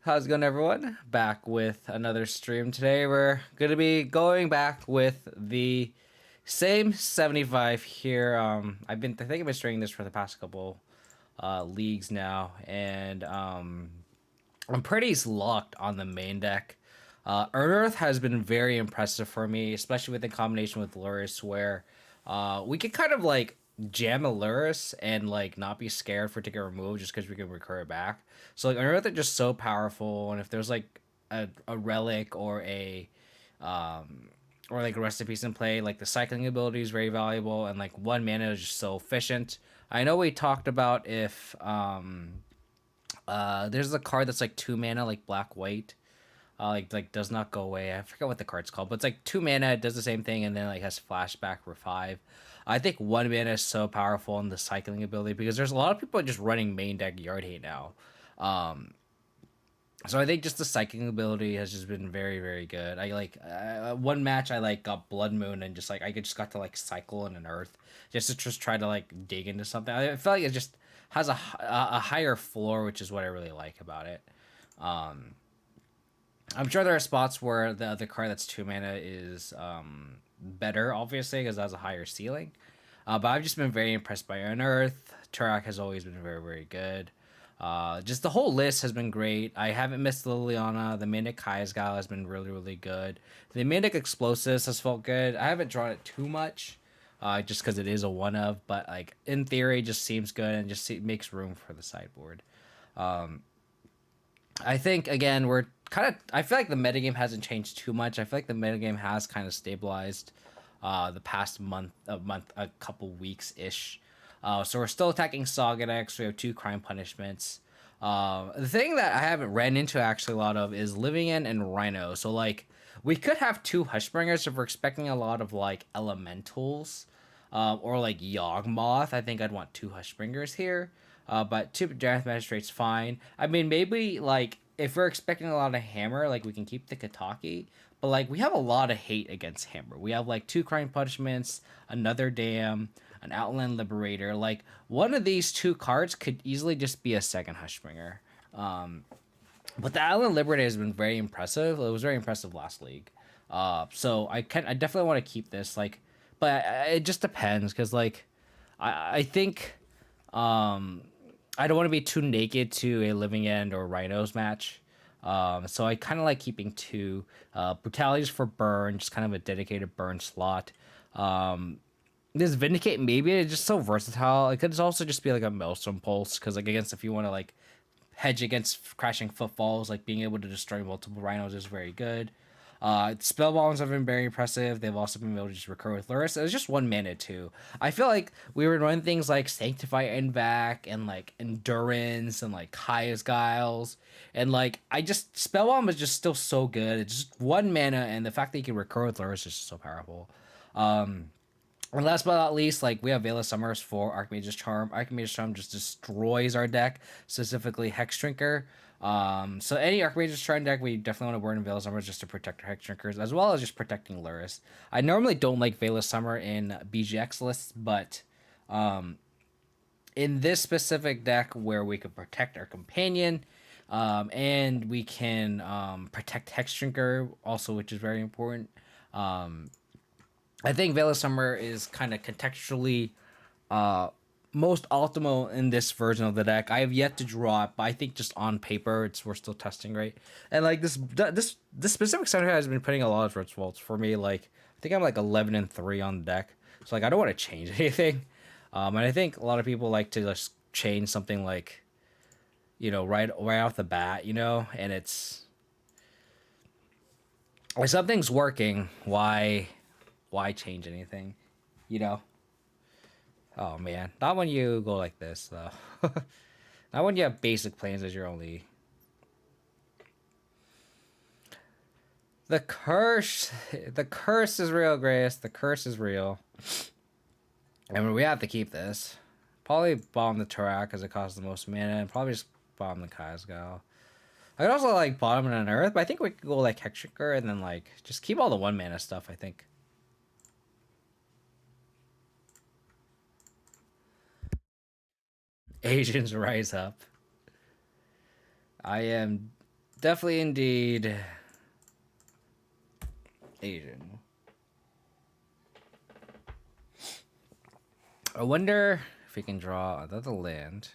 How's it going, everyone? Back with another stream today. We're going to be going back with the same 75 here. I think I've been streaming this for the past couple leagues now, and I'm pretty locked on the main deck. Earth has been very impressive for me, especially with the combination with Lurrus, where we could kind of like jam a Lurrus and like not be scared for it to get removed just because we can recur it back. So like Earth is just so powerful, and if there's like a relic or like a recipes in play, like the cycling ability is very valuable, and like one mana is just so efficient. I know we talked about if there's a card that's like 2 mana, like black white, like does not go away. I forget what the card's called, but it's like 2 mana, it does the same thing, and then like has flashback for 5. I think 1 mana is so powerful in the cycling ability because there's a lot of people just running main deck yard hate now. Um, so I think just the cycling ability has just been very very good. I like one match I like got Blood Moon and just like I just got to like cycle in an Earth just try to like dig into something. I feel like it just has a higher floor, which is what I really like about it. Um, I'm sure there are spots where the other card that's 2 mana is better, obviously, because it has a higher ceiling. But I've just been very impressed by Unearth. Turak has always been very, very good. Just the whole list has been great. I haven't missed Liliana. The Manic Kai's has been really, really good. The Manic Explosives has felt good. I haven't drawn it too much, just because it is a one of, but like in theory, just seems good and makes room for the sideboard. Um, I think again we're kind of. I feel like the metagame hasn't changed too much. I feel like the metagame has kind of stabilized, the past a couple weeks ish. So we're still attacking Saga decks. We have 2 crime punishments. The thing that I haven't ran into actually a lot of is Living End and Rhino. So like we could have 2 Hushbringers if we're expecting a lot of like elementals, or like Yawgmoth. I think I'd want 2 Hushbringers here. But 2 Giant Magistrate's fine. I mean, maybe like if we're expecting a lot of Hammer, like we can keep the Kataki. But like we have a lot of hate against Hammer. We have like 2 crime punishments, another Dam, an Outland Liberator. Like one of these 2 cards could easily just be a second Hushbringer. Um, but the Outland Liberator has been very impressive. It was very impressive last league. So I definitely want to keep this. Like, but it just depends because like I think um I don't want to be too naked to a Living End or Rhinos match. So I kind of like keeping 2 brutalities for burn, just kind of a dedicated burn slot. Um, this Vindicate maybe it's just so versatile. It could also just be like a Maelstrom Pulse because like against if you want to like hedge against crashing footfalls, like being able to destroy multiple rhinos is very good. Spell bombs have been very impressive. They've also been able to just recur with Lurrus. It was just 1 mana too. I feel like we were running things like Sanctify and back and like Endurance and like Kaya's Guiles. And like I just Spell Bomb is just still so good. It's just 1 mana and the fact that you can recur with Lurrus is just so powerful. Um and last but not least, like we have Veil of Summers for Archmage's Charm. Archmage's Charm just destroys our deck, specifically Hex Drinker. So any Archmage's Charm deck, we definitely want to burn Veil of Summers just to protect our Hex Drinkers, as well as just protecting Lurrus. I normally don't like Veil of Summer in BGX lists, but in this specific deck where we can protect our companion, and we can protect Hex Drinker also, which is very important. Um, I think Veil of Summer is kind of contextually uh, most optimal in this version of the deck. I have yet to draw it, but I think just on paper, we're still testing right. And like this specific center has been putting a lot of results for me. Like I think I'm like 11-3 on the deck, so like I don't want to change anything. And I think a lot of people like to just change something like right off the bat, and it's if something's working, why change anything, you know? Oh man, not when you go like this though. Not when you have basic plans as your only. The curse is real, Grace. The curse is real. I mean, we have to keep this. Probably bomb the Turak because it costs the most mana, and probably just bomb the Kazgal. I could also like bottom an Earth, but I think we could go like Hexaker and then like just keep all the 1 mana stuff. I think. Asians rise up. I am. Definitely indeed Asian. I wonder if we can draw another land.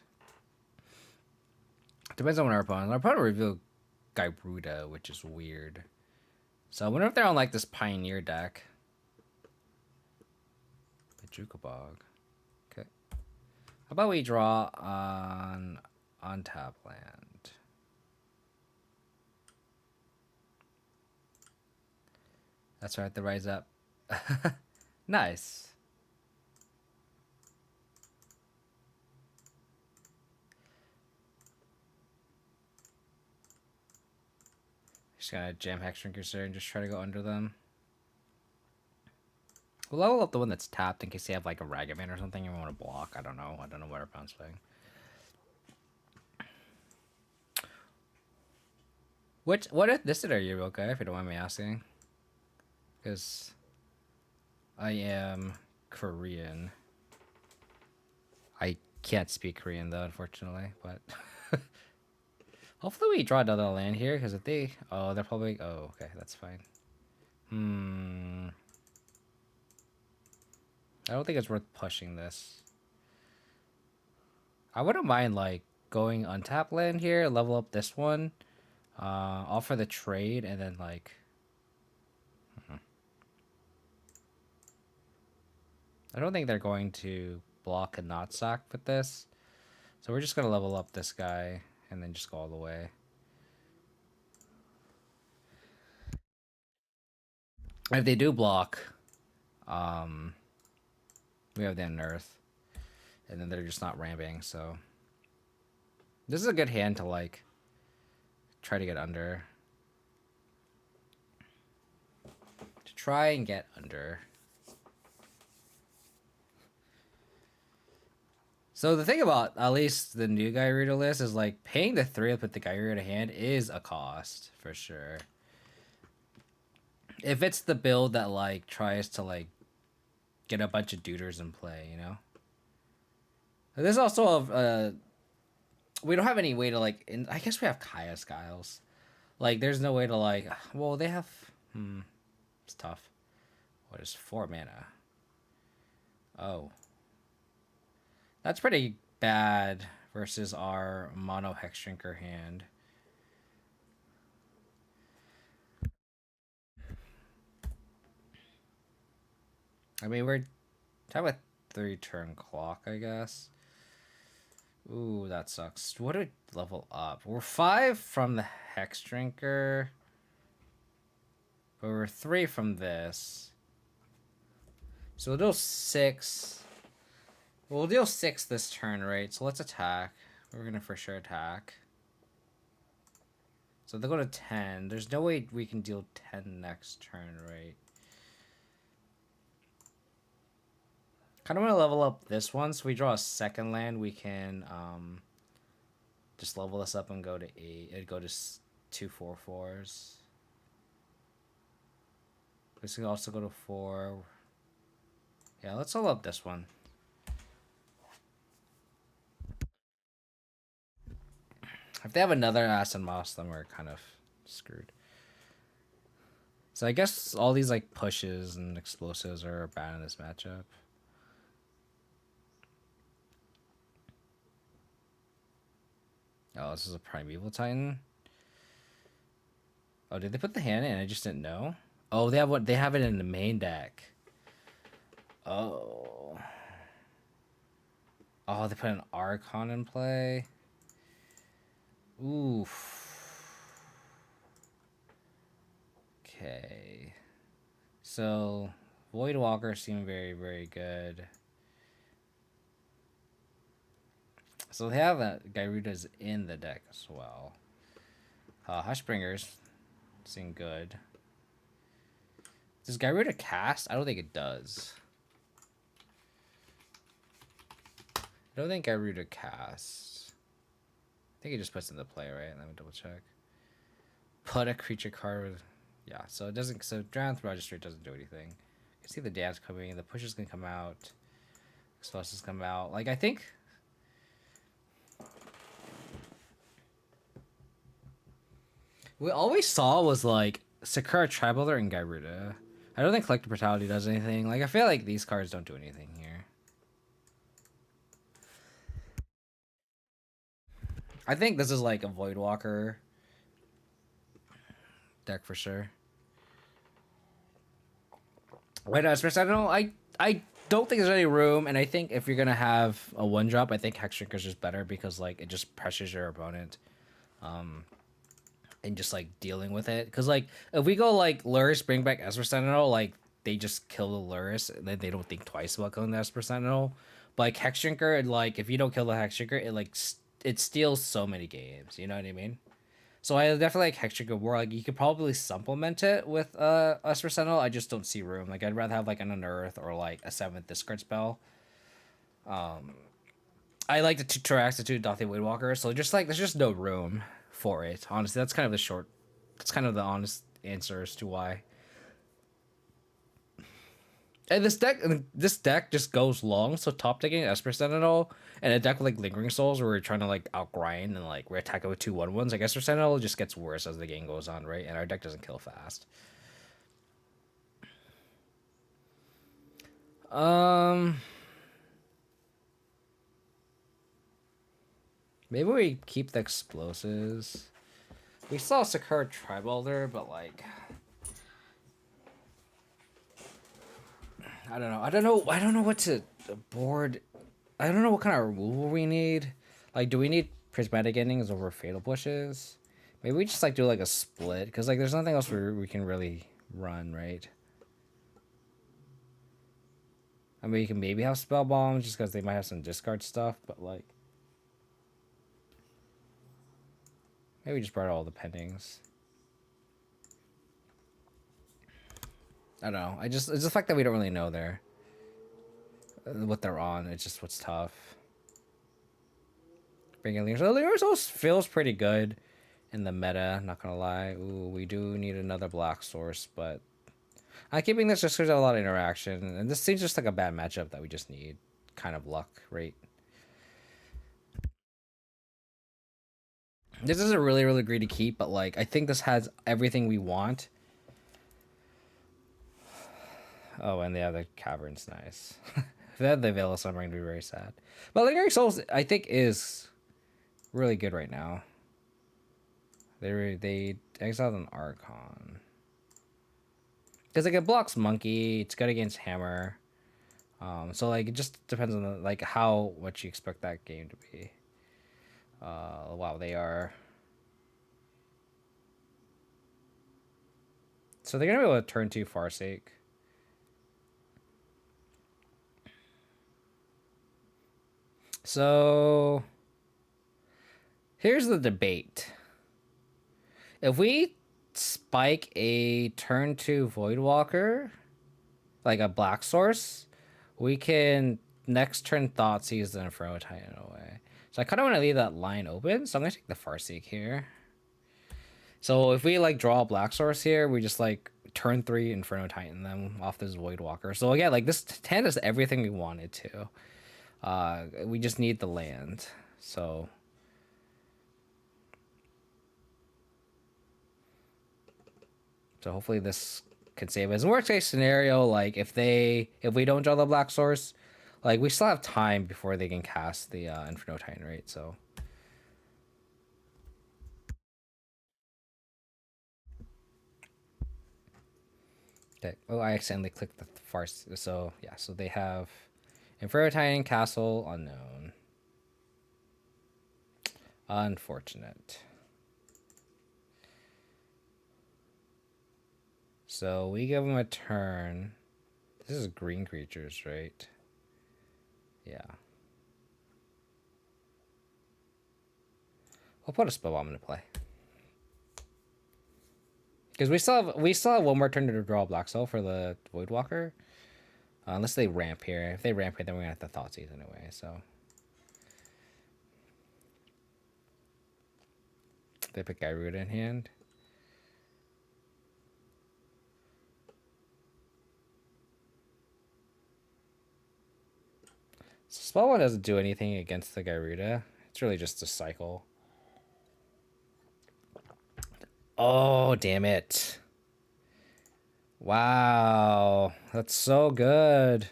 Depends on what our opponent. Our opponent revealed Gyruda, which is weird. So I wonder if they're on like this Pioneer deck. Jukabog. Okay. How about we draw on tap land? That's right, the rise up. Nice. Just gonna jam Hex Drinkers there and just try to go under them. We'll level up the one that's tapped in case they have like a Ragavan or something and we want to block. I don't know what our opponent's playing. What ethnicity are you, okay? If you don't mind me asking. Because I am Korean. I can't speak Korean though, unfortunately, but hopefully we draw another land here, because if they... Oh, they're probably... Oh, okay, that's fine. I don't think it's worth pushing this. I wouldn't mind, like, going untap land here, level up this one, offer the trade, and then, like... I don't think they're going to block and not sack with this. So we're just going to level up this guy and then just go all the way. If they do block, we have the unearth. And then they're just not ramping, so... This is a good hand to, like, try to get under. To try and get under. So the thing about at least the new Gyruda list is like paying the 3 to put the Gyruda hand is a cost for sure. If it's the build that like tries to like get a bunch of duders in play, you know. There's also we don't have any way to like. I guess we have Kaya Skiles. Like there's no way to like. Well, they have. It's tough. What is 4 mana? Oh. That's pretty bad versus our mono Hex Drinker hand. I mean, we're talking about 3-turn clock, I guess. Ooh, that sucks. What did level up? We're 5 from the Hex Drinker. But we're 3 from this. So we'll deal 6. We'll deal 6 this turn, right? So let's attack. We're gonna for sure attack. So they'll go to 10. There's no way we can deal 10 next turn, right? Kind of want to level up this one. So we draw a second land. We can just level this up and go to 8. It'd go to 2 4/4s. This can also go to 4. Yeah, let's level up this one. If they have another Acid Moss, then we're kind of screwed. So I guess all these like pushes and explosives are bad in this matchup. Oh, this is a Primeval Titan. Oh, did they put the hand in? I just didn't know. Oh, they have it in the main deck. Oh. Oh, they put an Archon in play. Oof. Okay. So, Voidwalker seem very, very good. So they have that Gyruda's in the deck as well. Hushbringers seem good. Does Gyruda cast? I don't think it does. I don't think Gyruda casts. I think it just puts into play, right? Let me double check. Put a creature card with... Yeah, so it doesn't... So Drown through Magistrate doesn't do anything. You can see the dams coming. The pushes can come out. Explosives come out. Like, I think... We always saw was like Sakura Tribuilder and Gyruda. I don't think Collector Brutality does anything. Like I feel like these cards don't do anything here. I think this is like a Voidwalker deck for sure. Wait, Sentinel, I don't think there's any room, and I think if you're gonna have a one drop, I think Hex Shrinker is just better because like it just pressures your opponent, and just like dealing with it. Because like if we go like Lurrus, bring back Esper Sentinel, like they just kill the Lurrus, and then they don't think twice about killing the Esper Sentinel. But like Hex Shrinker, like if you don't kill the Hex Shrinker, it like it steals so many games. You know what I mean? So I definitely like Hex Shrinker more. Like you could probably supplement it with Esper Sentinel. I just don't see room. Like I'd rather have like an Unearth or like a 7th discard spell. I like the Terraxitude Dothy Windwalker, so just like there's just no room for it. Honestly, that's kind of the short. That's kind of the honest answer as to why. And this deck just goes long. So top decking Esper Sentinel and a deck with like Lingering Souls, where we're trying to like outgrind and like we're attacking with 2/1/1s. Like Esper Sentinel just gets worse as the game goes on, right? And our deck doesn't kill fast. Maybe we keep the explosives. We saw Sakura Tribalder, but like I don't know. I don't know what to board. I don't know what kind of removal we need. Like, do we need prismatic endings over fatal pushes? Maybe we just like do like a split because like there's nothing else we can really run, right? I mean, you can maybe have spell bombs just because they might have some discard stuff, but like maybe we just brought all the pendings. I don't know. It's the fact that we don't really know what they're on. It's just what's tough. Bringing Lurrus feels pretty good in the meta. Not gonna lie. Ooh, we do need another black source, but I'm keeping this just because there's a lot of interaction, and this seems just like a bad matchup that we just need kind of luck, right? This is a really, really greedy keep, but like I think this has everything we want. Oh, and the other cavern's nice. If they had the Veil of Summer, I'm going to be very sad. But Lingering Souls, I think, is really good right now. They exiled an Archon. Because like it blocks Monkey, it's good against Hammer. So like it just depends on the, like how what you expect that game to be. Wow, they are. So they're gonna be able to turn to Farsake. So here's the debate. If we spike a turn 2 Voidwalker, like a black source, we can next turn Thoughtseize the Inferno Titan away. So I kind of want to leave that line open, so I'm going to take the Farseek here. So if we like draw a black source here, we just like turn 3 Inferno Titan them off this Voidwalker. So again, like this hand is everything we wanted to. We just need the land. So hopefully this can save us. In worst case scenario, like if we don't draw the black source, like we still have time before they can cast the Inferno Titan, right? So okay. Oh, I accidentally clicked the farce. So yeah, so they have Inferno Titan, Castle, Unknown. Unfortunate. So we give them a turn. This is green creatures, right? Yeah. I'll put a spell bomb into play. Because we still have one more turn to draw a black soul for the Voidwalker. Unless they ramp here. If they ramp here, then we're gonna have to Thoughtseize anyway, so. They pick Gyruda in hand. Spell one doesn't do anything against the Gyruda. It's really just a cycle. Oh, damn it. Wow. That's so good.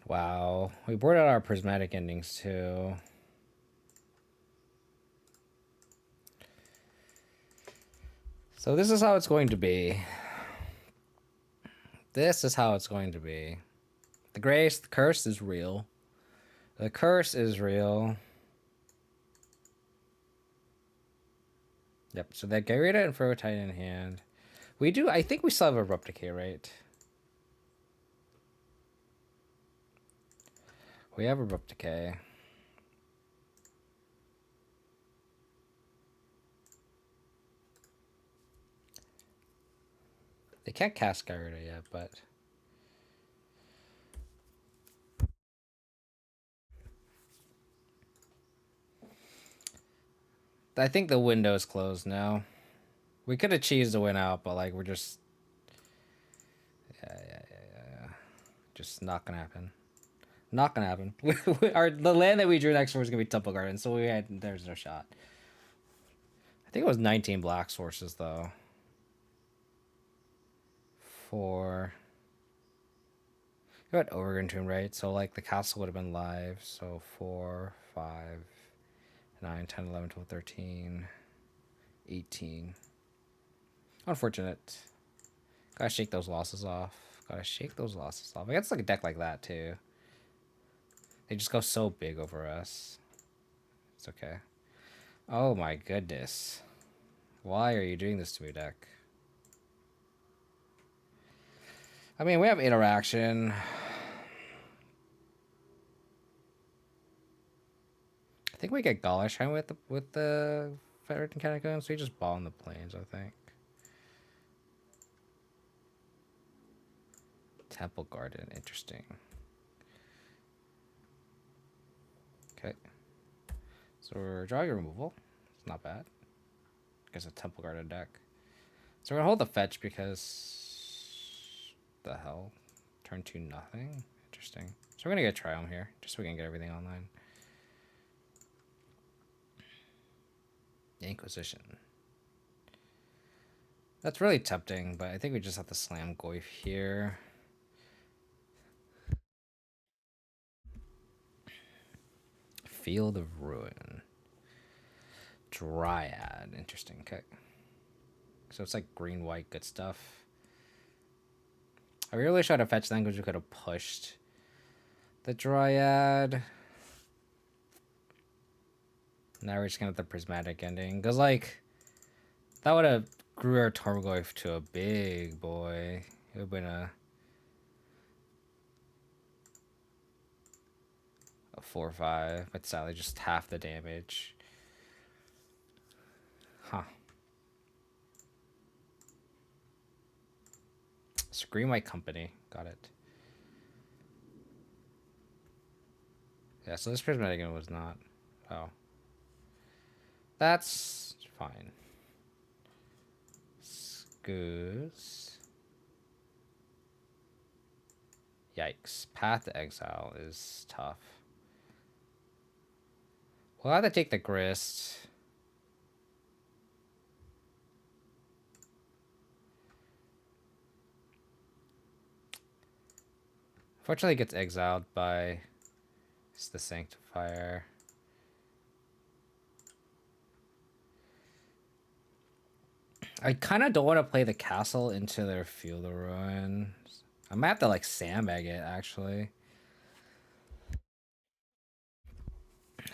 Wow. We boarded out our prismatic endings too. So this is how it's going to be. This is how it's going to be. The grace, the curse is real. The curse is real. Yep, so that Gyruda and Ferrotite in hand. We do, I think we still have Abrupt Decay, right? We have Abrupt Decay. They can't cast Gyruda yet, but... I think the window is closed now. We could have cheesed the win out, but like we're just... Yeah. Just not gonna happen. Not gonna happen. The land that we drew next door is gonna be Temple Garden, so there's no shot. I think it was 19 black sources though. 4. You got Overgrown Tomb, right? So like the castle would have been live. So 4, 5, 9, 10, 11, 12, 13, 18. Unfortunate. Gotta shake those losses off. Gotta shake those losses off. I guess like a deck like that too. They just go so big over us. It's okay. Oh my goodness. Why are you doing this to me, deck? I mean, we have interaction. I think we get Galashine with the Ferret and Catacombs. We just ball in the plains, I think. Temple Garden, interesting. Okay. So we're drawing a removal. It's not bad. I guess a Temple Garden deck. So we're gonna hold the fetch because the hell? Turn 2 nothing? Interesting. So we're gonna get a Triumph here, just so we can get everything online. Inquisition. That's really tempting, but I think we just have to slam Goyf here. Field of Ruin. Dryad. Interesting. Okay. So it's like green, white, good stuff. I really tried to fetch then because we could have pushed the Dryad. Now we're just gonna have the prismatic ending. Because, like, that would have grew our Tarmogoyf to a big boy. It would have been a 4/5, but sadly just half the damage. Huh. Scream White Company. Got it. Yeah, so this prismatic ending was not. Oh. That's fine. Goose. Yikes. Path to Exile is tough. We'll have to take the Grist. Fortunately, it gets exiled by the Sanctifier. I kind of don't want to play the castle into their Field of Ruin. I might have to like sandbag it actually.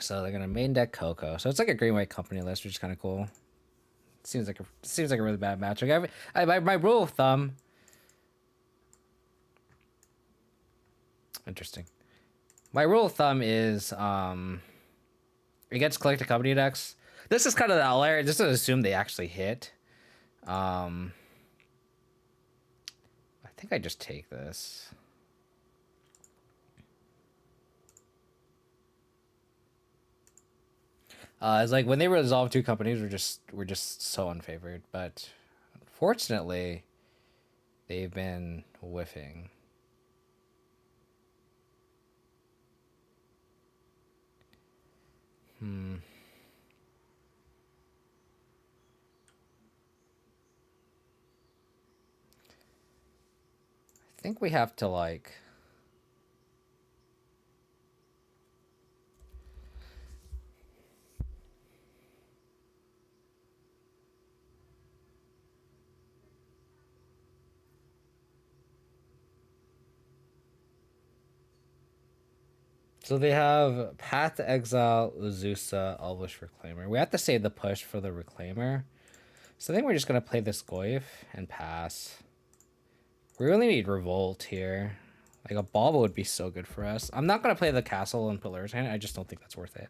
So they're gonna main deck Coco. So it's like a green white company list, which is kind of cool. Seems like a really bad match. Like my rule of thumb. Interesting. My rule of thumb is against collected company decks. This is kind of the outlier. Just to assume they actually hit. I think I just take this. It's like when they resolve 2 companies, we're just so unfavored. But unfortunately, they've been whiffing. I think we have to like. So they have Path to Exile, Uzusa, Elvish Reclaimer. We have to save the push for the Reclaimer. So I think we're just going to play this Goyf and pass. We really need Revolt here. Like a Bauble would be so good for us. I'm not going to play the Castle and put Lurrus hand. I just don't think that's worth it.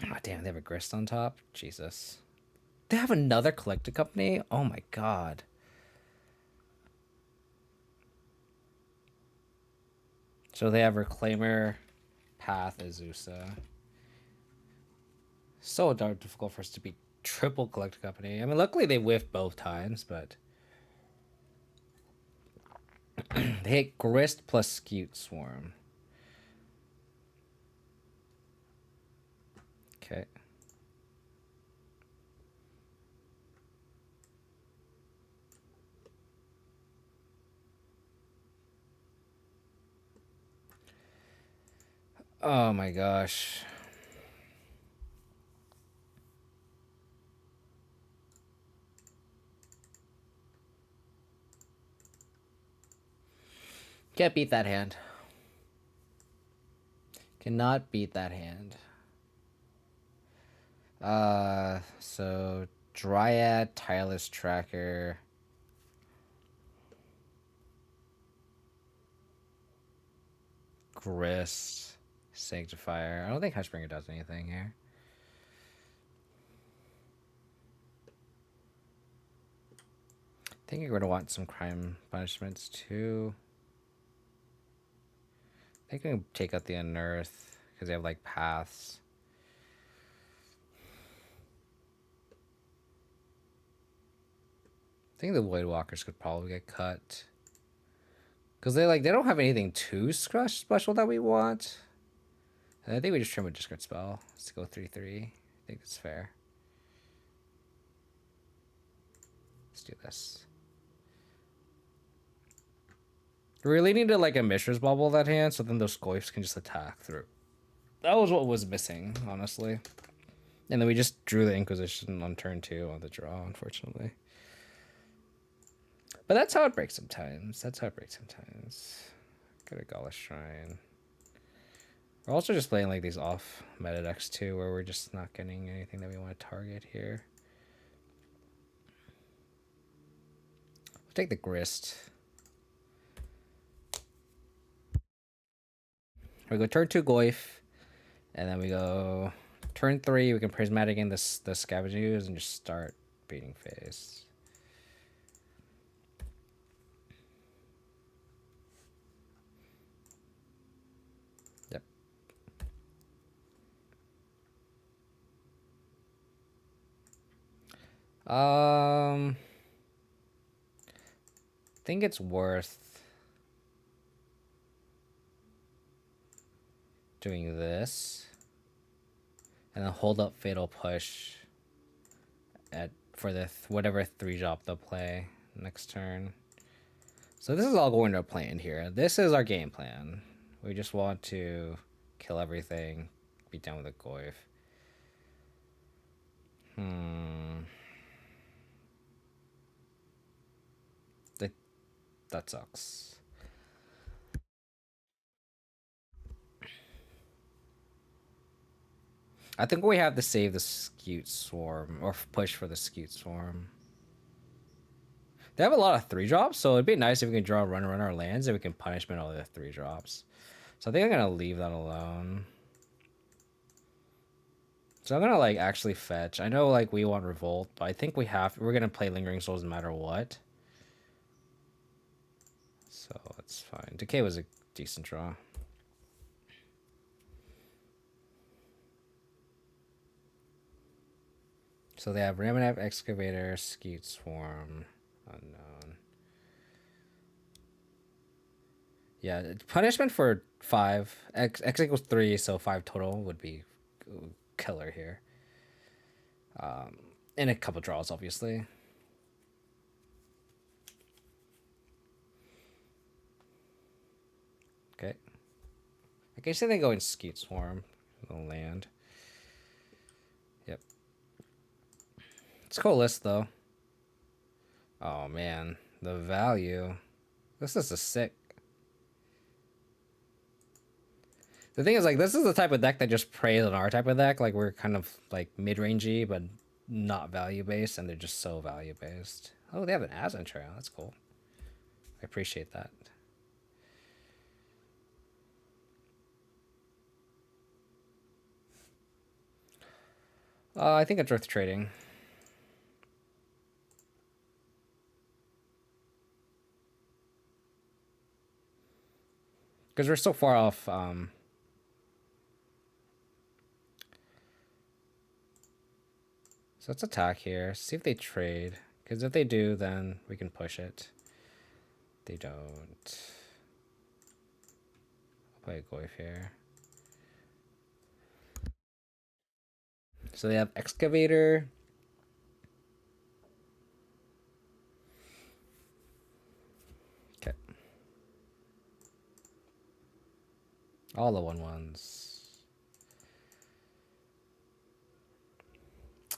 Oh, damn, they have a Grist on top. Jesus. They have another Collected Company? Oh my god. So they have Reclaimer, Path, Azusa. So darn difficult for us to beat triple Collected Company. I mean, luckily they whiffed both times, but... they hit Grist plus Scute Swarm. Okay. Oh my gosh. Can't beat that hand. Cannot beat that hand. So Dryad, Tireless Tracker. Grist, Sanctifier. I don't think Hushbringer does anything here. I think you're going to want some crime punishments too. I think we can take out the Unearth because they have like paths. I think the Voidwalkers could probably get cut. Because they don't have anything too special that we want. And I think we just trim a discard spell. Let's go 3/3. I think that's fair. Let's do this. We really need to like a Mishra's Bubble that hand, so then those Goyfs can just attack through. That was what was missing, honestly. And then we just drew the Inquisition on turn 2 on the draw, unfortunately. But that's how it breaks sometimes. That's how it breaks sometimes. Got a Gala Shrine. We're also just playing like these off meta decks too, where we're just not getting anything that we want to target here. We'll take the Grist. We go turn 2 Goyf, and then we go turn 3. We can Prismatic in the Scavenging Ooze and just start beating face. Yep. I think it's worth doing this and then hold up Fatal Push for the whatever 3-drop they'll play next turn. So this is all going to a plan here. This is our game plan. We just want to kill everything, be done with the Goyf. That sucks. I think we have to save the Scute Swarm, or push for the Scute Swarm. They have a lot of 3-drops, so it'd be nice if we can draw run our lands and we can punishment all the 3-drops. So I think I'm gonna leave that alone. So I'm gonna like actually fetch. I know like we want Revolt, but I think we're gonna play Lingering Souls no matter what. So that's fine. Decay was a decent draw. So they have Ramanap, Excavator, Scute Swarm, Unknown. Yeah, punishment for 5. X equals 3, so 5 total would be killer here. And a couple draws, obviously. Okay. I guess they go in Skeet Swarm. It'll land. Yep. It's a cool list, though. Oh, man. The value. This is a sick. The thing is, like, this is the type of deck that just preys on our type of deck. Like, we're kind of, like, mid-rangey, but not value-based, and they're just so value-based. Oh, they have an Abzan trail. That's cool. I appreciate that. I think it's worth trading. Because we're so far off. So let's attack here. See if they trade. Because if they do, then we can push it. They don't. I'll play a Goyf here. So they have Excavator. Okay. All the 1/1s.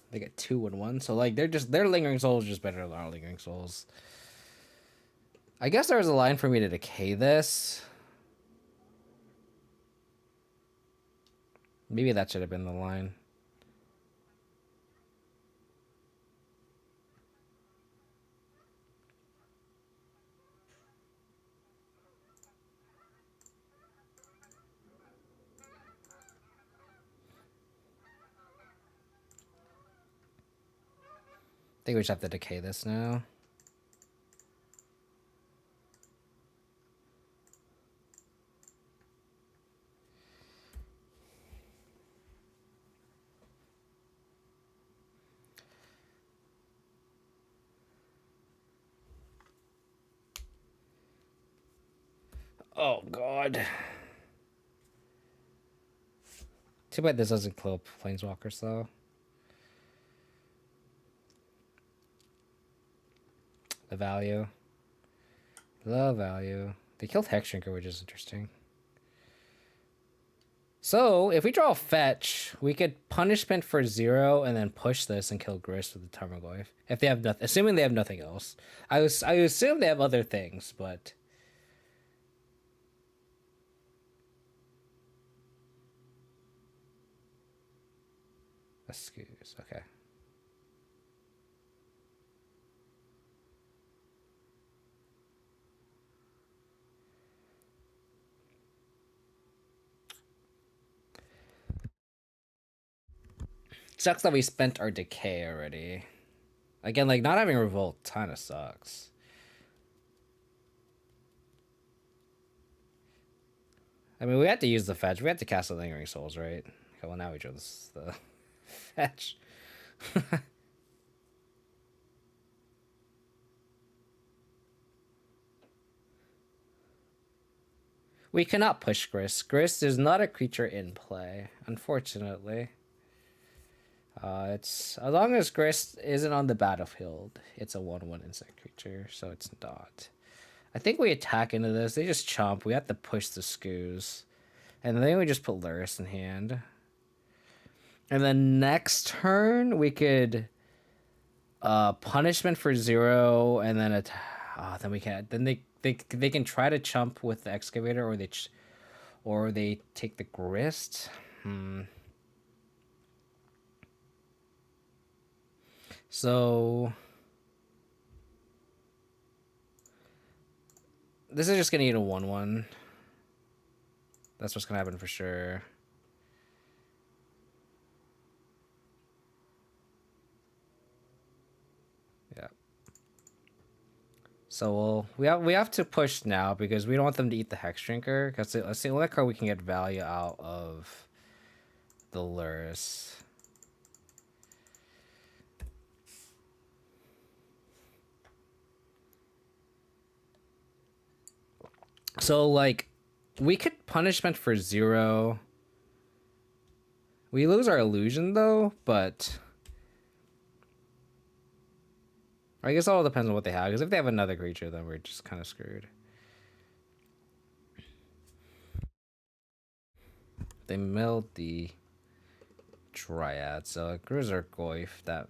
They get 2/1, so like their Lingering Souls just better than our Lingering Souls. I guess there was a line for me to decay this. Maybe that should have been the line. I think we just have to decay this now. Oh, God. Too bad this doesn't kill Planeswalkers, though. The value. The value. They killed Hexdrinker, which is interesting. So, if we draw a fetch, we could punishment for 0 and then push this and kill Grist with the Tarmogoyf. If they have nothing, assuming they have nothing else. I assume they have other things, but... Excuse, okay. Sucks that we spent our decay already. Again, like, not having Revolt kind of sucks. I mean, we had to use the fetch. We had to cast the Lingering Souls, right? Okay, well, now we drew this, the fetch. We cannot push Grist. Grist is not a creature in play, unfortunately. It's as long as Grist isn't on the battlefield, it's a 1/1 insect creature, so it's not. I think we attack into this. They just chomp. We have to push the Scoos, and then we just put Lurrus in hand. And then next turn we could punishment for 0, and then then we can they can try to chump with the Excavator, or they take the Grist. So this is just gonna eat a 1/1. That's what's gonna happen for sure. Yeah. So we have to push now because we don't want them to eat the Hexdrinker, because that's the only card we can get value out of the Lurrus. So like, we could punishment for 0. We lose our illusion though, but I guess it all depends on what they have. Because if they have another creature, then we're just kind of screwed. They milled the Dryad, so a Grizzer if that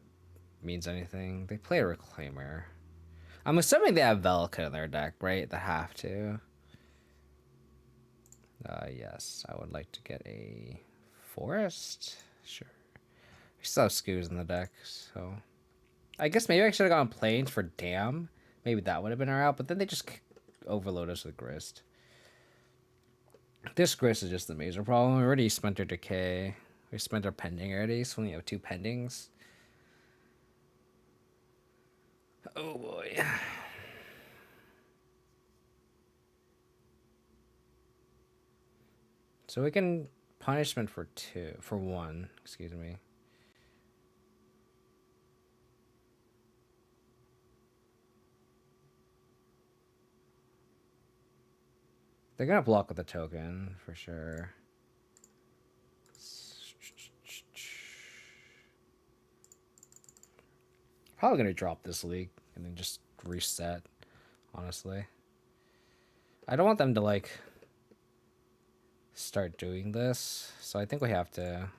means anything. They play a Reclaimer. I'm assuming they have Velka in their deck, right? They have to. Yes, I would like to get a Forest. Sure. We still have Scoos in the deck, so I guess maybe I should have gone Plains for Dam. Maybe that would have been our out, but then they just overload us with Grist. This Grist is just the major problem. We already spent our Decay. We spent our Pending already, so we only have 2 Pendings. Oh boy. So we can punishment for 1, excuse me. They're gonna block with a token for sure. Probably gonna drop this league and then just reset, honestly. I don't want them to like start doing this, so I think we have to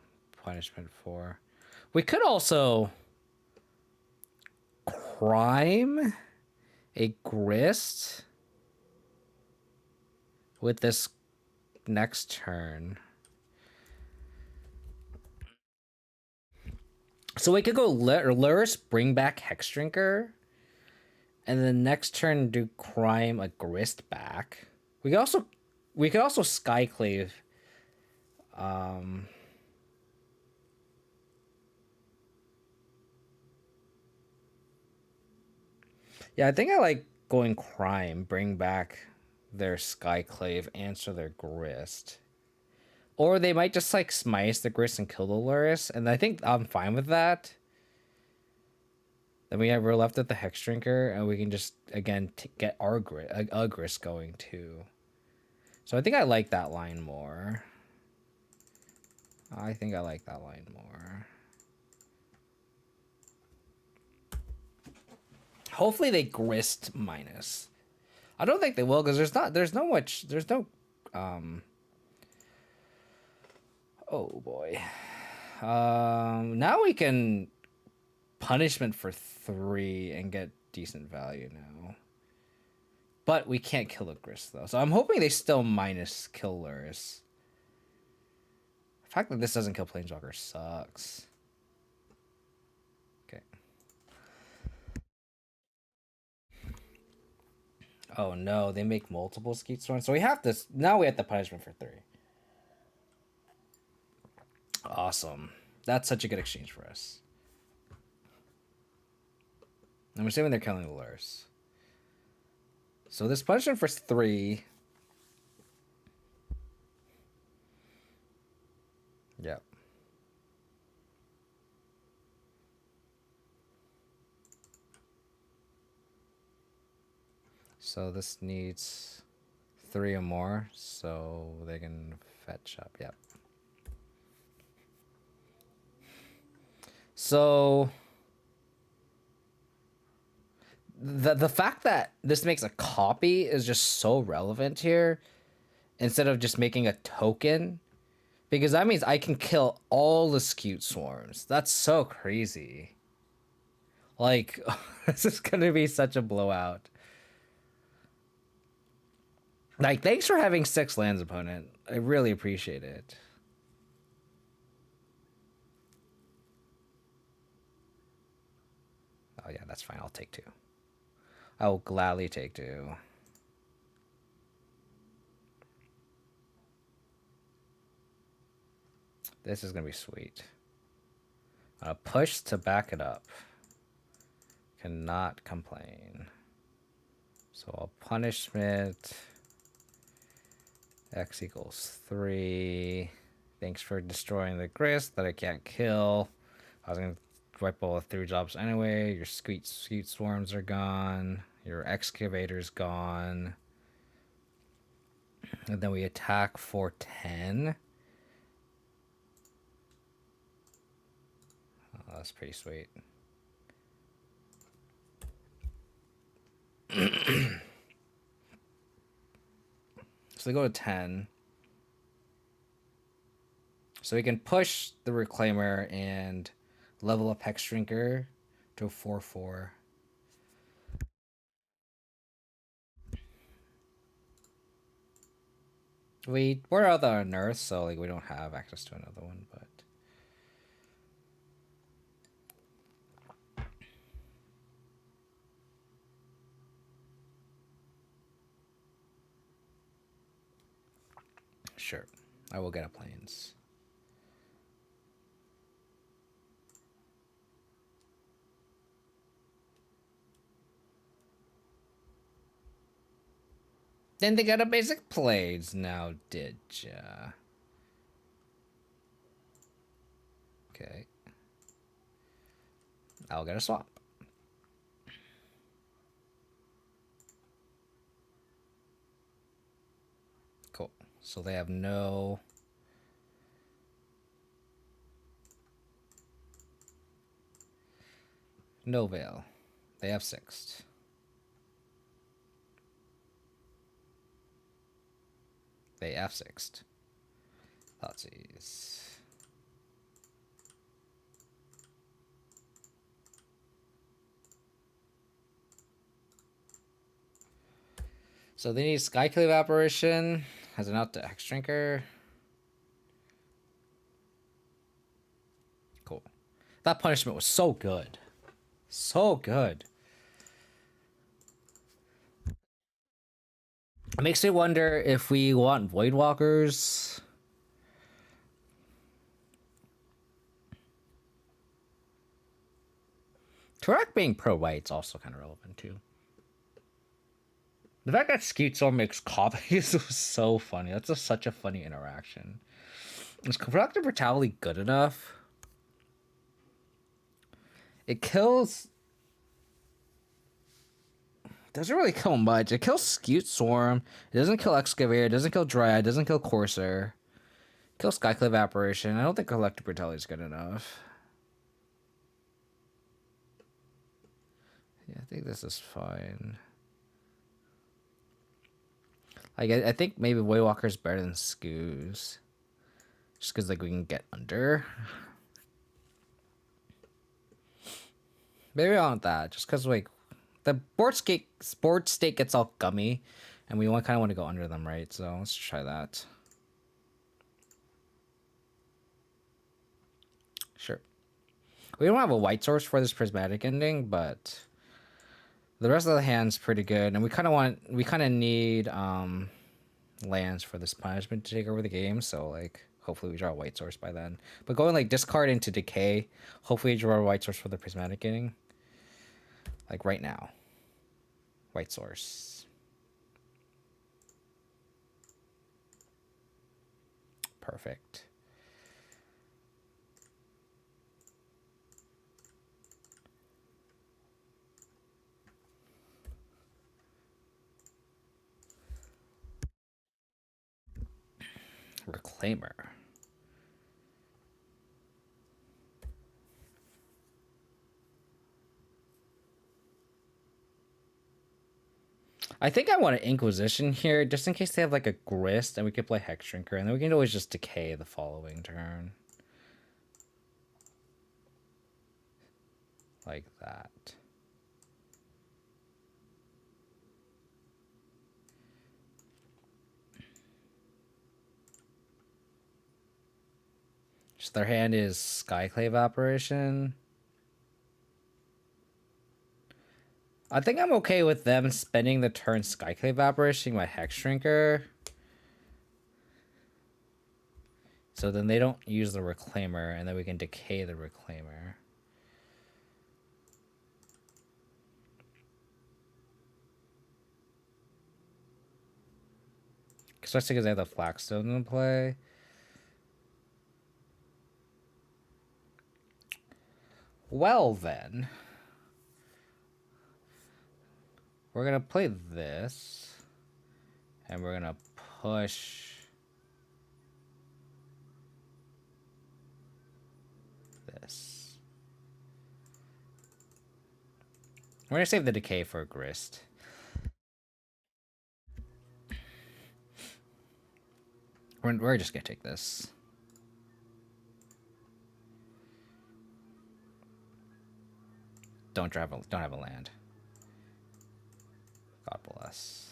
punishment 4. We could also crime a Grist with this next turn. So we could go Lurrus, bring back Hexdrinker, and then next turn do crime a Grist back. We could also Skyclave. Yeah, I think I like going crime, bring back their Skyclave, answer their Grist. Or they might just like smice the Grist and kill the Lurrus, and I think I'm fine with that. Then we're left with the Hexdrinker, and we can just again get our Grist going too. So I think I like that line more. Hopefully they Grist minus. I don't think they will because there's no oh boy. Now we can punishment for 3 and get decent value now. But we can't kill a Grist though. So I'm hoping they still minus kill Lurrus. The fact that this doesn't kill Planeswalker sucks. Okay. Oh no, they make multiple Skeet Storms. So we have to now we have the punishment for 3. Awesome. That's such a good exchange for us. I'm assuming they're killing the Lurrus. So this punishment for 3. Yep. So this needs 3 or more, so they can fetch up. Yep. So the fact that this makes a copy is just so relevant here, instead of just making a token, because that means I can kill all the Scute Swarms. That's so crazy. Like, this is gonna be such a blowout. Like, thanks for having 6 lands, opponent. I really appreciate it. Oh yeah, that's fine. I'll take 2. I will gladly take 2. This is gonna be sweet. Push to back it up. Cannot complain. So I'll punishment. X equals 3. Thanks for destroying the Grist that I can't kill. I was gonna wipe all the 3 jobs anyway. Your Scute Swarms are gone. Your Excavator's gone. And then we attack for 10. Oh, that's pretty sweet. So they go to 10. So we can push the Reclaimer and level up Hex Shrinker to a 4/4. We're out on Earth, so like we don't have access to another one, but sure. I will get a planes. Then they got a basic planes now, did ya? Okay. I'll get a swap. Cool. So they have no... No Veil. They have 6. They F6'd. Thoughtseize. So they need Skyclave Apparition. Has an out to Hex Drinker. Cool. That punishment was so good. So good. It makes me wonder if we want Voidwalkers. Turek being pro-white is also kind of relevant too. The fact that Skeetsor makes copies was so funny. That's just such a funny interaction. Is Productive Brutality good enough? It kills... Doesn't really kill much. It kills Skewed Swarm. It doesn't kill Excavator. It doesn't kill Dryad. It doesn't kill Courser. It kills Skyclave Apparition. I don't think Collective Brutality is good enough. Yeah, I think this is fine. I think maybe Voidwalker is better than Scoos. Just because like we can get under. Maybe I want that. Just because like the board state gets all gummy, and we kind of want to go under them, right? So let's try that. Sure. We don't have a white source for this prismatic ending, but the rest of the hand's pretty good, and we kind of need lands for this punishment to take over the game. So like hopefully we draw a white source by then. But going like discard into decay, hopefully we draw a white source for the prismatic ending. Like right now. White source. Perfect. Reclaimer. I think I want an Inquisition here, just in case they have like a Grist, and we could play Hex Shrinker, and then we can always just decay the following turn. Like that. So their hand is Skyclave Apparition. I think I'm okay with them spending the turn Skyclave Apparition my Hex Shrinker. So then they don't use the Reclaimer, and then we can decay the Reclaimer. Especially because they have the Flagstone in play. Well then. We're going to play this. And we're going to push this. We're gonna save the decay for a grist. We're just gonna take this. Don't have a land. God bless.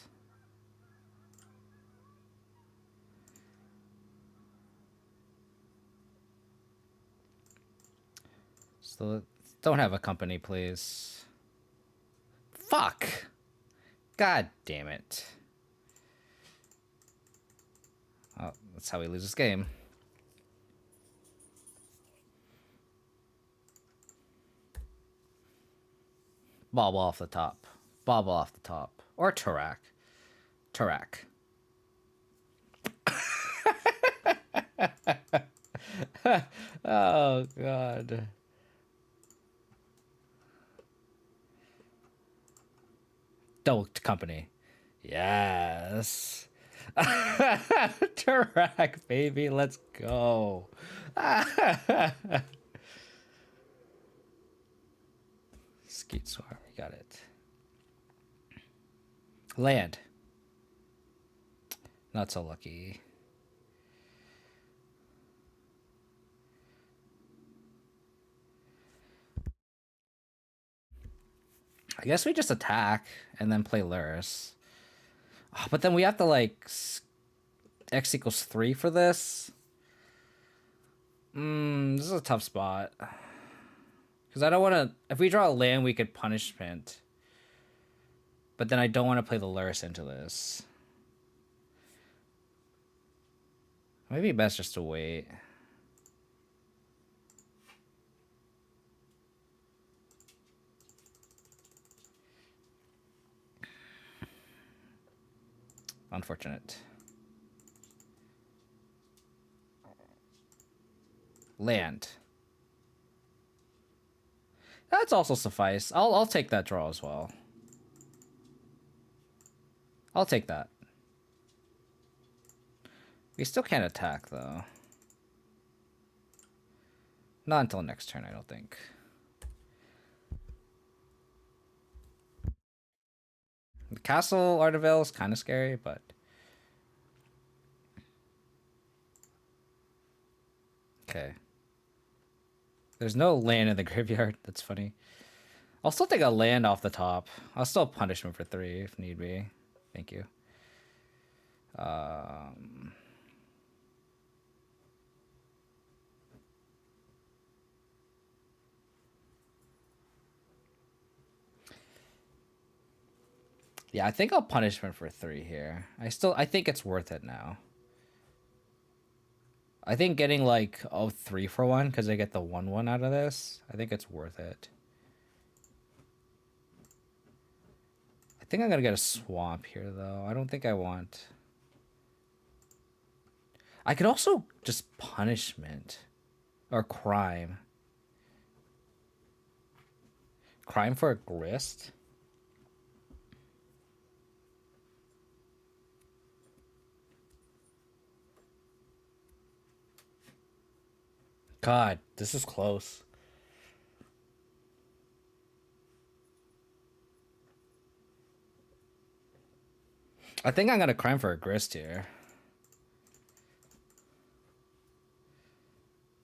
So don't have a company, please. Fuck. God damn it. Oh, that's how we lose this game. Bobble off the top. Bobble off the top. Or Tarak. Tarak. Oh, God. Double company. Yes. Tarak, baby. Let's go. Skeet Swarm. We got it. Land. Not so lucky. I guess we just attack and then play Lurrus. Oh, but then we have to like X equals 3 for this. This is a tough spot. Because I don't want to... If we draw a land, we could punishment. But then I don't want to play the Lurrus into this. Maybe best just to wait. Unfortunate. Land. That's also suffice. I'll take that draw as well. I'll take that. We still can't attack, though. Not until next turn, I don't think. The Castle Artevale is kind of scary, but... Okay. There's no land in the graveyard. That's funny. I'll still take a land off the top. I'll still punish him for 3 if need be. Thank you. Yeah, I think I'll punish him for 3 here. I think it's worth it now. I think getting like 3 for 1 because I get the 1/1 out of this. I think it's worth it. I think I'm gonna get a swamp here though. I don't think I want. I could also just punishment or crime. Crime for a grist. God, this is close. I think I'm gonna crime for a grist here.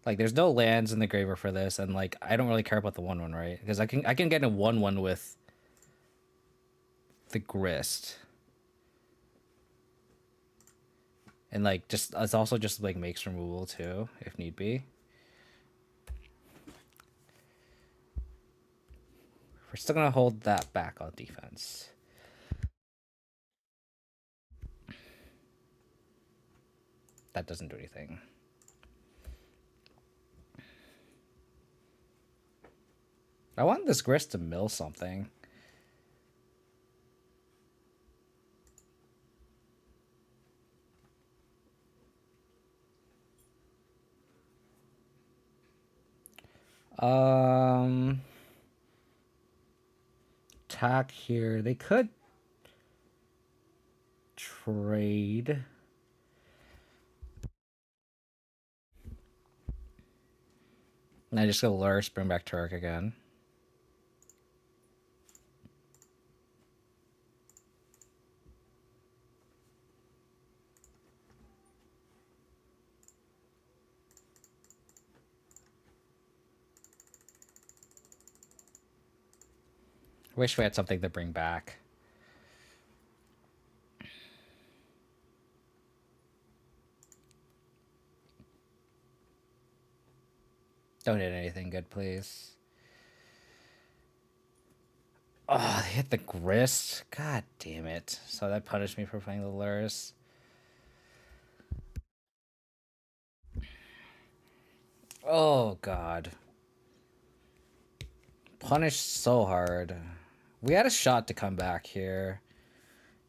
Like, there's no lands in the graveyard for this, and like, I don't really care about the 1/1, right? Because I can get a 1/1 with the grist, and like, just it's also just like makes removal too, if need be. We're still gonna hold that back on defense. That doesn't do anything. I want this grist to mill something. Attack here. They could trade. And I just go Lurrus, bring back Turk again. Wish we had something to bring back. Don't hit anything good, please. Oh, they hit the grist. God damn it. So that punished me for playing the Lurrus. Oh, God. Punished so hard. We had a shot to come back here.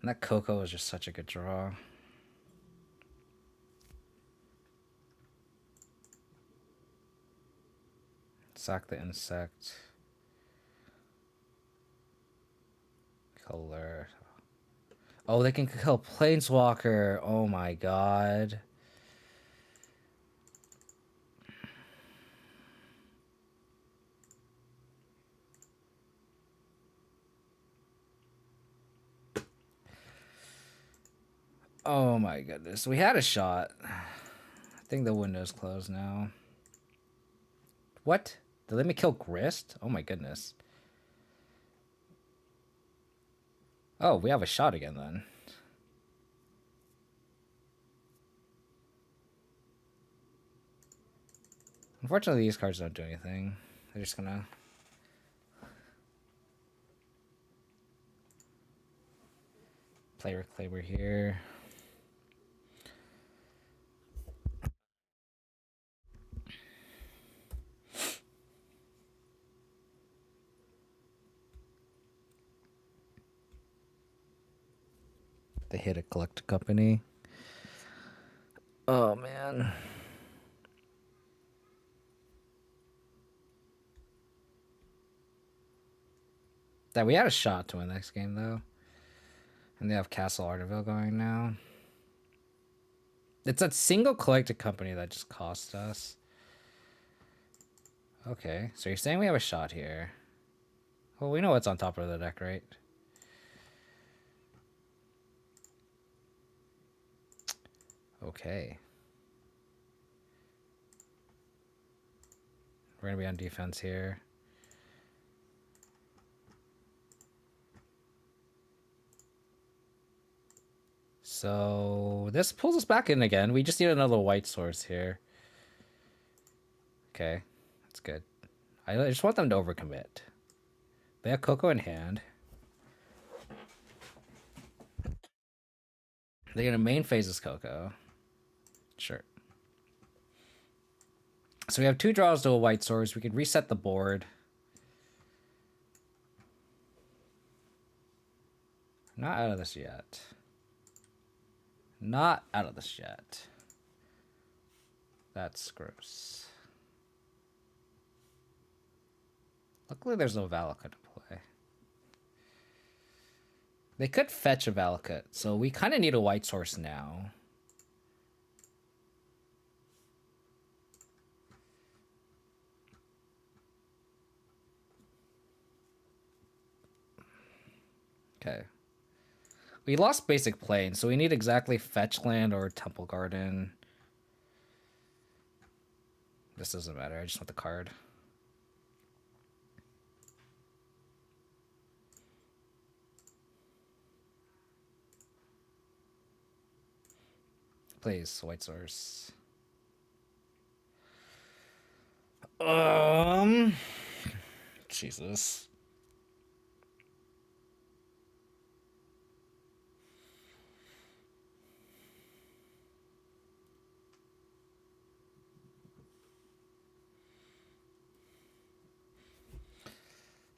And that Coco was just such a good draw. Sack the insect. Color. Oh, they can kill Planeswalker. Oh my god. Oh my goodness. We had a shot. I think the window's closed now. What? They let me kill Grist? Oh my goodness. Oh, we have a shot again then. Unfortunately, these cards don't do anything. They're just gonna... play Reclaimer here. They hit a collect company. Oh man. That we had a shot to win next game though. And they have Castle Arterville going now. It's that single collected company that just cost us. Okay, so you're saying we have a shot here. Well, we know what's on top of the deck, right? Okay. We're gonna be on defense here. So this pulls us back in again. We just need another white source here. Okay, that's good. I just want them to overcommit. They have Coco in hand. They're gonna main phase this Coco. Sure. So we have 2 draws to a white source. We can reset the board. Not out of this yet. Not out of this yet. That's gross. Luckily, there's no Valakut to play. They could fetch a Valakut, so we kind of need a white source now. Okay. We lost basic plane, so we need exactly fetch land or Temple Garden. This doesn't matter. I just want the card. Please, white source. Jesus.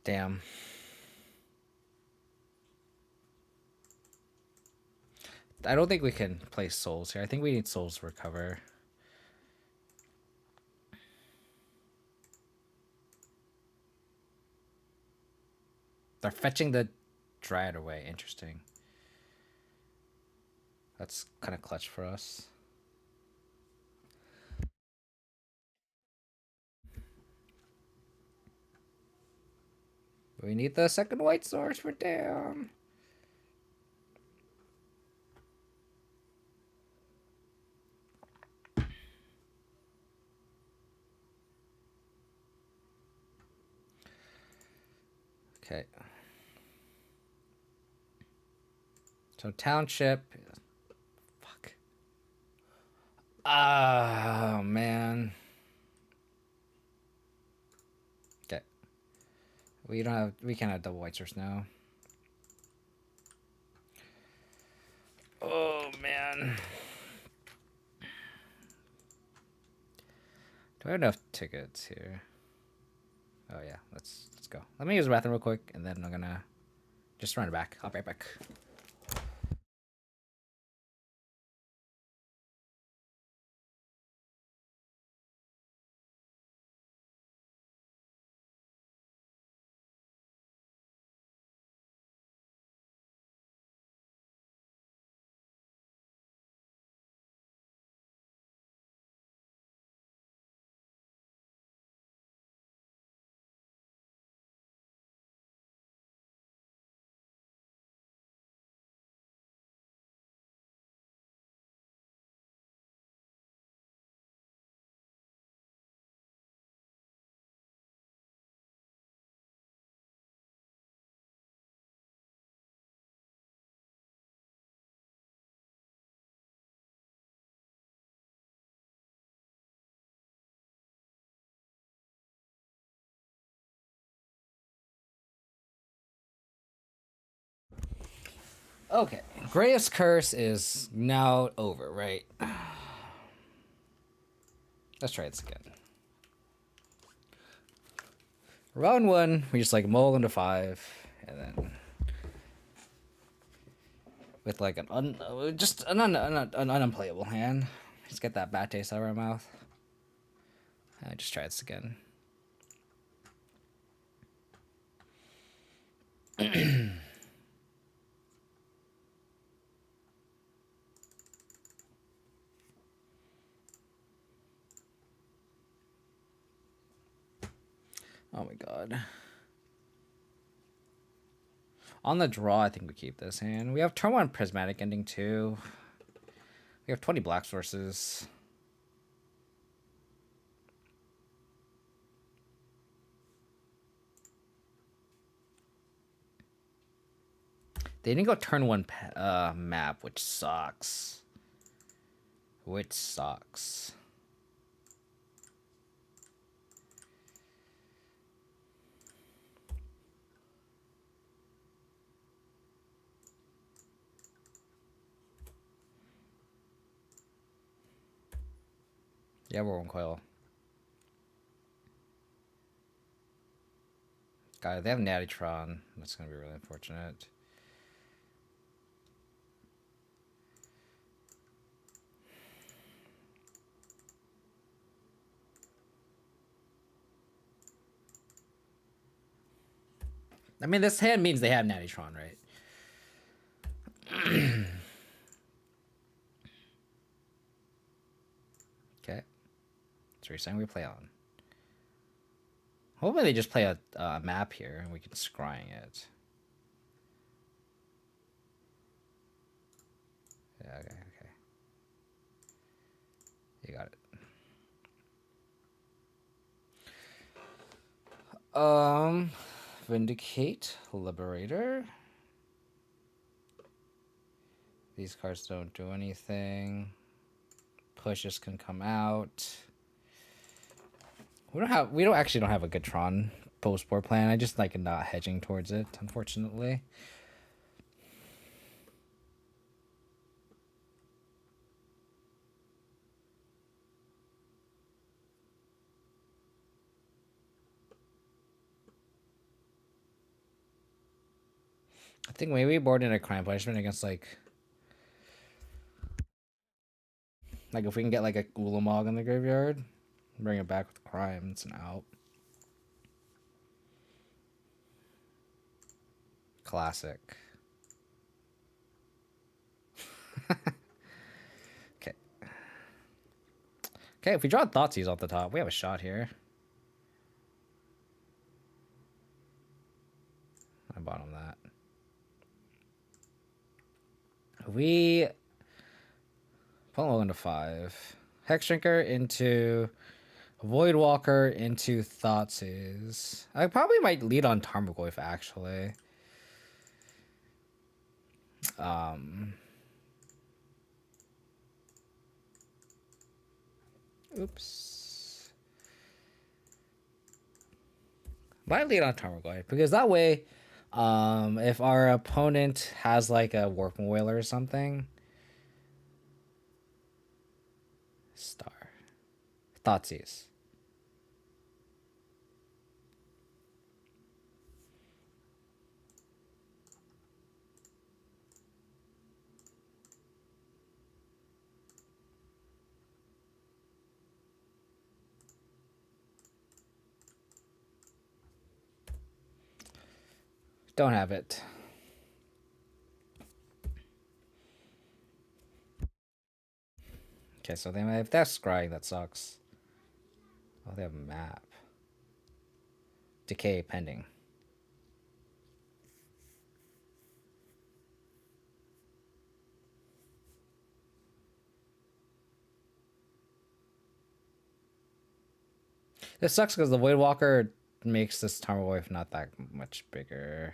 Damn. I don't think we can play souls here. I think we need souls to recover. They're fetching the Dryad away. Interesting. That's kind of clutch for us. We need the second white source for down. Okay. So township. Fuck. Oh man. Okay. We can't have double white source now. Oh man. Do I have enough tickets here? Oh yeah, let's go. Let me use the bathroom real quick, and then I'm gonna just run it back. I'll be right back. Okay, Gray's curse is now over, right? Let's try this again. Round one, we just like mull into 5, and then with like an unplayable hand. Just get that bad taste out of our mouth. And just try this again. Oh my god. On the draw, I think we keep this hand. We have turn 1 prismatic ending too. We have 20 black sources. They didn't go turn 1 map, which sucks. Which sucks. Yeah, we're on coil. God, they have Natty Tron. That's gonna be really unfortunate. I mean, this hand means they have Natty Tron, right? Okay. So you're saying we play on. Hopefully they just play a map here and we can scrying it. Yeah, okay. You got it. Vindicate, Liberator. These cards don't do anything. Pushes can come out. We don't actually have a good Tron post board plan. I just like not hedging towards it, unfortunately. I think maybe board in a crime punishment against like if we can get like a Ulamog in the graveyard, bring it back with crime, it's an out. Classic. Okay. Okay, if we draw Thoughtseize off the top, we have a shot here. We put low into 5. Hex Drinker into Voidwalker into Thoughtseize. I probably might lead on Tarmogoyf actually. Oops. Might lead on Tarmogoyf because that way, if our opponent has like a Warping Whaler or something, star Thoughtseize. Don't have it. Okay, so they if that's scrying, that sucks. Oh, they have a map. Decay pending. This sucks because the Voidwalker makes this Tarmogoyf not that much bigger.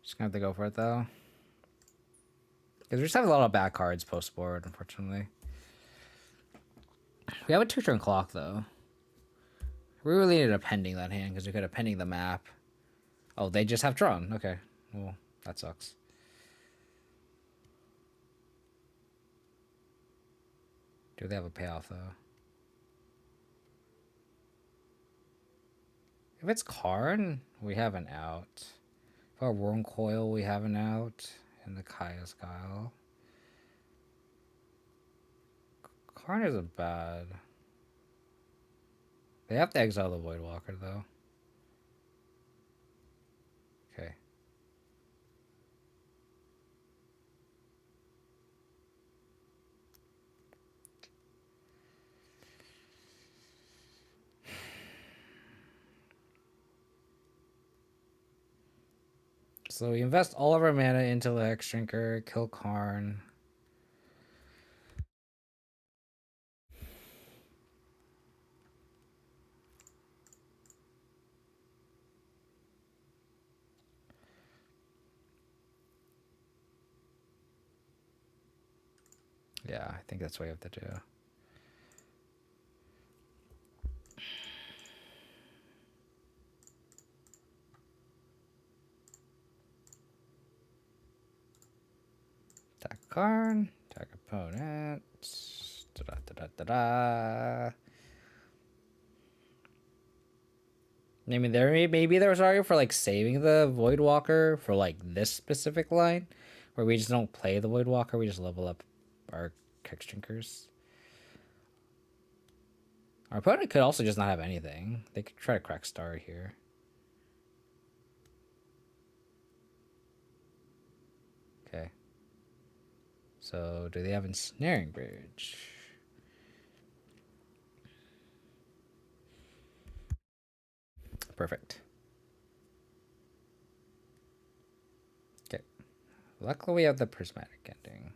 Just gonna have to go for it though. Because we just have a lot of bad cards post board, unfortunately. We have a 2-turn clock though. We really needed a pending that hand because we could have pending the map. Oh, they just have Tron. Okay. Well, that sucks. Do they have a payoff though? If it's Karn, we have an out. If our Worm Coil, we have an out. And the Kaya's Guile. Karn isn't bad. They have to exile the Voidwalker though. Okay. So we invest all of our mana into the Hex Drinker, kill Karn. Yeah, I think that's what you have to do. Attack Karn, attack opponent. Da da da da da. Maybe there was argument for like saving the Voidwalker for like this specific line, where we just don't play the Voidwalker, we just level up our Hex Drinkers. Our opponent could also just not have anything. They could try to crack Star here. Okay. So do they have Ensnaring Bridge? Perfect. Okay. Luckily we have the prismatic ending.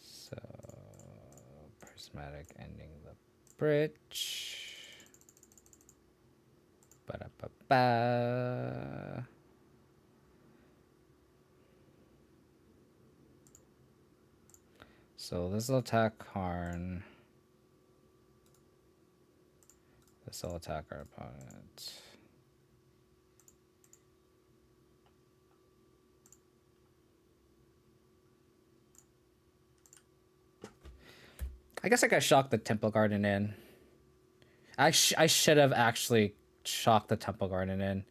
So prismatic ending the bridge. Ba-da-ba-ba. So this will attack Karn. This will attack our opponent. I guess I got shocked the Temple Garden in. I should have actually shocked the Temple Garden in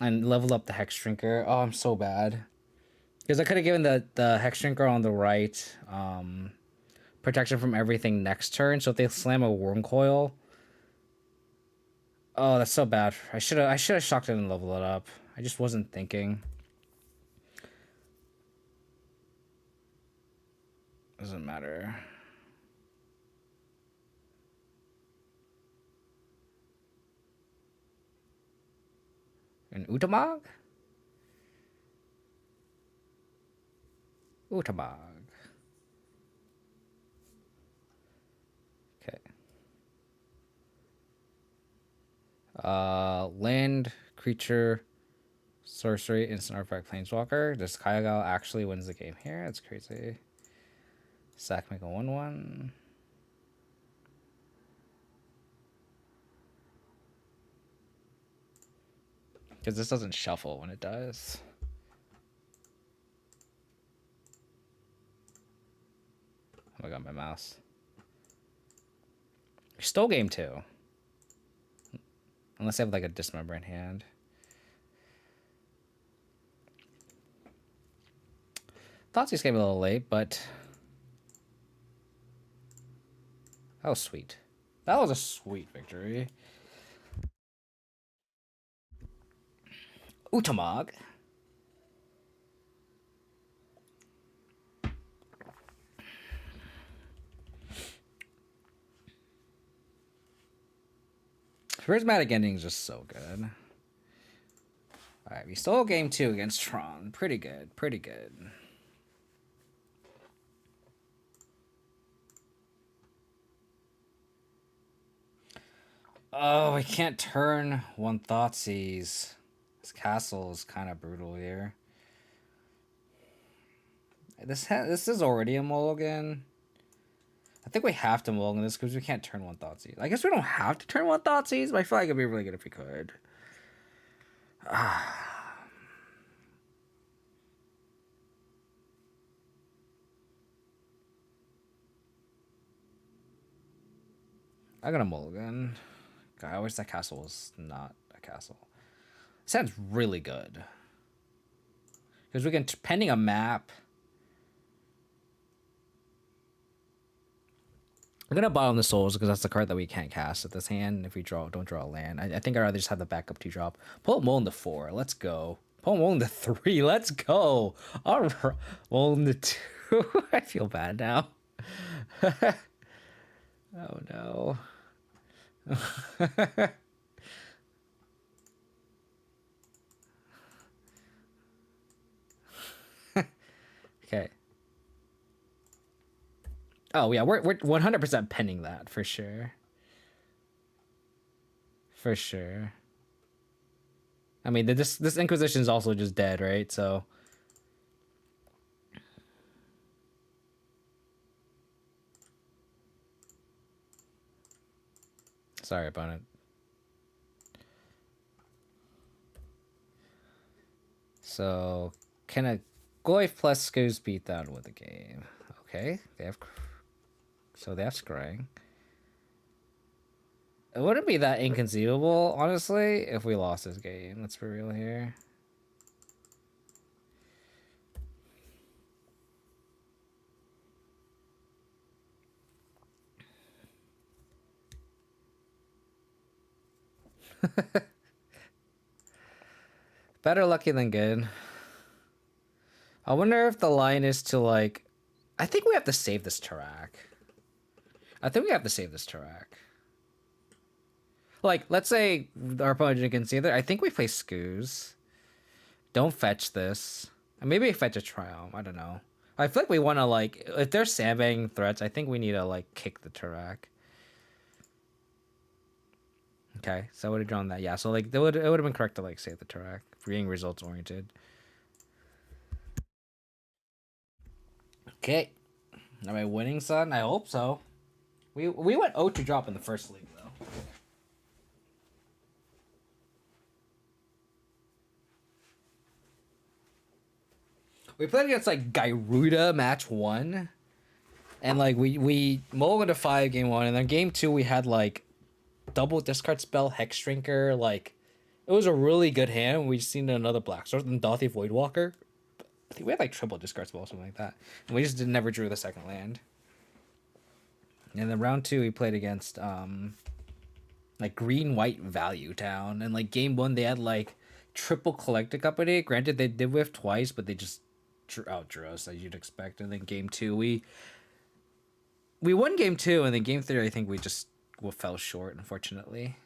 and leveled up the Hex Drinker. Oh, I'm so bad. Because I could have given the Hex Drinker on the right protection from everything next turn. So if they slam a Worm Coil, oh, that's so bad. I should have shocked it and leveled it up. I just wasn't thinking. Doesn't matter. An Utamog? Utamog. Okay. Land creature, sorcery, instant artifact, planeswalker. Does Kaigal actually wins the game here? That's crazy. Sack, make a 1/1. Because this doesn't shuffle when it does. Oh my god, my mouse. Stole game 2. Unless I have like a dismember in hand. Thought this came a little late, but that was sweet. That was a sweet victory. Utamog. Prismatic ending is just so good. Alright, we stole game 2 against Tron. Pretty good, pretty good. Oh, I can't turn one Thoughtseize. This castle is kind of brutal here. This is already a mulligan. I think we have to mulligan this because we can't turn one Thoughtseize. I guess we don't have to turn one Thoughtseize, but I feel like it'd be really good if we could. I'm gonna mulligan. God, I wish that castle was not a castle. It sounds really good. Because we can, pending a map. I'm gonna bottom the souls because that's the card that we can't cast at this hand if we don't draw a land. I think I'd rather just have the backup 2 drop. Pull Mullen to 4. Let's go. Pull Mullen to 3. Let's go. All right. Mullen to 2. I feel bad now. Oh no. Okay. Oh yeah, we're 100% penning that for sure. For sure. I mean, this Inquisition is also just dead, right? So. Sorry about it. So, can a Goyf plus Goose beat down with the game? Okay, they have scrying. It wouldn't be that inconceivable, honestly, if we lost this game. Let's be real here. Better lucky than good. I wonder if the line is to like... I think we have to save this Tarak. Like, let's say our opponent can see that. I think we play Skoos. Don't fetch this. And maybe fetch a Triumph. I don't know. I feel like we want to, like... If there's sandbagging threats, I think we need to, like, kick the Tarak. Okay, so I would have drawn that. Yeah, so, like, it would have been correct to, like, save the Tarak. Being results-oriented. Okay. Am I winning, son? I hope so. We went 0-2 drop in the first league, though. We played against, like, Gyruda match 1. And, like, we mulliganed to 5 game 1. And then game 2, we had, like, double discard spell, Hex Shrinker. Like, it was a really good hand. We seen another Black Sword and Dothy Voidwalker. I think we had, like, triple discard spell or something like that. And we just never drew the second land. And then round 2, we played against, like, green-white Value Town. And, like, game 1, they had, like, triple Collected Company. Granted, they did whiff twice, but they just outdrew us, as you'd expect. And then game 2, we we won game 2, and then game 3 I think we just fell short, unfortunately.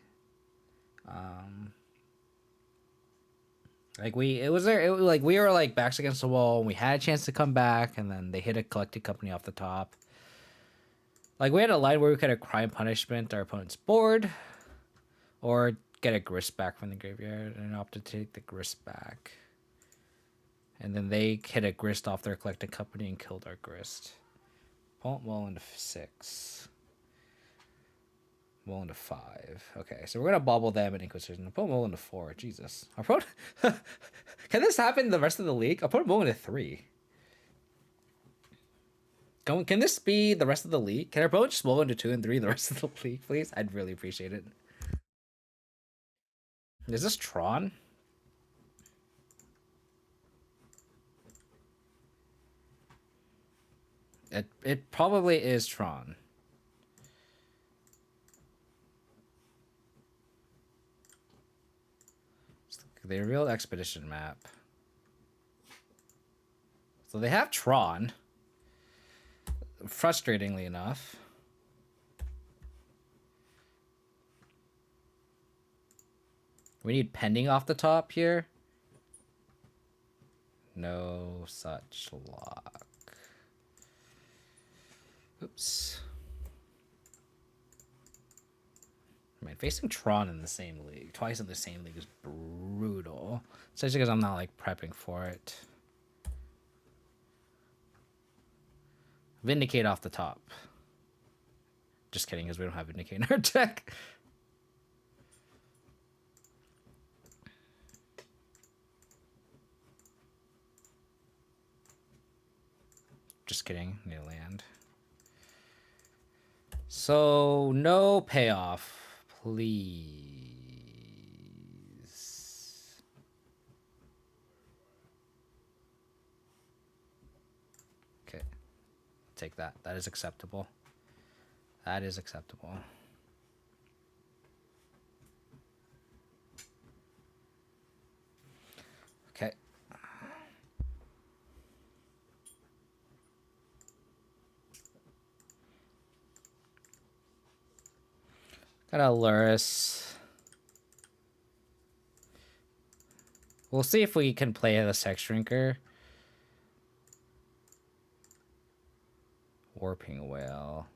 Like we were like backs against the wall, and we had a chance to come back, and then they hit a collected company off the top. Like we had a line where we could have crime punishment our opponent's board, or get a grist back from the graveyard, and opted to take the grist back. And then they hit a grist off their collected company and killed our grist. Opponent well into 6. Well into 5. Okay, so we're gonna bobble them in Inquisition. Opponent well into 4. Jesus. Our opponent can this happen the rest of the league? Opponent well into 3. Can this be the rest of the league? Can our opponent just roll into 2 and 3 the rest of the league, please? I'd really appreciate it. Is this Tron? It probably is Tron. The real expedition map. So they have Tron. Frustratingly enough. We need pending off the top here. No such luck. Oops. Man, facing Tron in the same league, twice in the same league, is brutal. Especially because I'm not like prepping for it. Vindicate off the top. Just kidding, because we don't have Vindicate in our deck. Just kidding, new land. So, no payoff, please. Okay, take that. That is acceptable. That is acceptable. Okay. Got a Lurrus. We'll see if we can play the Sex Shrinker. Warping Whale.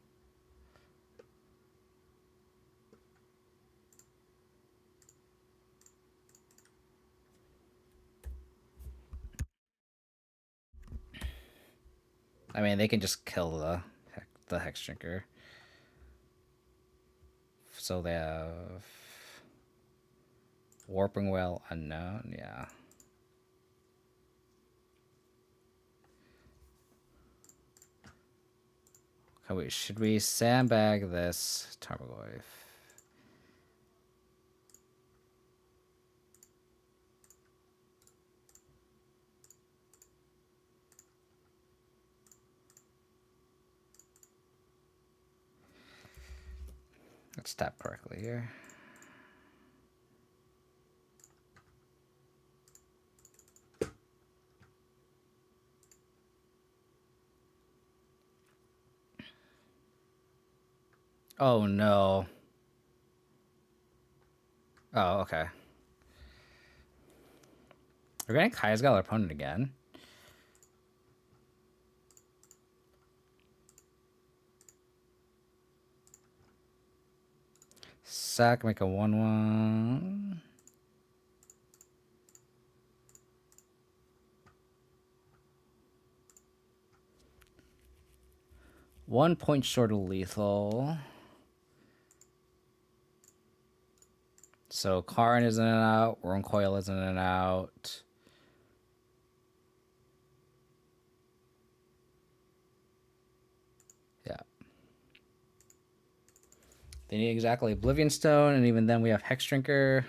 I mean, they can just kill the Hex Shrinker. So they have Warping Whale unknown, yeah. Okay, wait, should we sandbag this Tarmogoyf? Let's tap correctly here. Oh no. Oh, okay. We're getting Kai's got our opponent again. Sack, make a 1/1. One point short of lethal. So Karn is in and out. Worm Coil is in and out. Yeah. They need exactly Oblivion Stone, and even then we have Hex Drinker.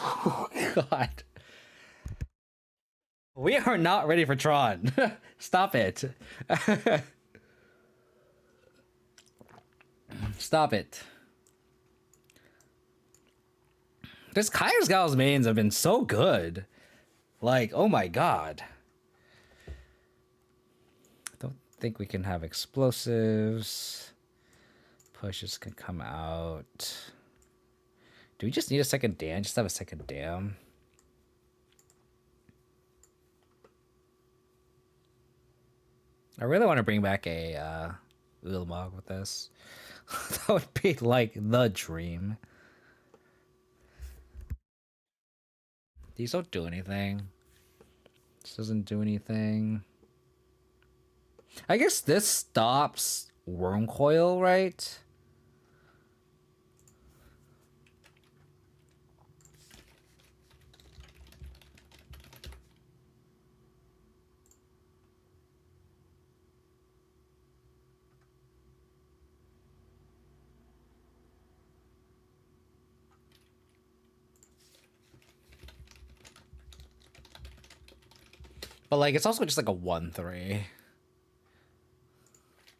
Oh, God. We are not ready for Tron. Stop it. Stop it. This Kai's Gal's mains have been so good. Like, oh my god. Don't think we can have explosives. Pushes can come out. Do we just need a second dam? Just have a second dam. I really want to bring back a Ulamog with this. That would be like the dream. These don't do anything. This doesn't do anything. I guess this stops Worm Coil, right? But like, it's also just like a 1/3.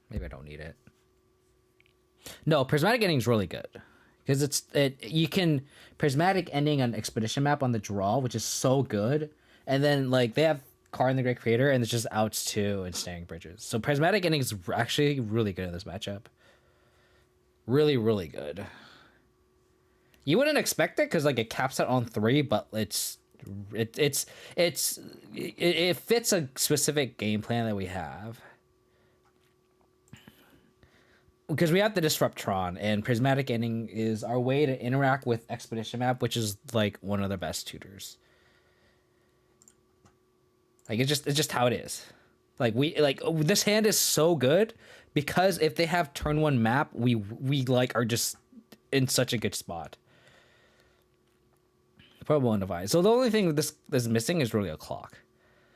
Maybe I don't need it. No, prismatic ending is really good because you can prismatic ending an expedition map on the draw, which is so good. And then like they have Car in the Great Creator, and it's just outs 2 and Snaring Bridges. So prismatic ending is actually really good in this matchup. Really, really good. You wouldn't expect it because like it caps it on 3, but it fits a specific game plan that we have. Because we have to disrupt Tron, and prismatic ending is our way to interact with expedition map, which is like one of the best tutors. Like it's just how it is. Like this hand is so good because if they have turn 1 map, we like are just in such a good spot. Probably one divide. So the only thing this is missing is really a clock.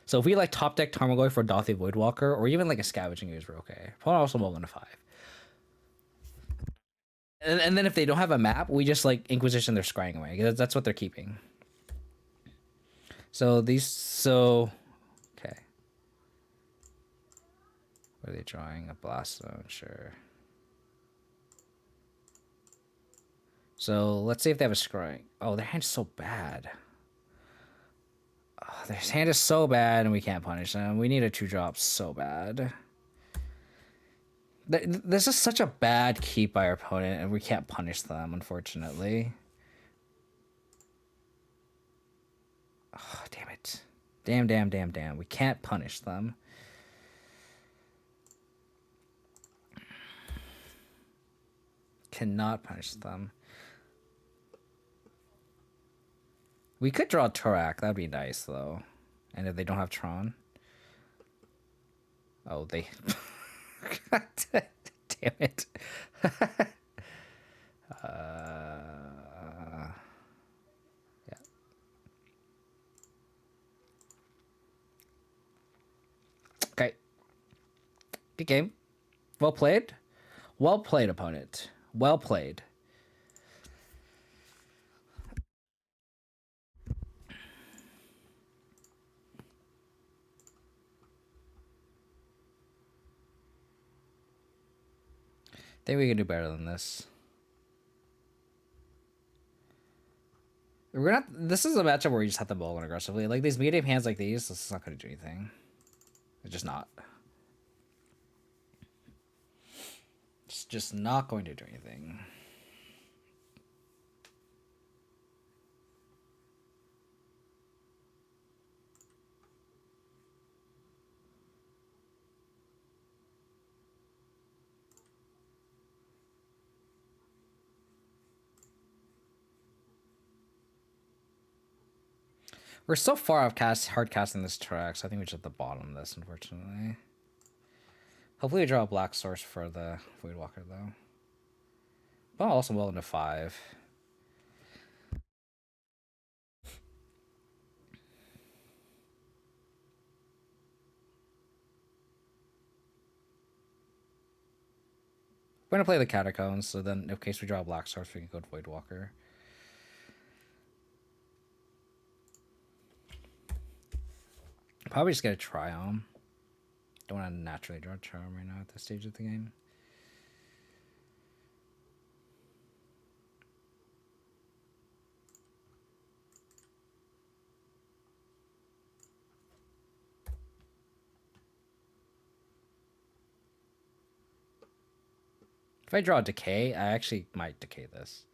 So if we like top deck Tarmogoyf for Dothy Voidwalker, or even like a scavenging ooze, we're okay. Probably also more than a 5. And then if they don't have a map, we just like Inquisition they're scrying away. That's what they're keeping. So okay. What are they drawing? A Blast Zone, sure. So let's see if they have a scrying. Oh, their hand's so bad. Oh, their hand is so bad and we can't punish them. We need a 2-drop so bad. This is such a bad keep by our opponent, and we can't punish them, unfortunately. Oh, damn it. Damn. We can't punish them. Cannot punish them. We could draw Torak. That'd be nice, though. And if they don't have Tron. Oh, they... God damn it. Yeah. Okay. Good game. Well played. Well played, opponent. Well played. I think we can do better than this. We're not. This is a matchup where you just have to bowl aggressively. Like these medium hands like these, this is not going to do anything. It's just not. It's just not going to do anything. We're so far off hard casting this track, so I think we're just at the bottom of this, unfortunately. Hopefully we draw a black source for the Voidwalker, though. But I'm also well into 5. We're going to play the Catacombs, so then in case we draw a black source, we can go to Voidwalker. Probably just get a Triome. Don't want to naturally draw a Triome right now at this stage of the game. If I draw Decay, I actually might Decay this.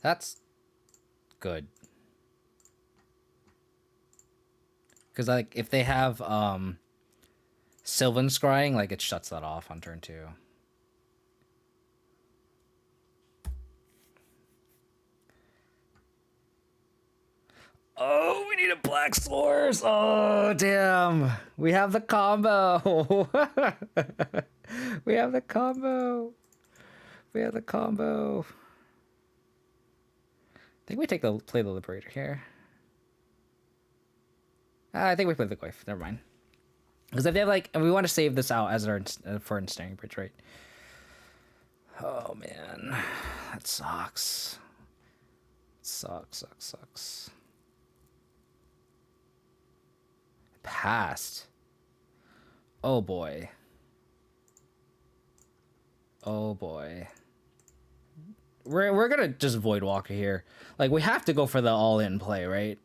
That's good. Because like if they have Sylvan Scrying, like it shuts that off on turn 2. Oh, we need a Black Source. Oh, damn. We have the combo. We have the combo. We have the combo. I think we play the Liberator here. I think we play the Goyf. Never mind. Because if they have like, and we want to save this out as our for Ensnaring Bridge, right? Oh man, that sucks. Sucks. Passed. Oh boy. Oh boy. We're gonna just Voidwalker here. Like we have to go for the all-in play, right?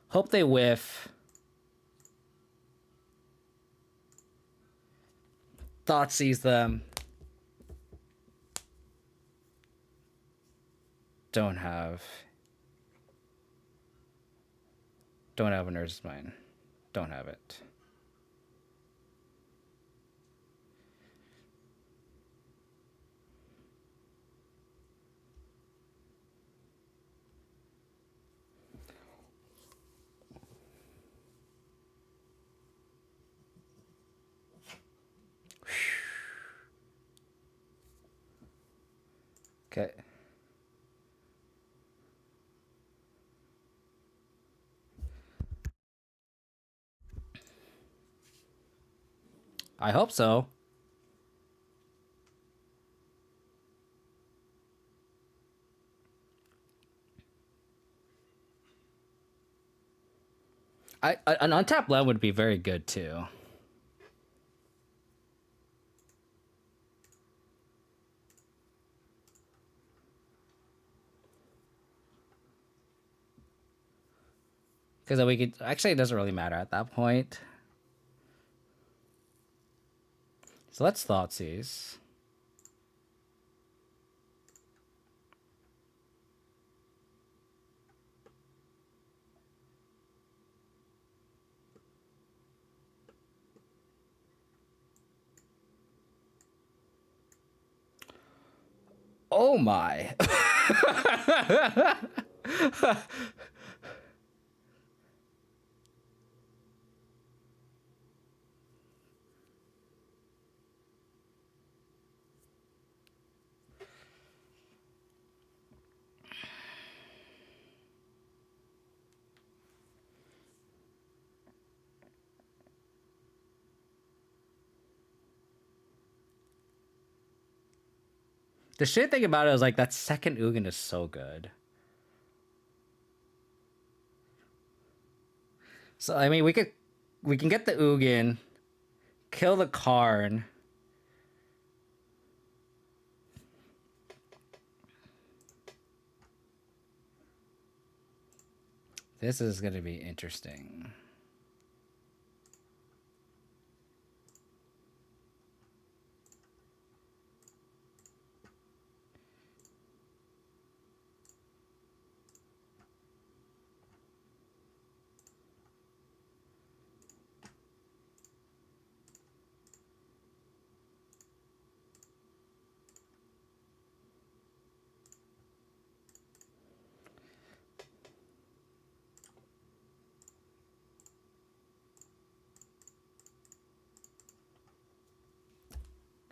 Hope they whiff. Thought sees them. Don't have a Nurse's Mine. Don't have it. Okay. I hope so. An untapped land would be very good too. Because we could actually, it doesn't really matter at that point. So let's Thoughtseize. Oh my. The shit thing about it is like that second Ugin is so good. So I mean we can get the Ugin, kill the Karn. This is gonna be interesting.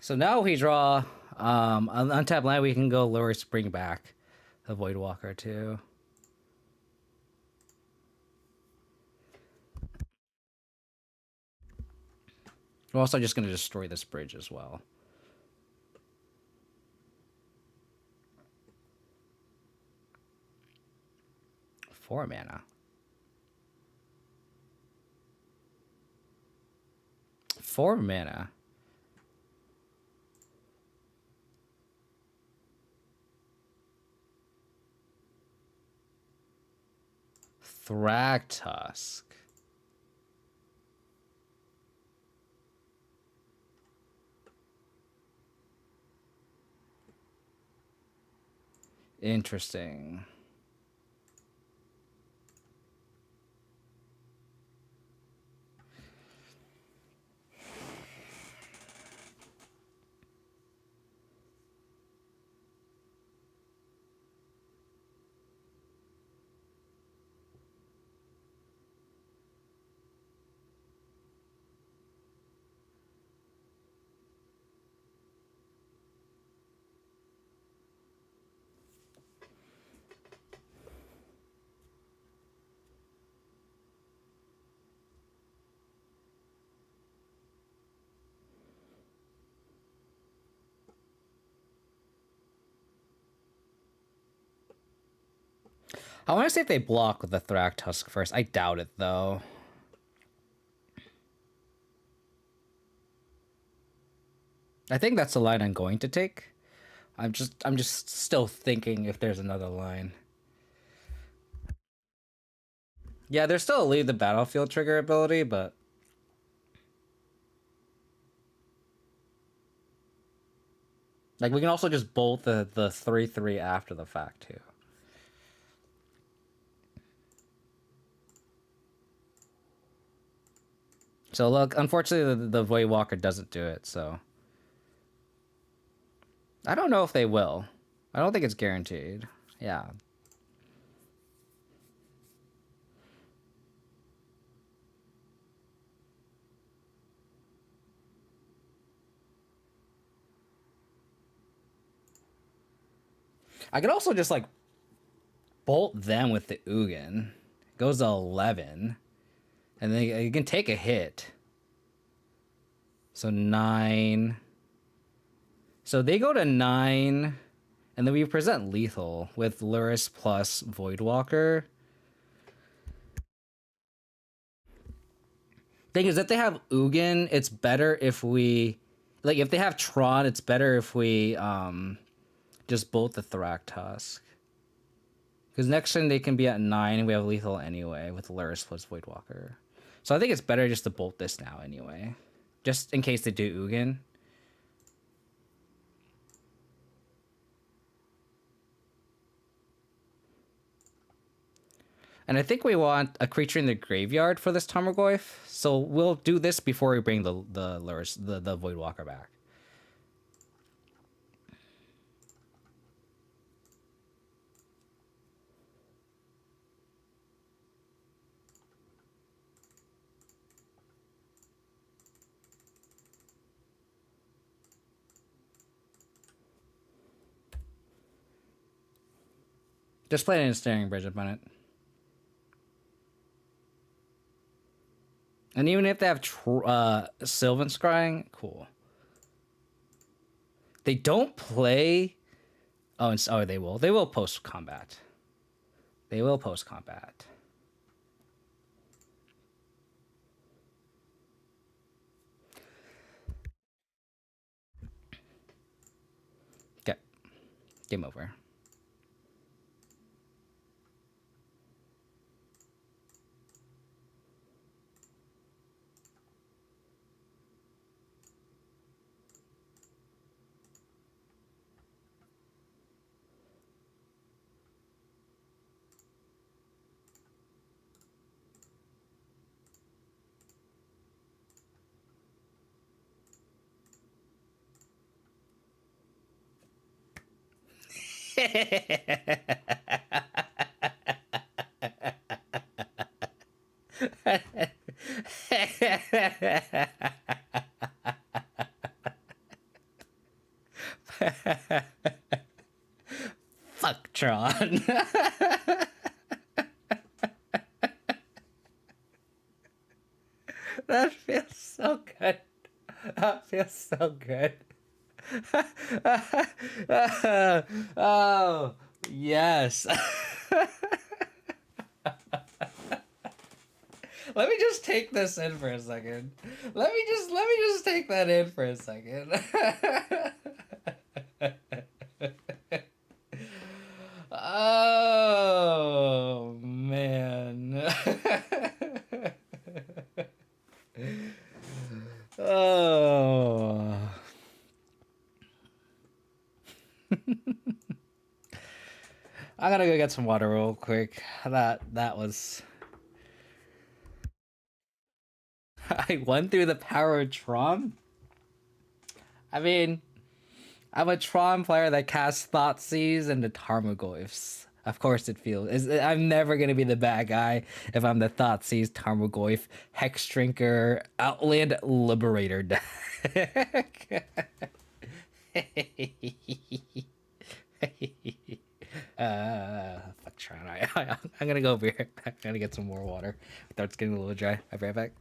So now we draw on untapped land. We can go Lurrus, bring back the Voidwalker too. We're also just going to destroy this bridge as well. Four mana. 4 mana. Thragtusk. Interesting. I want to see if they block with the Thragtusk first. I doubt it, though. I think that's the line I'm going to take. I'm just still thinking if there's another line. Yeah, there's still a leave the battlefield trigger ability, but like we can also just bolt the 3/3 after the fact too. So look, unfortunately the Void Walker doesn't do it, so I don't know if they will. I don't think it's guaranteed. Yeah. I could also just like bolt them with the Ugin. It goes to 11. And then you can take a hit. So 9. So they go to 9. And then we present lethal with Lurrus plus Voidwalker. Thing is, if they have Ugin, it's better if we... Like, if they have Tron, it's better if we just bolt the Thragtusk. Because next turn they can be at 9 and we have lethal anyway with Lurrus plus Voidwalker. So I think it's better just to bolt this now anyway. Just in case they do Ugin. And I think we want a creature in the graveyard for this Tarmogoyf. So we'll do this before we bring the Lurrus, the Voidwalker back. Just play an Ensnaring Bridge up on it. And even if they have Sylvan Scrying, cool. They don't play... Oh, they will. They will post-combat. They will post-combat. Okay. Game over. Fuck Tron. That feels so good. That feels so good. Oh, yes. Let me just take this in for a second. Let me just take that in for a second. Oh man. I gotta go get some water real quick. That was. I went through the power of Tron. I mean, I'm a Tron player that casts Thoughtseize and the Tarmogoyfs. Of course it feels. I'm never gonna be the bad guy if I'm the Thoughtseize, Tarmogoyf, Hex Drinker, Outland Liberator deck. Fuck Tron. I'm gonna go over here. I'm gonna get some more water. My throat's getting a little dry. I'll be right back.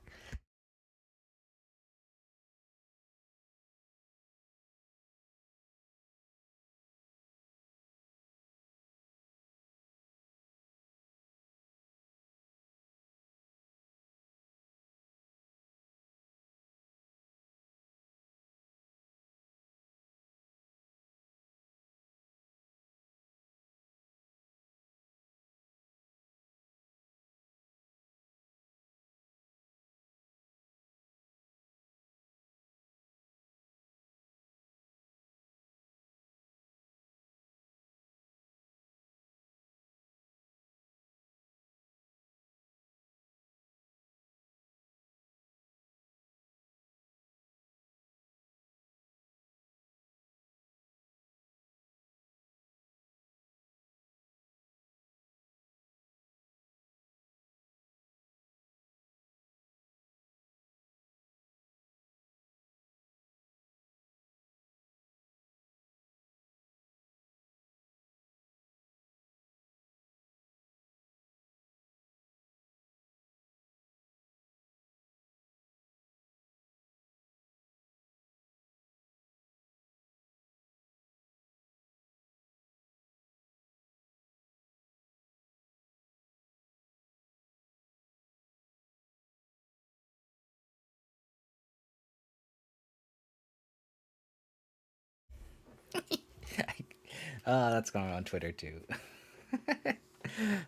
That's going on Twitter too.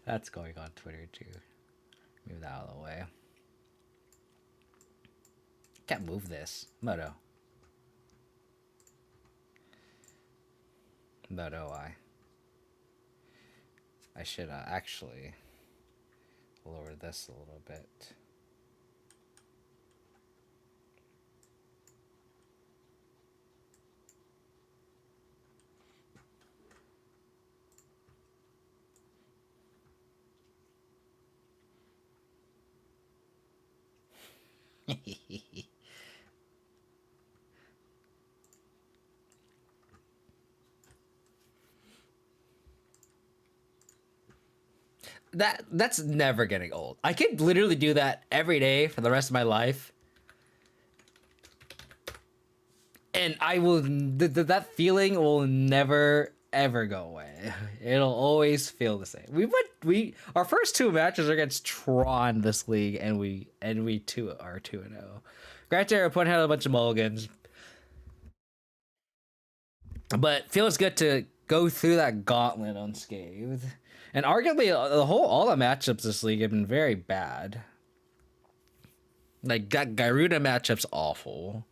That's going on Twitter too. Move that out of the way. Can't move this. Moto. Moto, I should actually lower this a little bit. That's never getting old. I could literally do that every day for the rest of my life. And I will that feeling will never ever go away. It'll always feel the same. We our first two matches are against Tron this league, and we two are 2-0. Granted, our opponent had a bunch of mulligans, but feels good to go through that gauntlet unscathed. And arguably, all the matchups this league have been very bad. Like, Gyruda matchup's awful.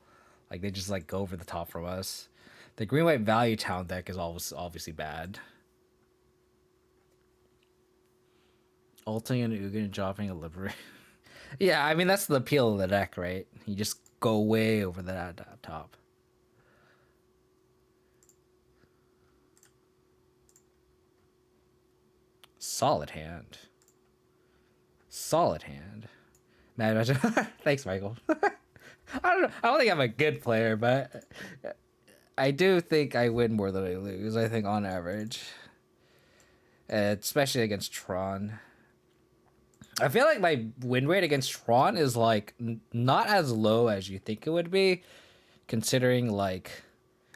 Like, they just like go over the top from us. The green white value town deck is always obviously bad. Ulting and Ugin and dropping a livery. Yeah, I mean that's the appeal of the deck, right? You just go way over the top. Solid hand. Solid hand. Man, thanks, Michael. I don't know. I don't think I'm a good player, but I do think I win more than I lose. I think on average, especially against Tron. I feel like my win rate against Tron is like not as low as you think it would be, considering like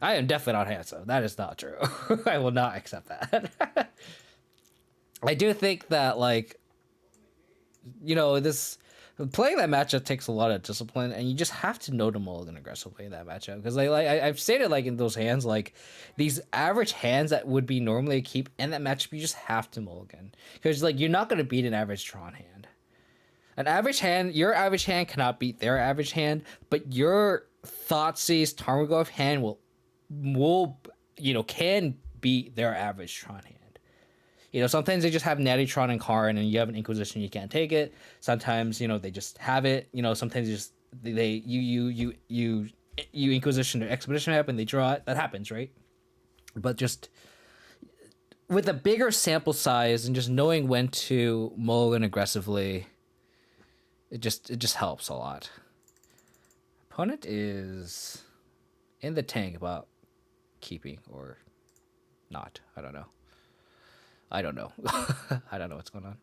I am definitely not handsome. That is not true. I will not accept that. I do think that like this playing that matchup takes a lot of discipline, and you just have to know to mulligan aggressively in that matchup because I've stated like in those hands, like these average hands that would be normally a keep in that matchup, you just have to mulligan because like you're not going to beat an average Tron hand. Your average hand cannot beat their average hand, but your Thoughtseize Tarmogoyf hand will can beat their average Tron hand. You know, sometimes they just have Natty, Tron, and Karn, and you have an Inquisition, you can't take it. Sometimes, you know, they just have it. You know, sometimes you Inquisition or Expedition map and they draw it. That happens, right? But just with a bigger sample size and just knowing when to mulligan aggressively, it just helps a lot. Opponent is in the tank about keeping or not. I don't know. I don't know. I don't know what's going on.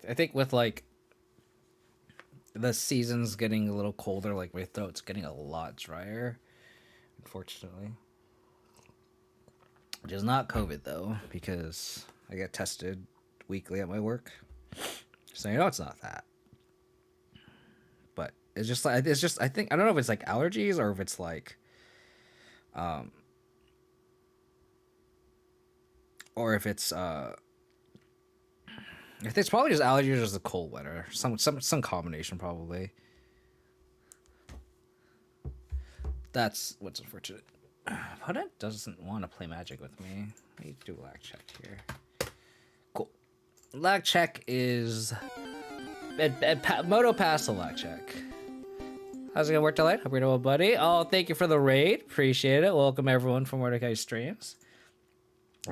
I think with like the season's getting a little colder, like my throat's getting a lot drier, unfortunately. Which is not COVID though, because I get tested weekly at my work. So you know it's not that. But it's just like I think I don't know if it's like allergies or if it's like or if it's probably just allergies or just a cold weather. Some combination probably. That's what's unfortunate. Opponent doesn't want to play Magic with me. I need to do a lag check here. Cool. Lag check is Moto pass the lag check. How's it gonna work tonight? Hope you're doing well, buddy. Oh, thank you for the raid. Appreciate it. Welcome everyone from Mordecai Streams.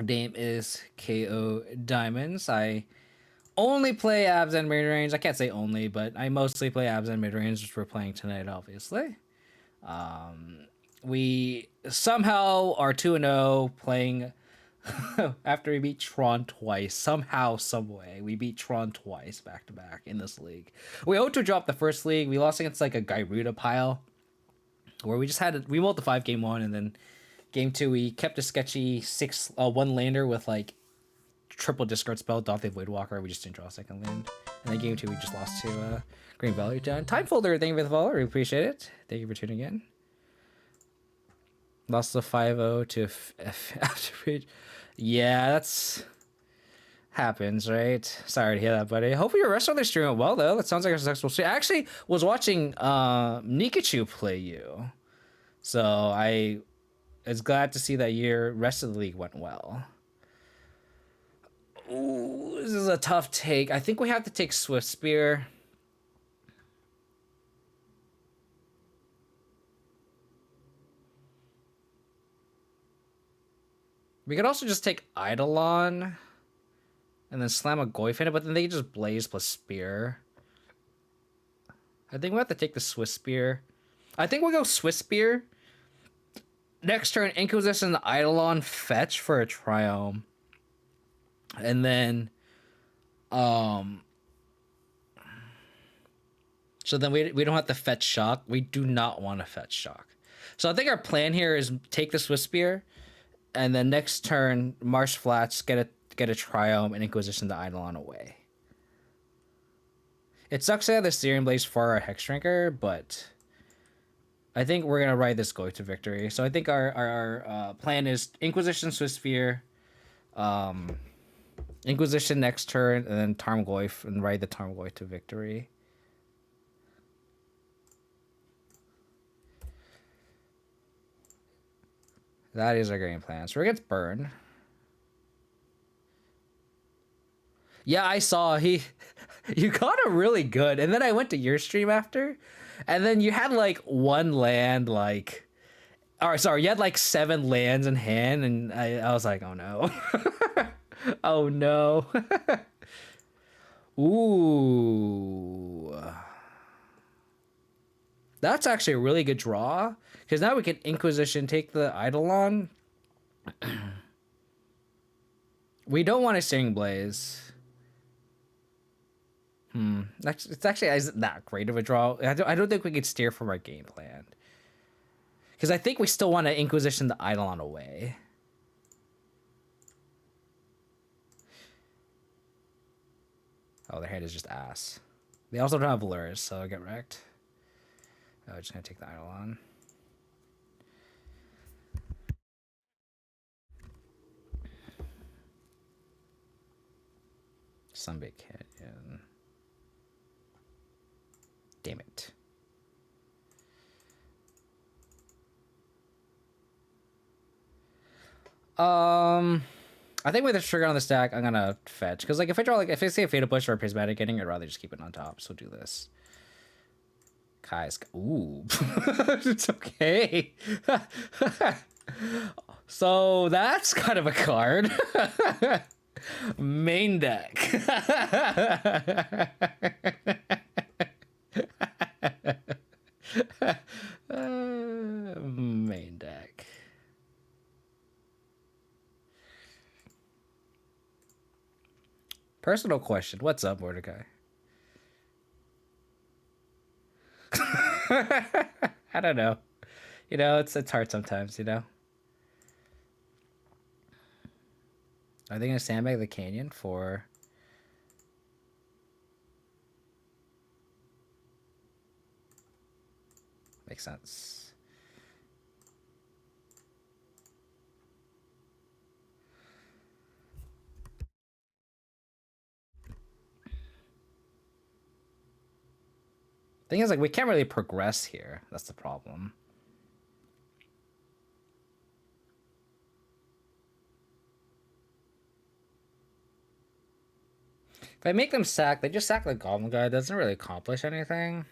Name is KO Diamonds. I only play Abzan mid-range. I can't say only, but I mostly play Abzan mid-range, which we're playing tonight, obviously. We somehow are 2-0 playing after we beat Tron twice. Somehow, someway, we beat Tron twice back-to-back in this league. We ought to drop the first league. We lost against like a Gyruda pile where we just we mulled the 5 game 1, and then game 2 we kept a sketchy 1 lander with like triple discard spell, Dante Voidwalker. We just didn't draw a second land. And then game 2 we just lost to Green Valley Town. Time Folder, thank you for the follow. We appreciate it. Thank you for tuning in. Lost the 5-0 to after. Yeah, that's happens, right? Sorry to hear that, buddy. Hopefully your rest of their stream went well, though. That sounds like a successful stream. I actually was watching Nikachu play you, so I was glad to see that your rest of the league went well. Ooh, this is a tough take. I think we have to take Swift Spear. We could also just take Eidolon and then slam a Goyf in it, but then they just Blaze plus Spear. I think we have to take the Swiss Spear. I think we'll go Swiss Spear. Next turn, Inquisition the Eidolon, fetch for a Triome. And then so then we don't have to fetch Shock. We do not want to fetch Shock. So I think our plan here is take the Swiss Spear, and then next turn, Marsh Flats, get a Triome, and Inquisition the Eidolon away. It sucks to have the Searing Blaze for our Hex Shrinker, but I think we're gonna ride this go to victory. So I think our plan is Inquisition, Swiss Spear, Inquisition next turn, and then Tarmogoyf, and ride the Tarmogoyf to victory. That is our game plan. So we're against Burn. Yeah, I saw you got it really good. And then I went to your stream after, and then you had like 1 land, like, or sorry, you had like 7 lands in hand, and I was like, oh no. Oh no. Ooh. That's actually a really good draw, because now we can Inquisition, take the Eidolon. We don't want a Searing Blaze. It's actually isn't that great of a draw. I don't think we could steer from our game plan, because I think we still want to Inquisition the Eidolon away. Oh, their hand is just ass. They also don't have Lurrus, so I get wrecked. I'm just gonna take the Eidolon. Sunbait Canyon. Damn it. I think with the trigger on the stack, I'm gonna fetch because like if I draw like if I see a fatal push or a prismatic getting, I'd rather just keep it on top. So do this. Kai's. Ooh, it's okay. So that's kind of a card. Main deck. Main deck. Personal question. What's up, Mordecai? I don't know. You know, it's hard sometimes, you know? Are they going to sandbag the canyon for... Makes sense. Thing is, like, we can't really progress here. That's the problem. If I make them sack, they just sack the Goblin guy. It doesn't really accomplish anything.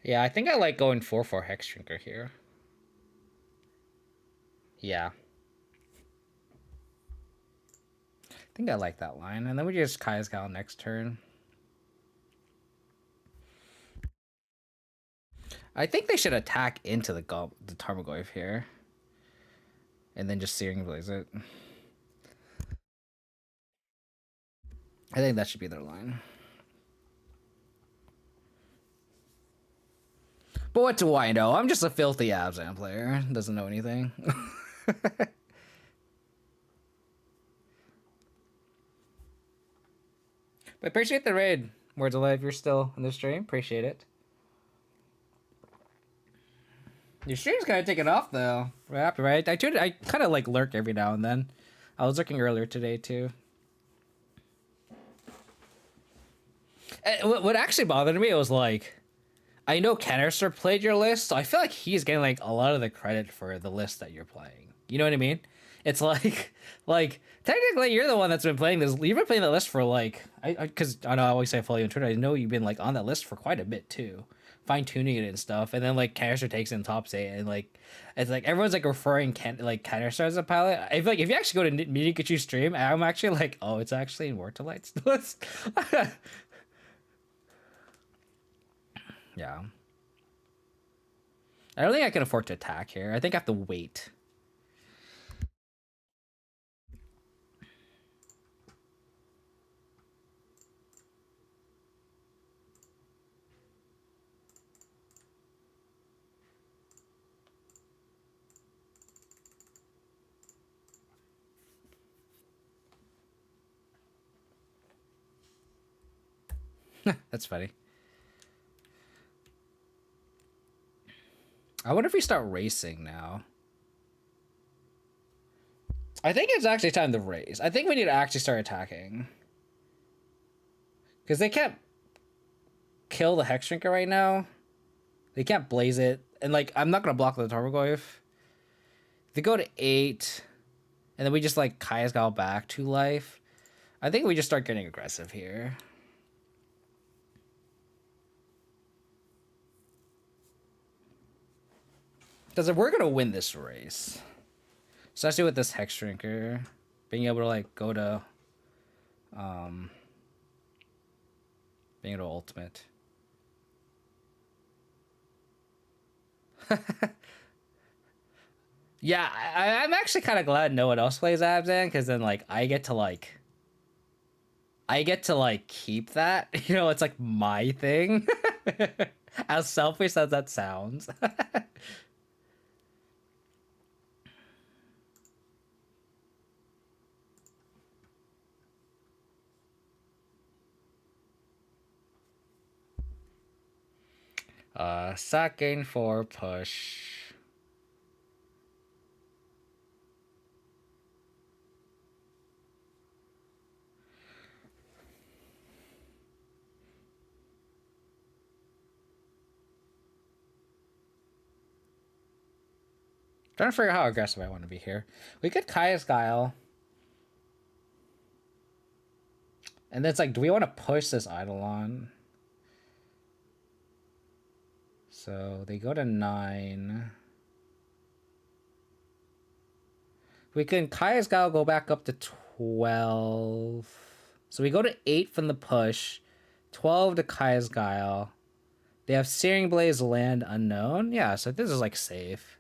Yeah, I think I like going 4/4 Hex Shrinker here. Yeah. I think I like that line. And then we just Kai's Gal next turn. I think they should attack into the Tarmogoyf here. And then just Searing Blaze it. I think that should be their line. But what do I know? I'm just a filthy Abzan player. Doesn't know anything. But appreciate the raid. Words alive, you're still in the stream. Appreciate it. Your stream's kind of taking off though. We're happy, right? I kind of like lurk every now and then. I was lurking earlier today too. And what actually bothered me was like, I know Canister played your list, so I feel like he's getting like a lot of the credit for the list that you're playing. You know what I mean? It's like technically you're the one that's been playing this. You've been playing the list for like, because I know I always say I follow you on Twitter. I know you've been like on that list for quite a bit too, fine tuning it and stuff. And then like Canister takes in top 8, and like it's like everyone's like referring Canister as a pilot. I feel like if you actually go to Midikachu stream, I'm actually like, oh, it's actually Immortalites. Yeah. I don't think I can afford to attack here. I think I have to wait. That's funny. I wonder if we start racing now. I think it's actually time to race. I think we need to actually start attacking. Because they can't kill the Hex Shrinker right now. They can't blaze it. And like, I'm not going to block the Tarmogoyf. If they go to 8, and then we just like Kaya's got back 2 life, I think we just start getting aggressive here. Because if we're going to win this race, especially with this Hex Shrinker, being able to like go to being able to ultimate. Yeah, I'm actually kind of glad no one else plays Abzan, because then like I get to keep that. You know, it's like my thing. As selfish as that sounds. Second for push. Trying to figure out how aggressive I want to be here. We could Kaya's Guile. And then it's like, do we want to push this Eidolon? So they go to 9. We can Kaya's Guile go back up to 12. So we go to 8 from the push. 12 to Kaya's Guile. They have Searing Blaze, land unknown. Yeah, so this is like safe.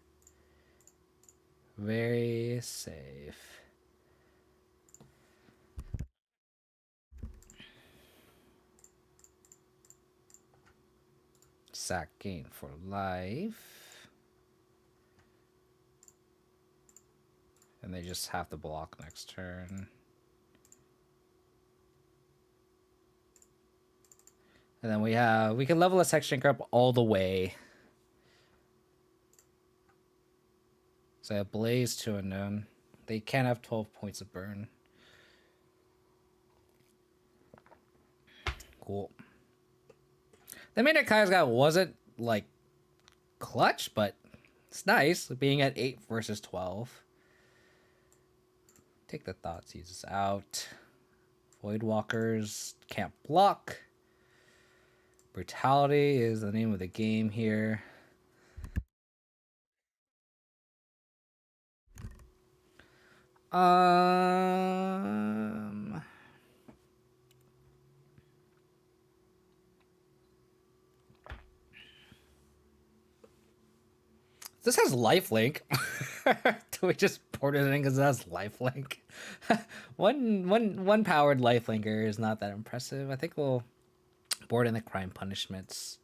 Very safe. Sack gain for life. And they just have to block next turn. And then we can level a section up all the way. So I have Blaze to unknown. They can't have 12 points of burn. Cool. The main Kaya's Guile wasn't like clutch, but it's nice being at 8 versus 12. Take the Thoughtseizes out. Voidwalkers can't block. Brutality is the name of the game here. This has lifelink. Do we just port it in because it has lifelink? one powered lifelinker is not that impressive. I think we'll board in the crime punishments.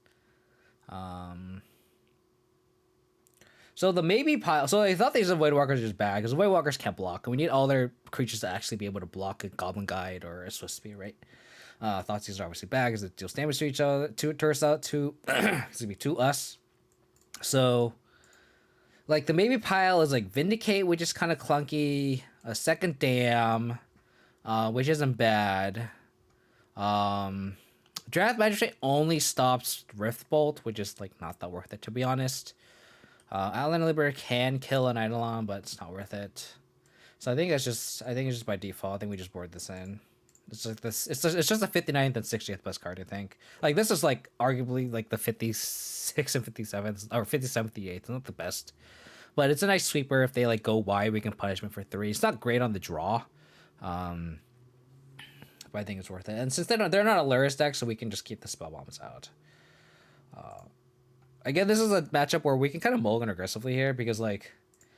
So the maybe pile. So I thought these Voidwalkers are just bad because Voidwalkers can't block, and we need all their creatures to actually be able to block a Goblin Guide or a Swift Spear, right? Thoughtseize are obviously bad because it deals damage to each other, to excuse me, to us. So, like the maybe pile is like Vindicate, which is kind of clunky. A second Dam, which isn't bad. Draft Magistrate only stops Riftbolt, which is like not that worth it to be honest. Outland Liberator can kill an Eidolon, but it's not worth it. So I think it's just by default. I think we just board this in. It's like this. It's just the 59th and 60th best card. I think. Like this is like arguably like the 56th and 57th or 57th, 58th. It's not the best, but it's a nice sweeper. If they like go wide, we can punish them for 3. It's not great on the draw, but I think it's worth it. And since they're not a Lurrus deck, so we can just keep the spell bombs out. Again, this is a matchup where we can kind of mulligan aggressively here because like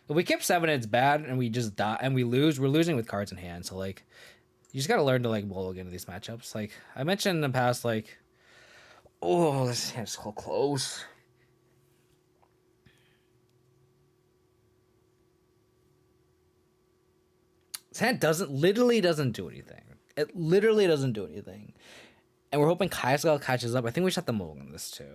if we keep 7, it's bad, and we just die and we lose. We're losing with cards in hand, so like you just gotta learn to like mulligan to these matchups. Like I mentioned in the past, like this hand's so close. This hand literally doesn't do anything. It literally doesn't do anything, and we're hoping Kaya's Guile catches up. I think we should have to mulligan this too.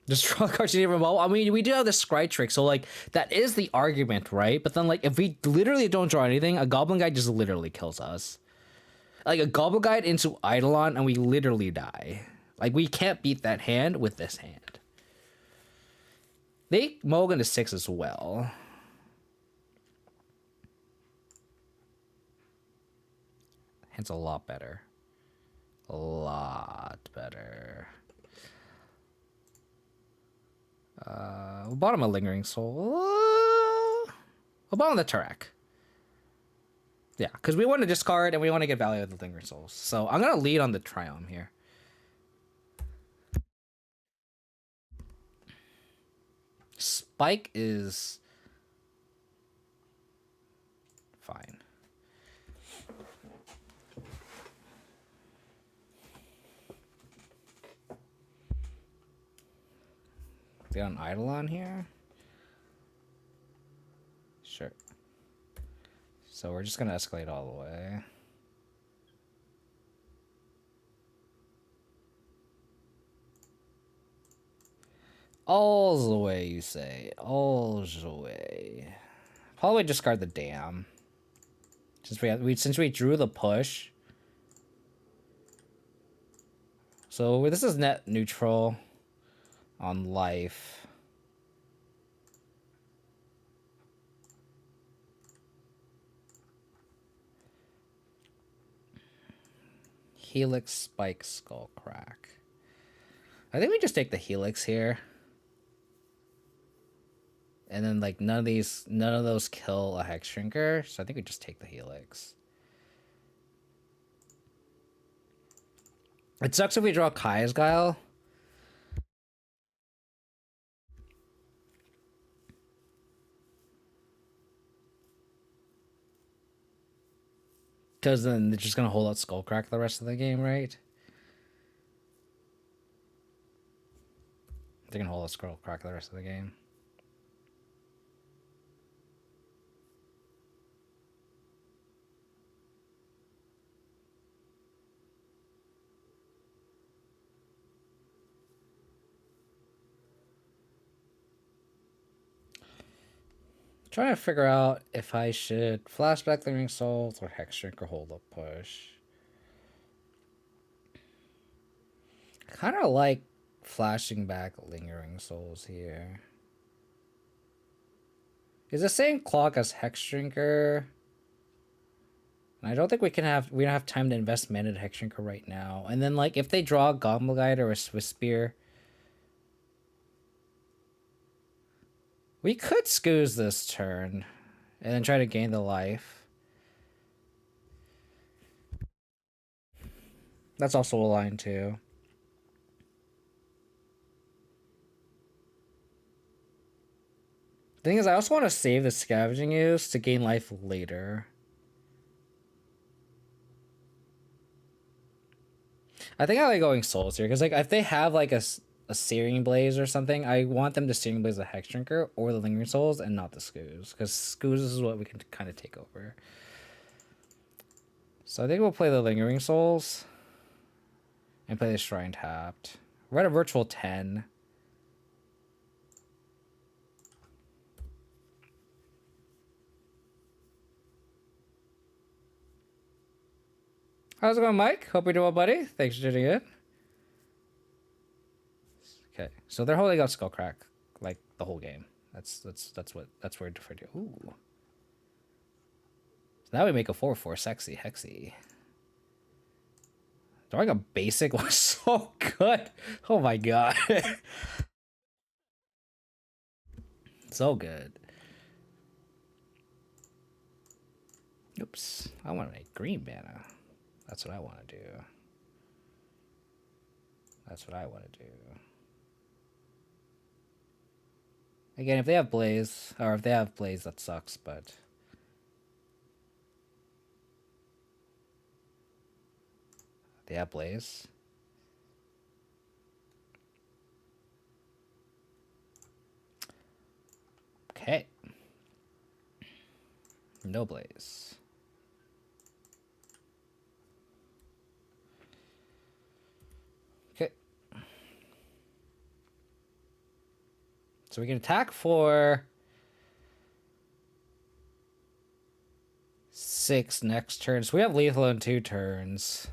Just draw cards you never. I mean, we do have the scry trick, so like that is the argument, right? But then like if we literally don't draw anything, a Goblin Guide just literally kills us. Like a Goblin Guide into Eidolon, and we literally die. Like we can't beat that hand with this hand. They mulligan to 6 as well. Hand's a lot better. A lot better. Bottom of Lingering Soul. Bottom of the Turak. Yeah, because we want to discard and we want to get value of the Lingering Souls. So I'm going to lead on the Triumph here. Spike is fine. Get an Eidolon here? Sure. So we're just gonna escalate all the way. All the way, you say. All the way. Probably discard the Dam. Since we drew the push. So this is net neutral on life. Helix, Spike, Skull Crack. I think we just take the Helix here. And then like none of those kill a Hex Shrinker, so I think we just take the Helix. It sucks if we draw Kai's Guile. Because then they're just gonna hold out Skullcrack the rest of the game, right? They're gonna hold out Skullcrack the rest of the game. Trying to figure out if I should flashback Lingering Souls or Hex Shrink or hold up push. I kind of like flashing back Lingering Souls here. Is the same clock as Hex Shrinker. And I don't think we don't have time to invest mana to Hex Shrinker right now. And then like if they draw a Goblin Guide or a Swiss Spear, we could Scooze this turn and then try to gain the life. That's also a line too. The thing is, I also want to save the Scavenging Ooze to gain life later. I think I like going Souls here, because like if they have like a Searing Blaze or something, I want them to Searing Blaze the Hex Drinker or the Lingering Souls and not the Scooze, because Scooze is what we can kind of take over. So I think we'll play the Lingering Souls and play the Shrine tapped. We're at a virtual 10. How's it going, Mike? Hope you're doing well, buddy. Thanks for tuning in. Okay, so they're holding out Skullcrack like the whole game. That's what we're referring to. Ooh. So now we make a 4/4 sexy hexy. Drawing a basic was so good. Oh my god. So good. Oops. I want to make green mana. That's what I want to do. That's what I want to do. Again, if they have Blaze, or if they have Blaze, that sucks, but... They have Blaze. Okay. No Blaze. Okay. So we can attack for 6 next turn. So we have lethal in 2 turns.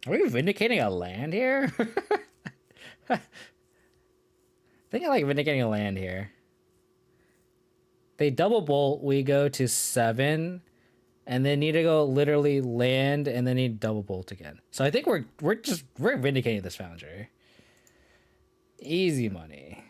Are we vindicating a land here? I think I like vindicating a land here. They double bolt, we go to 7, and then need to go literally land, and then need double bolt again. So I think we're vindicating this Foundry. Easy money.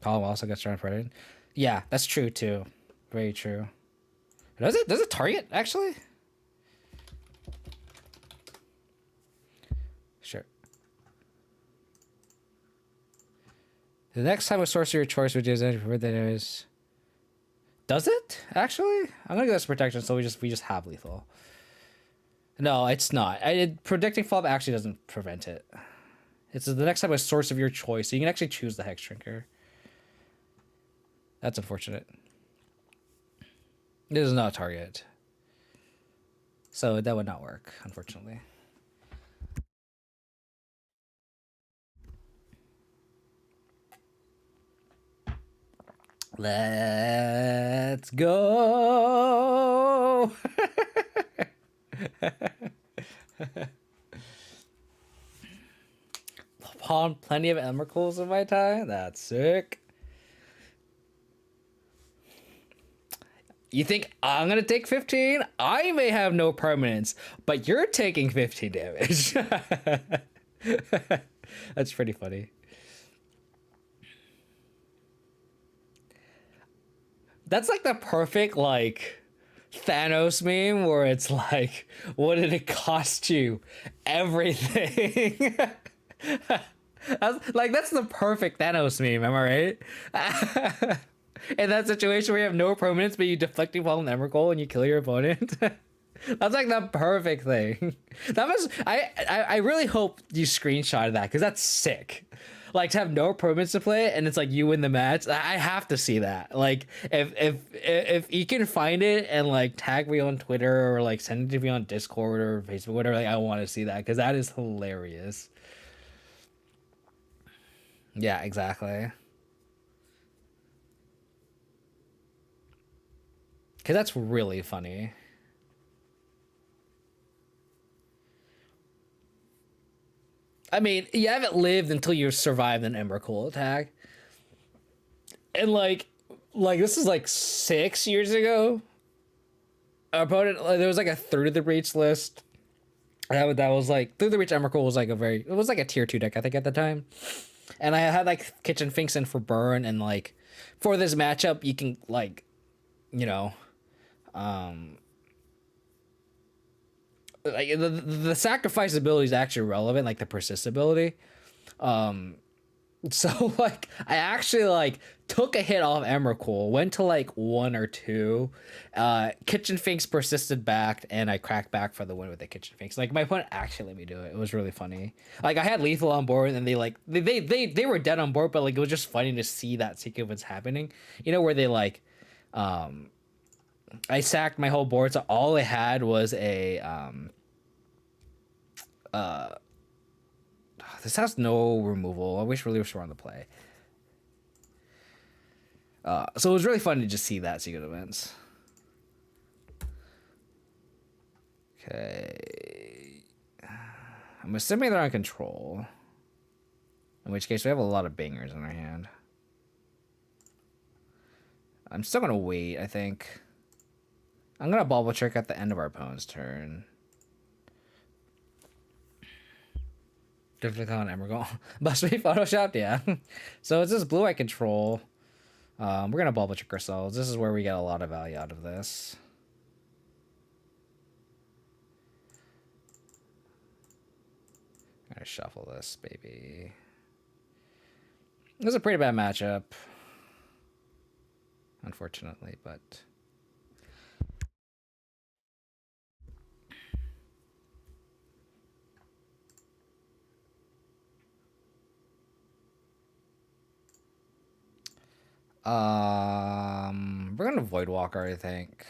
Column also gets transferred. Yeah, that's true too. Very true. Does it target actually? Sure. The next time a sorcerer choice which is is. Does it actually? I'm gonna go this protection, so we just have lethal. No, it's not. Predicting flop actually doesn't prevent it. It's the next time a source of your choice, so you can actually choose the Hex Drinker. That's unfortunate. This is not a target. So that would not work, unfortunately. Let's go. Pawned plenty of Emeralds in my time. That's sick. You think I'm gonna take 15? I may have no permanence, but you're taking 15 damage. That's pretty funny. That's like the perfect like Thanos meme where it's like, what did it cost you? Everything. That's the perfect Thanos meme, am I right? In that situation where you have no permanence but you deflecting while an Emrakul and you kill your opponent. That's like the perfect thing. That was I really hope you screenshotted that because that's sick. Like to have no permanence to play and it's like you win the match. I have to see that. Like if you can find it and like tag me on Twitter or like send it to me on Discord or Facebook, whatever. Like I want to see that because that is hilarious. Yeah, exactly. Because that's really funny. I mean, you haven't lived until you survived an Emrakul attack. And like this is like 6 years ago. Our opponent, like, there was like a through the breach list. That was like through the breach Emrakul was like it was like a tier 2 deck I think at the time. And I had like Kitchen Finks in for burn and like for this matchup you can like you know um like the sacrifice ability is actually relevant, like the persist ability. So like I actually like took a hit off Emrakul, went to like 1 or 2. Kitchen Finks persisted back and I cracked back for the win with the Kitchen Finks. Like my opponent actually let me do it. It was really funny. Like I had lethal on board and they were dead on board, but like it was just funny to see that sequence happening. You know, where they like I sacked my whole board, so all I had was a this has no removal. I wish Lurrus were on the play. So it was really fun to just see that secret events. Okay. I'm assuming they're on control. In which case we have a lot of bangers in our hand. I'm still gonna wait, I think. I'm gonna bubble trick at the end of our opponent's turn. Difficult on Emerald. Must be photoshopped, yeah. So it's this blue I control. We're gonna bubble trick ourselves. This is where we get a lot of value out of this. I'm gonna shuffle this, baby. This is a pretty bad matchup. Unfortunately, but we're gonna Voidwalker, I think.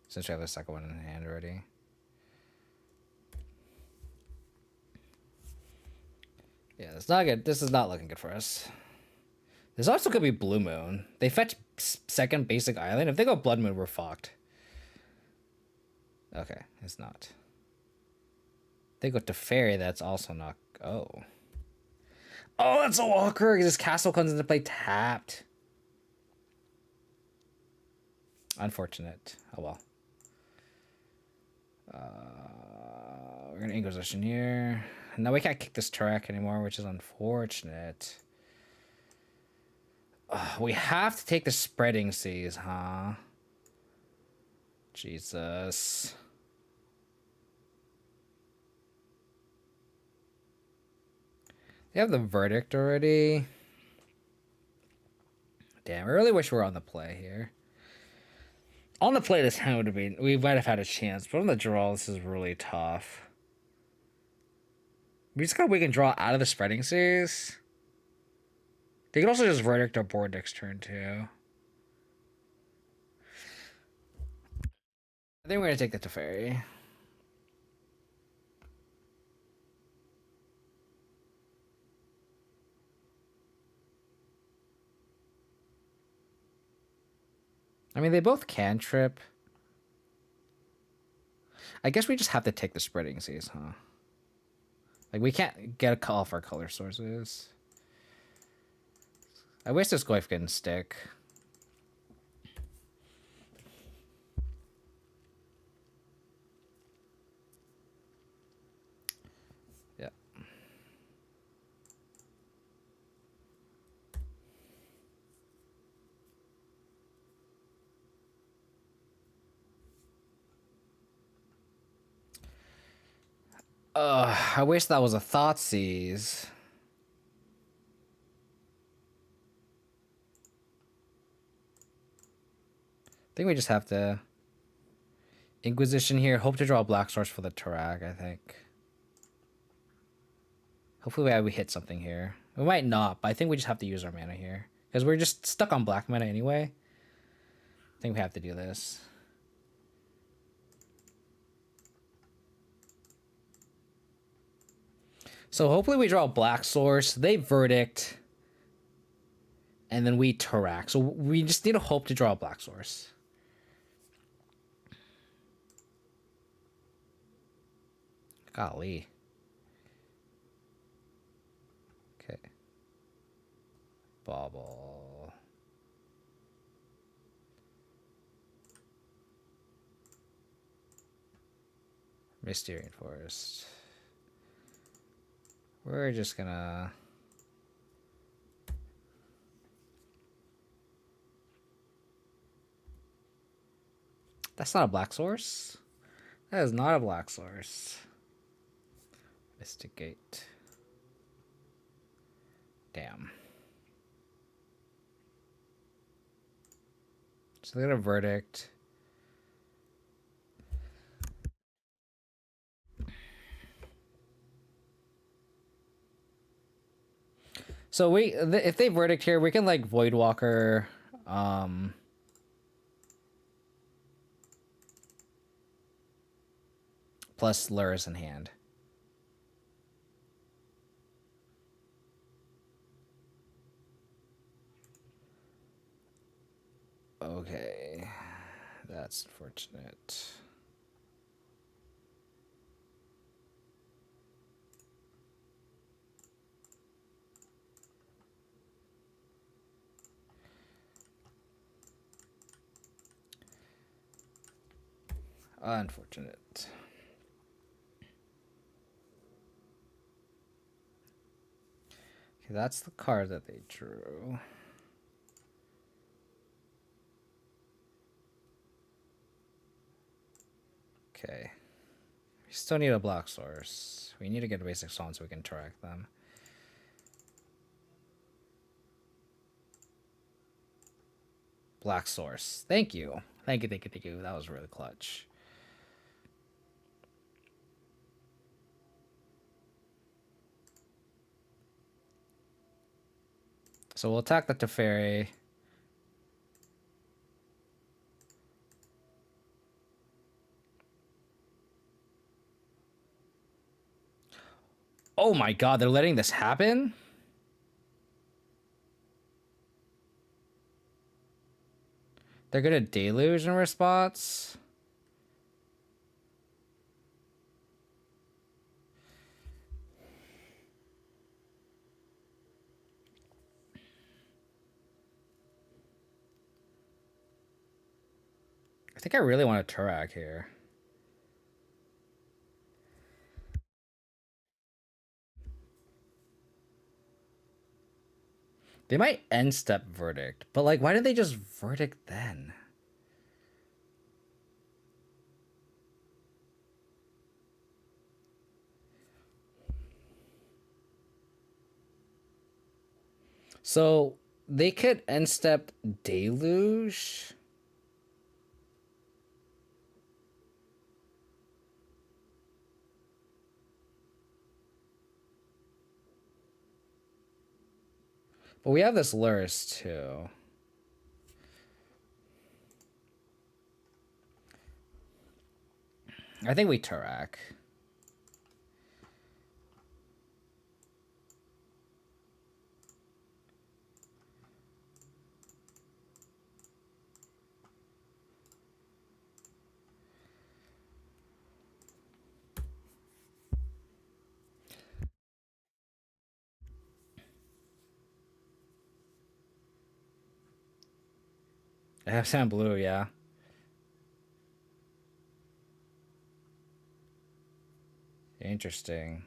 Since we have the second one in hand already. Yeah, it's not good. This is not looking good for us. This also could be Blue Moon. They fetch second basic island. If they go Blood Moon, we're fucked. Okay, it's not. They go to Fairy, that's also not... Oh. Oh, that's a walker! This castle comes into play tapped. Unfortunate. Oh well. We're gonna Inquisition here. Now we can't kick this track anymore, which is unfortunate. We have to take the Spreading Seas, huh? Jesus. They have the Verdict already. Damn, I really wish we were on the play here. On the play this time would have been... We might have had a chance, but on the draw, this is really tough. We just we can draw out of the Spreading Seas. They could also just Verdict our board next turn, too. I think we're going to take the Teferi. mean, they both cantrip. I guess we just have to take the spreading seas, huh? Like, we can't get a call for color sources. I wish this Goyf can stick. Yeah. I wish that was a Thoughtseize. I think we just have to Inquisition here. Hope to draw a black source for the Tarak, I think. Hopefully we hit something here. We might not, but I think we just have to use our mana here. Because we're just stuck on black mana anyway. I think we have to do this. So hopefully we draw a black source. They Verdict. And then we Tarak. So we just need to hope to draw a black source. Golly. Okay. Bauble. Mysterian Forest. We're just gonna... That's not a black source. That is not a black source. Mystigate. Damn. So they got a Verdict. So if they Verdict here, we can like Voidwalker, plus Lurrus in hand. Okay, that's unfortunate. Unfortunate. Okay, that's the card that they drew. Okay. We still need a black source. We need to get a basic summon so we can track them. Black source. Thank you. Thank you, thank you, thank you. That was really clutch. So we'll attack the Teferi. Oh my god, they're letting this happen? They're gonna Deluge in response? I think I really want a Turak here. They might end step Verdict, but like, why did they just Verdict then? So they could end step Deluge. But we have this Lurrus too. I think we Turak. Abzan blue, yeah. Interesting.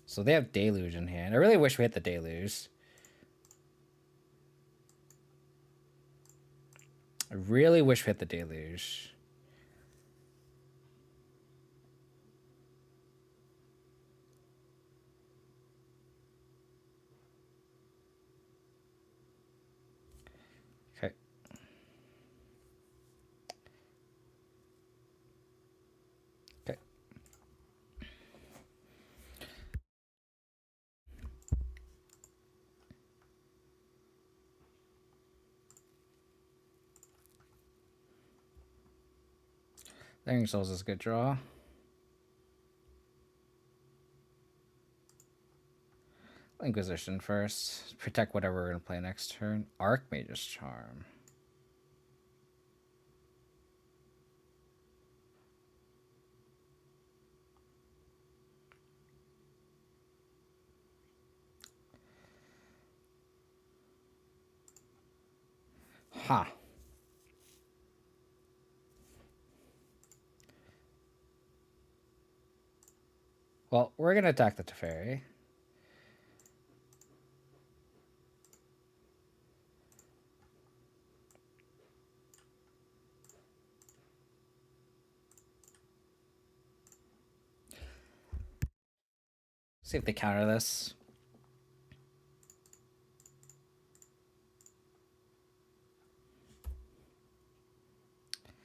So they have Deluge in hand. I really wish we hit the Deluge. I really wish we hit the Deluge. Okay. Okay. Thinking Souls is a good draw. Inquisition first. Protect whatever we're going to play next turn. Archmage's Charm. Huh. Well, we're going to attack the Teferi. See if they counter this.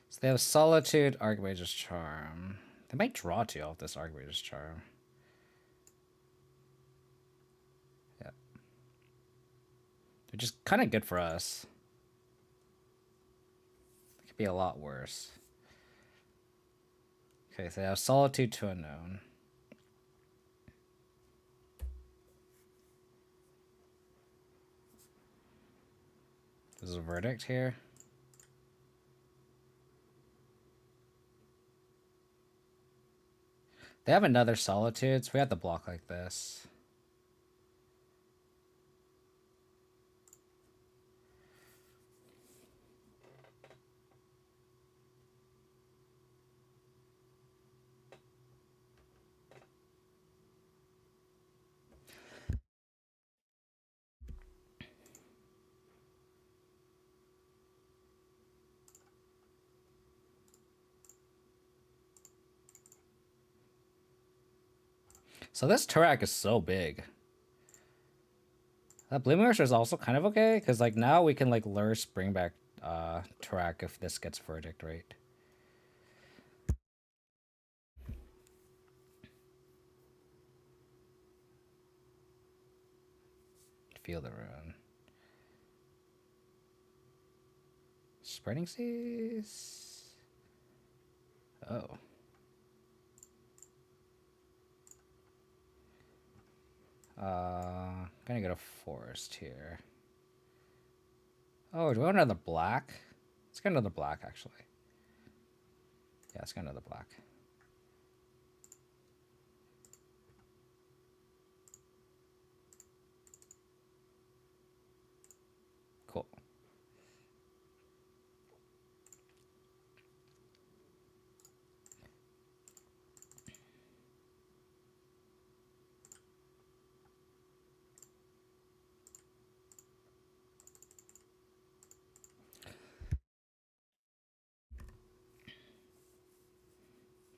So they have Solitude, Archmage's Charm. They might draw two off this Archmage's Charm. Yeah. Which is kind of good for us. It could be a lot worse. Okay, so they have Solitude to Unknown. There's a Verdict here. They have another Solitude, so we have to block like this. So this Turak is so big. That Blooming Orchard is also kind of okay, because like now we can like Lurrus bring back Turak if this gets Verdict, right? Feel the Ruin. Spreading Seas. Oh. Gonna go to Forest here. Oh, do we want another black? Let's get another black, actually. Yeah, let's get another black. Cool.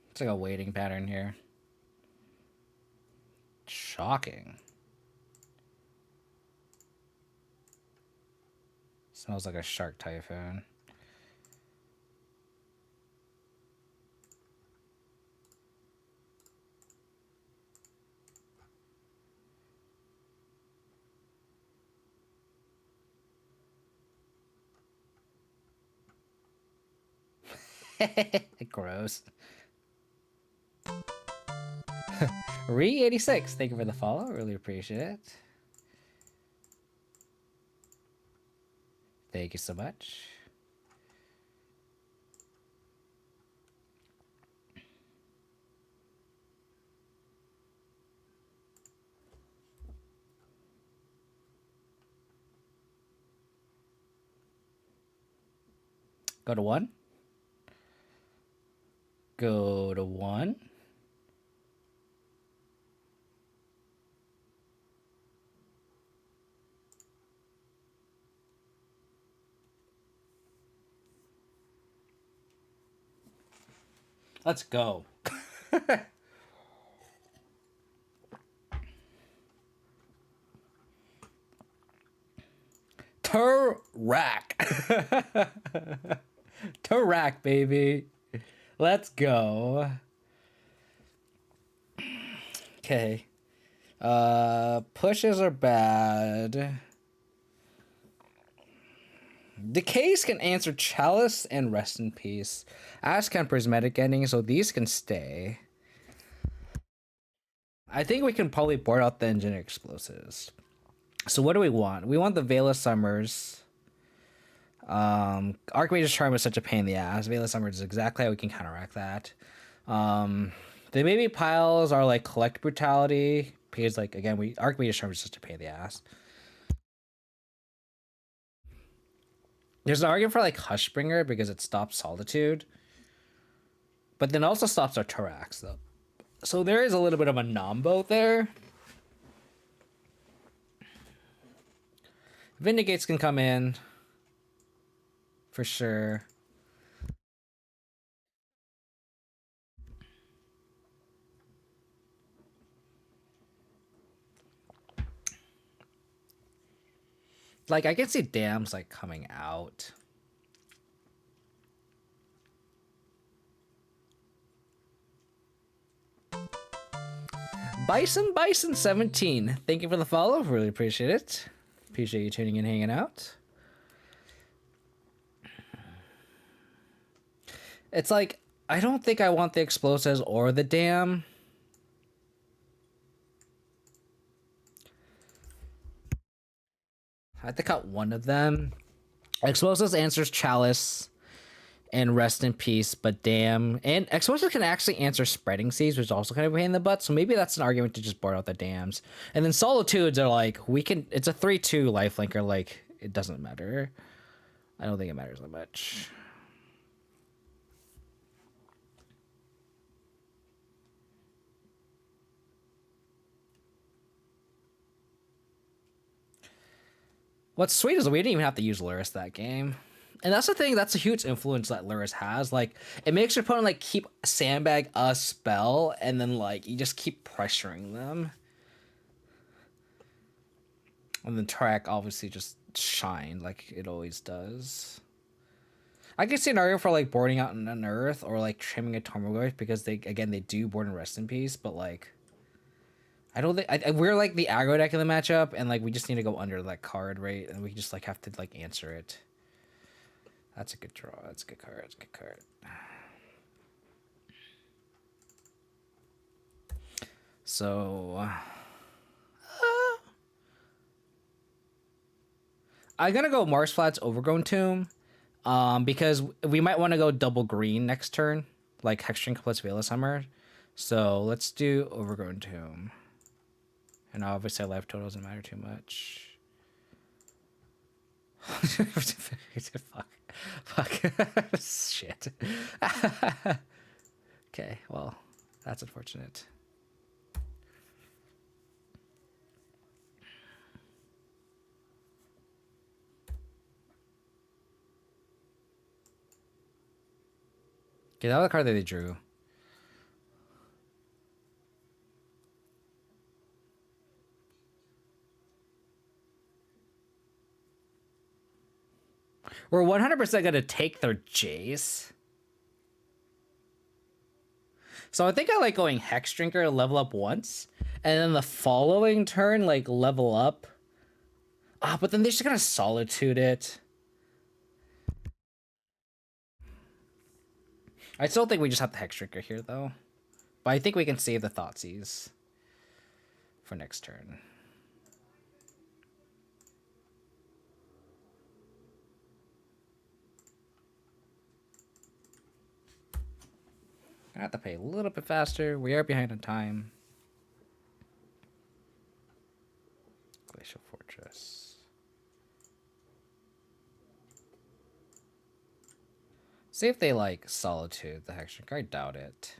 It's like a waiting pattern here. Shocking. Smells like a Shark Typhoon. Gross. Re86, thank you for the follow. Really appreciate it. Thank you so much. Go to 1. Go to 1. Let's go. Turak. Turak, baby. Let's go. Okay. Pushes are bad. Decays can answer Chalice and Rest in Peace. As can Prismatic Ending, so these can stay. I think we can probably board out the Engineer Explosives. So what do we want? We want the Veil of Summers. Archmage's Charm is such a pain in the ass. Veil of Summers is exactly how we can counteract that. The maybe piles are like Collect Brutality. Because like again, Archmage's Charm is such a pain in the ass. There's an argument for like Hushbringer because it stops Solitude. But then also stops our Turax though. So there is a little bit of a nombo there. Vindicates can come in. For sure. Like, I can see dams, like, coming out. Bison17, thank you for the follow. Really appreciate it. Appreciate you tuning in, hanging out. It's like, I don't think I want the explosives or the dam. I have to cut one of them. Explosives answers Chalice and Rest in Peace, but dam. And Explosives can actually answer Spreading Seas, which is also kind of a pain in the butt. So maybe that's an argument to just board out the dams. And then Solitudes are like, we can, it's a 3-2 lifelinker, like, it doesn't matter. I don't think it matters that much. What's sweet is we didn't even have to use Lurrus that game. And that's the thing, that's a huge influence that Lurrus has. Like, it makes your opponent, like, keep sandbag a spell, and then, like, you just keep pressuring them. And then Track obviously just shine, like it always does. I could see an argument for, like, boarding out an Unearth, or, like, trimming a Tormagorth, because they do board and Rest in Peace, but, like, I don't think we're like the aggro deck in the matchup, and like we just need to go under that card, right? And we just like have to like answer it. That's a good draw. That's a good card. That's a good card. So I'm gonna go Marsflat's Overgrown Tomb, because we might want to go double green next turn, like Hexstring plus Veil of Summer. So let's do Overgrown Tomb. And obviously life total doesn't matter too much. Fuck. Shit. Okay, well, that's unfortunate. Okay, that was the card that they drew. We're 100% going to take their Jace. So I think I like going Hex Drinker, level up once, and then the following turn, like, level up. But then they're just going to Solitude it. I still think we just have the Hex Drinker here, though. But I think we can save the Thoughtseize for next turn. I have to play a little bit faster. We are behind on time. Glacial Fortress. See if they like Solitude the Hexdrinker. I doubt it.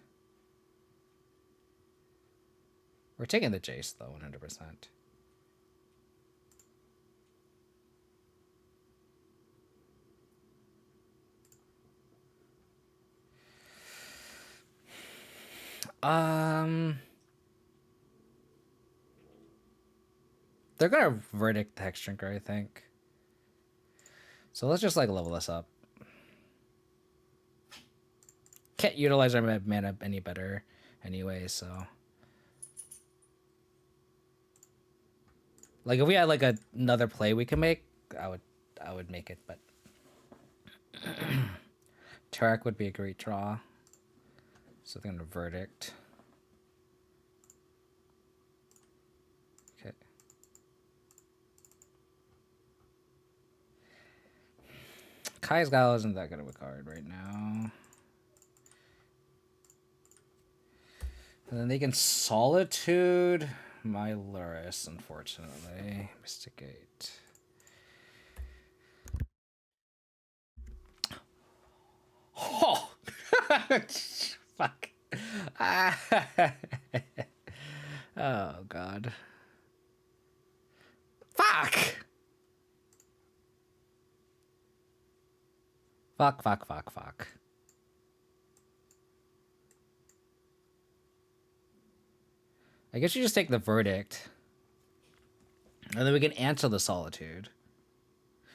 We're taking the Jace though, 100%. They're gonna Verdict the Hexdrinker, I think. So let's just like level this up. Can't utilize our mana any better anyway, so. Like if we had like another play we can make, I would make it, but Tarek would be a great draw. So they're gonna Verdict. Okay. Kai's Guile isn't that good of a card right now. And then they can Solitude my Lurrus, unfortunately. Mysticate. Oh! Fuck. Oh, God. Fuck! Fuck. I guess you just take the Verdict. And then we can answer the Solitude.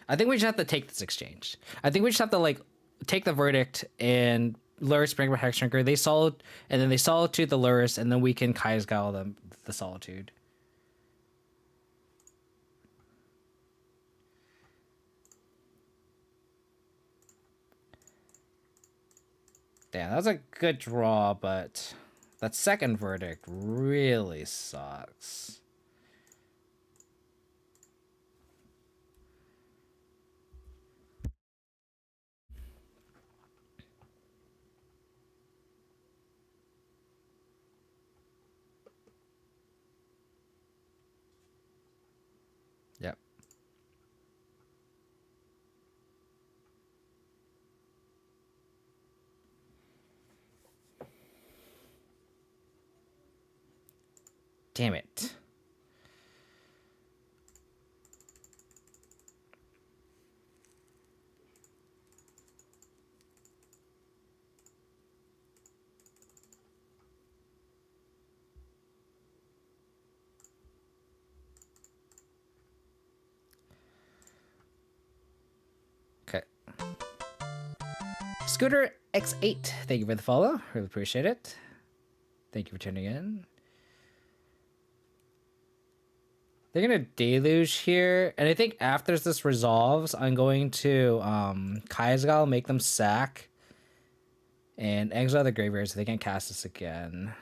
I think we just have to take this exchange. I think we just have to, like, take the Verdict and Lurrus bring back Hexdrinker. They solid, and then they Solitude the Lurrus, and then we can Kai's Guile the Solitude. Damn, that was a good draw, but that second Verdict really sucks. Yep. Damn it. Okay. Scooter X8, thank you for the follow. Really appreciate it. Thank you for tuning in. They're gonna Deluge here, and I think after this resolves, I'm going to Kai's Guile, make them sack, and exile the graveyard so they can't cast this again.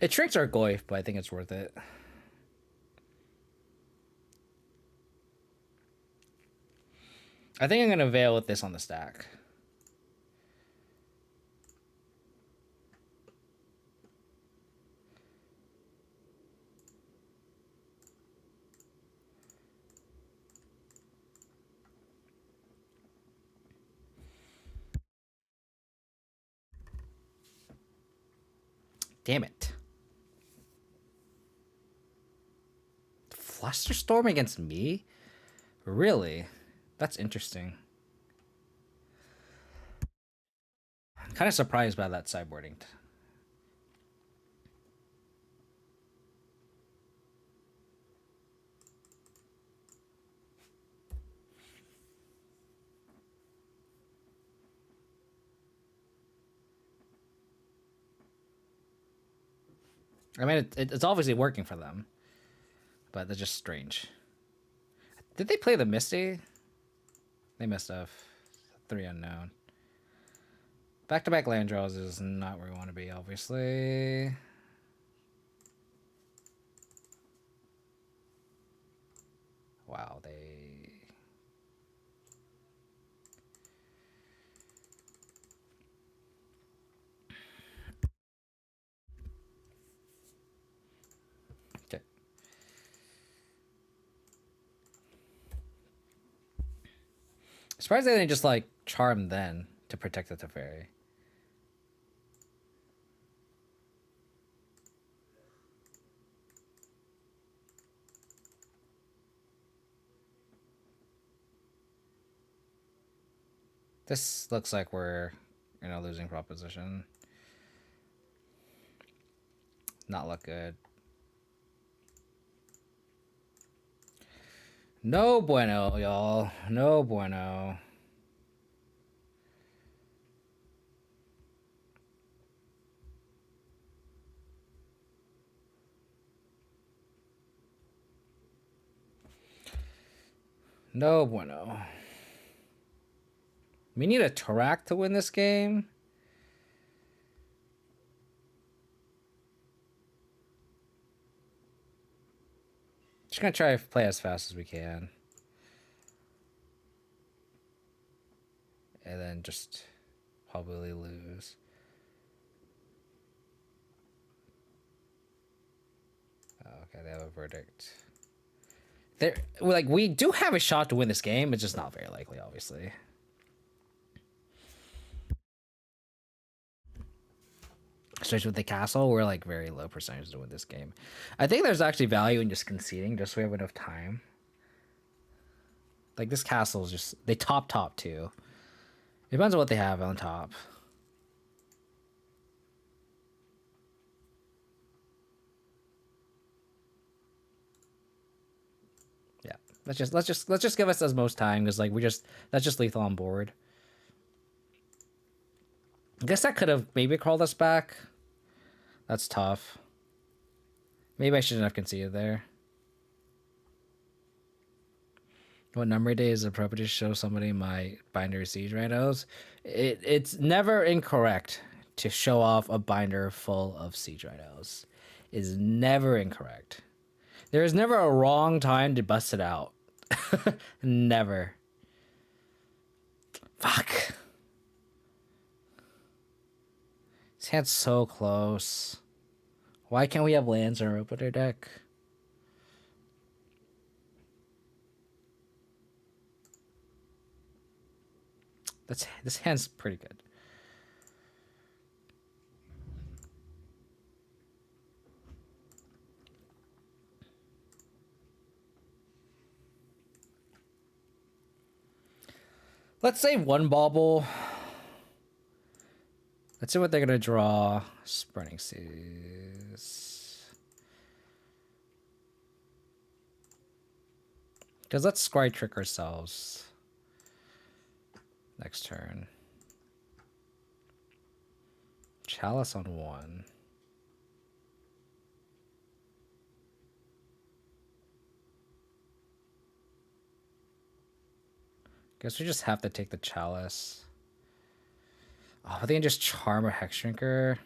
It shrinks our Goyf, but I think it's worth it. I think I'm gonna Veil with this on the stack. Damn it. Flusterstorm against me? Really? That's interesting. I'm kind of surprised by that sideboarding. I mean, it's obviously working for them, but they're just strange. Did they play the Misty? They must have. 3 unknown. Back-to-back land draws is not where we want to be, obviously. Wow, they... Okay. Surprised they didn't just, like, charm then to protect the Teferi. This looks like we're in a losing proposition. Not look good. No bueno, y'all. No bueno. No bueno. We need a Tarak to win this game. Just gonna try to play as fast as we can. And then just probably lose. Oh, okay, they have a verdict. They're, like, we do have a shot to win this game. It's just not very likely, obviously. Especially with the castle, we're like very low percentage to win this game. I think there's actually value in just conceding just so we have enough time. Like, this castle is just... They top too. It depends on what they have on top. Yeah. Let's just give us as most time, because like that's just lethal on board. I guess that could have maybe crawled us back. That's tough. Maybe I shouldn't have conceded there. What number day is it appropriate to show somebody my binder siege rhinos? It's never incorrect to show off a binder full of siege rhinos. Is never incorrect. There is never a wrong time to bust it out. Never. Fuck. This hand's so close. Why can't we have lands in our opener deck? This hand's pretty good. Let's say one bauble. Let's see what they're gonna draw. Spurning Seas. Because let's scry trick ourselves. Next turn. Chalice on 1. Guess we just have to take the Chalice. Oh, but they can just charm a Hex Shrinker.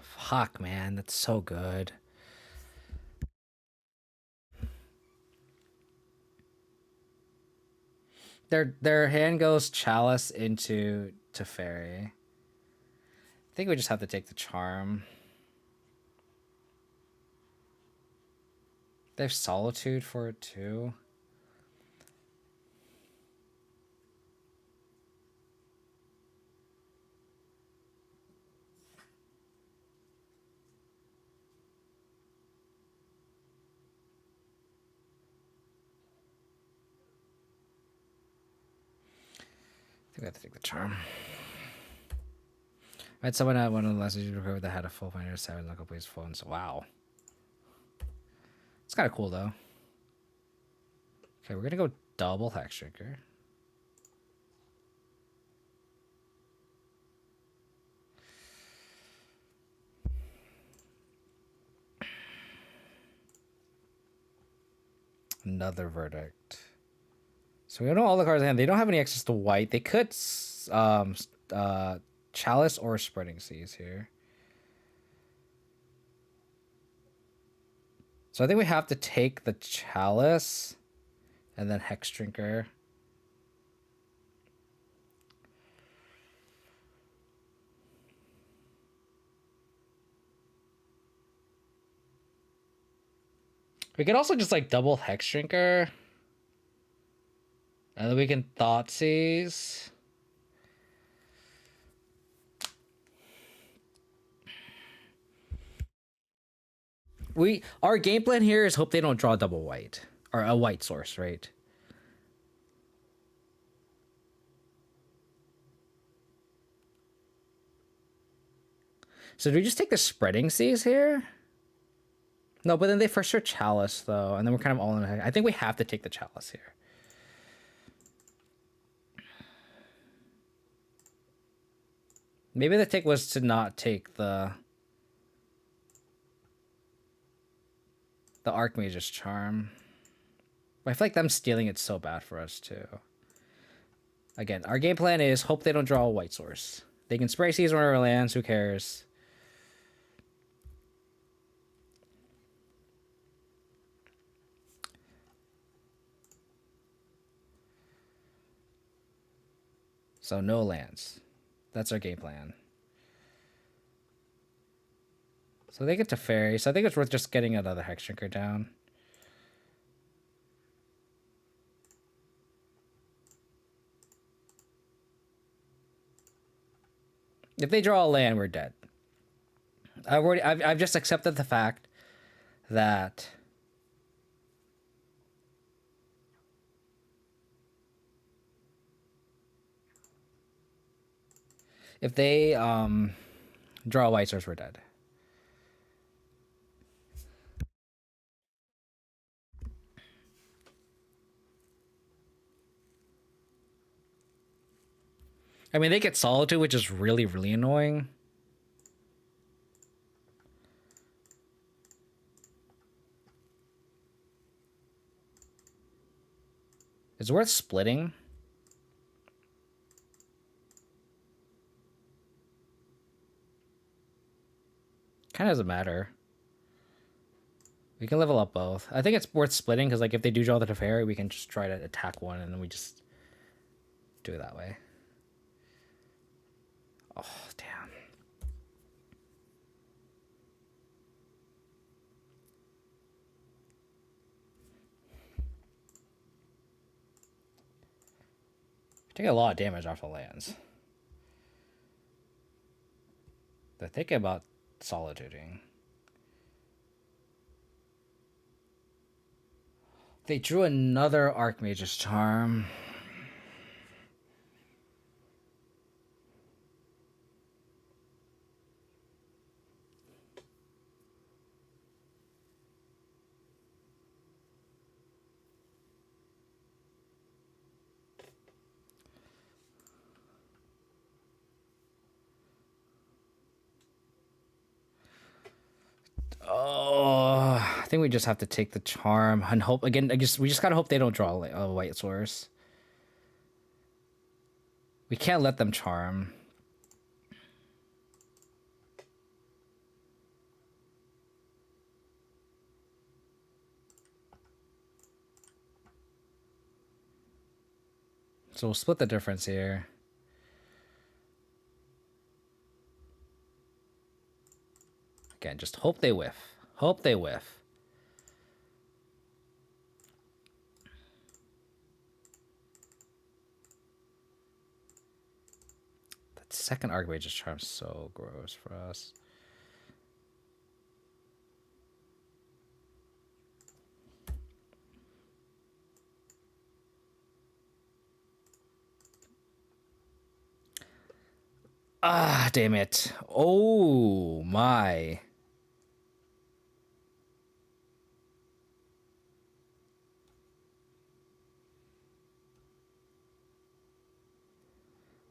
Fuck, man, that's so good. Their hand goes Chalice into Teferi. I think we just have to take the charm. They have Solitude for it too. I think we have to take the charm. I had someone at one of the last you recovered that had a full binder 7 local plays full, and so wow. It's kind of cool though. Okay, we're gonna go double Hex Shrinker. Another verdict. So we know all the cards in hand. They don't have any access to white. They could Chalice or Spreading Seas here. So I think we have to take the Chalice and then Hex Drinker. We could also just like double Hex Drinker. And then we can Thoughtseize. Our game plan here is hope they don't draw double white. Or a white source, right? So do we just take the Spreading Seas here? No, but then they for sure Chalice, though. And then we're kind of all in. I think we have to take the Chalice here. Maybe the take was to not take the Archmage's Charm. But I feel like them stealing it's so bad for us, too. Again, our game plan is hope they don't draw a white source. They can spray Seas one of our lands, who cares? So no lands. That's our game plan. So they get to Fairy. So I think it's worth just getting another Hex Drinker down. If they draw a land, we're dead. I've just accepted the fact that if they draw a white source, we're dead. I mean, they get Solitude, which is really, really annoying. It's worth splitting. Kind of doesn't matter. We can level up both. I think it's worth splitting because, like, if they do draw the Teferi, we can just try to attack one and then we just do it that way. Oh, damn. Take a lot of damage off the lands. They're thinking about solituding. They drew another Archmage's Charm. Oh, I think we just have to take the Charm and hope again. We just gotta hope they don't draw a white source. We can't let them Charm. So we'll split the difference here. Again, just hope they whiff. Hope they whiff. That second Archmage's Charm is so gross for us. Ah, damn it. Oh, my.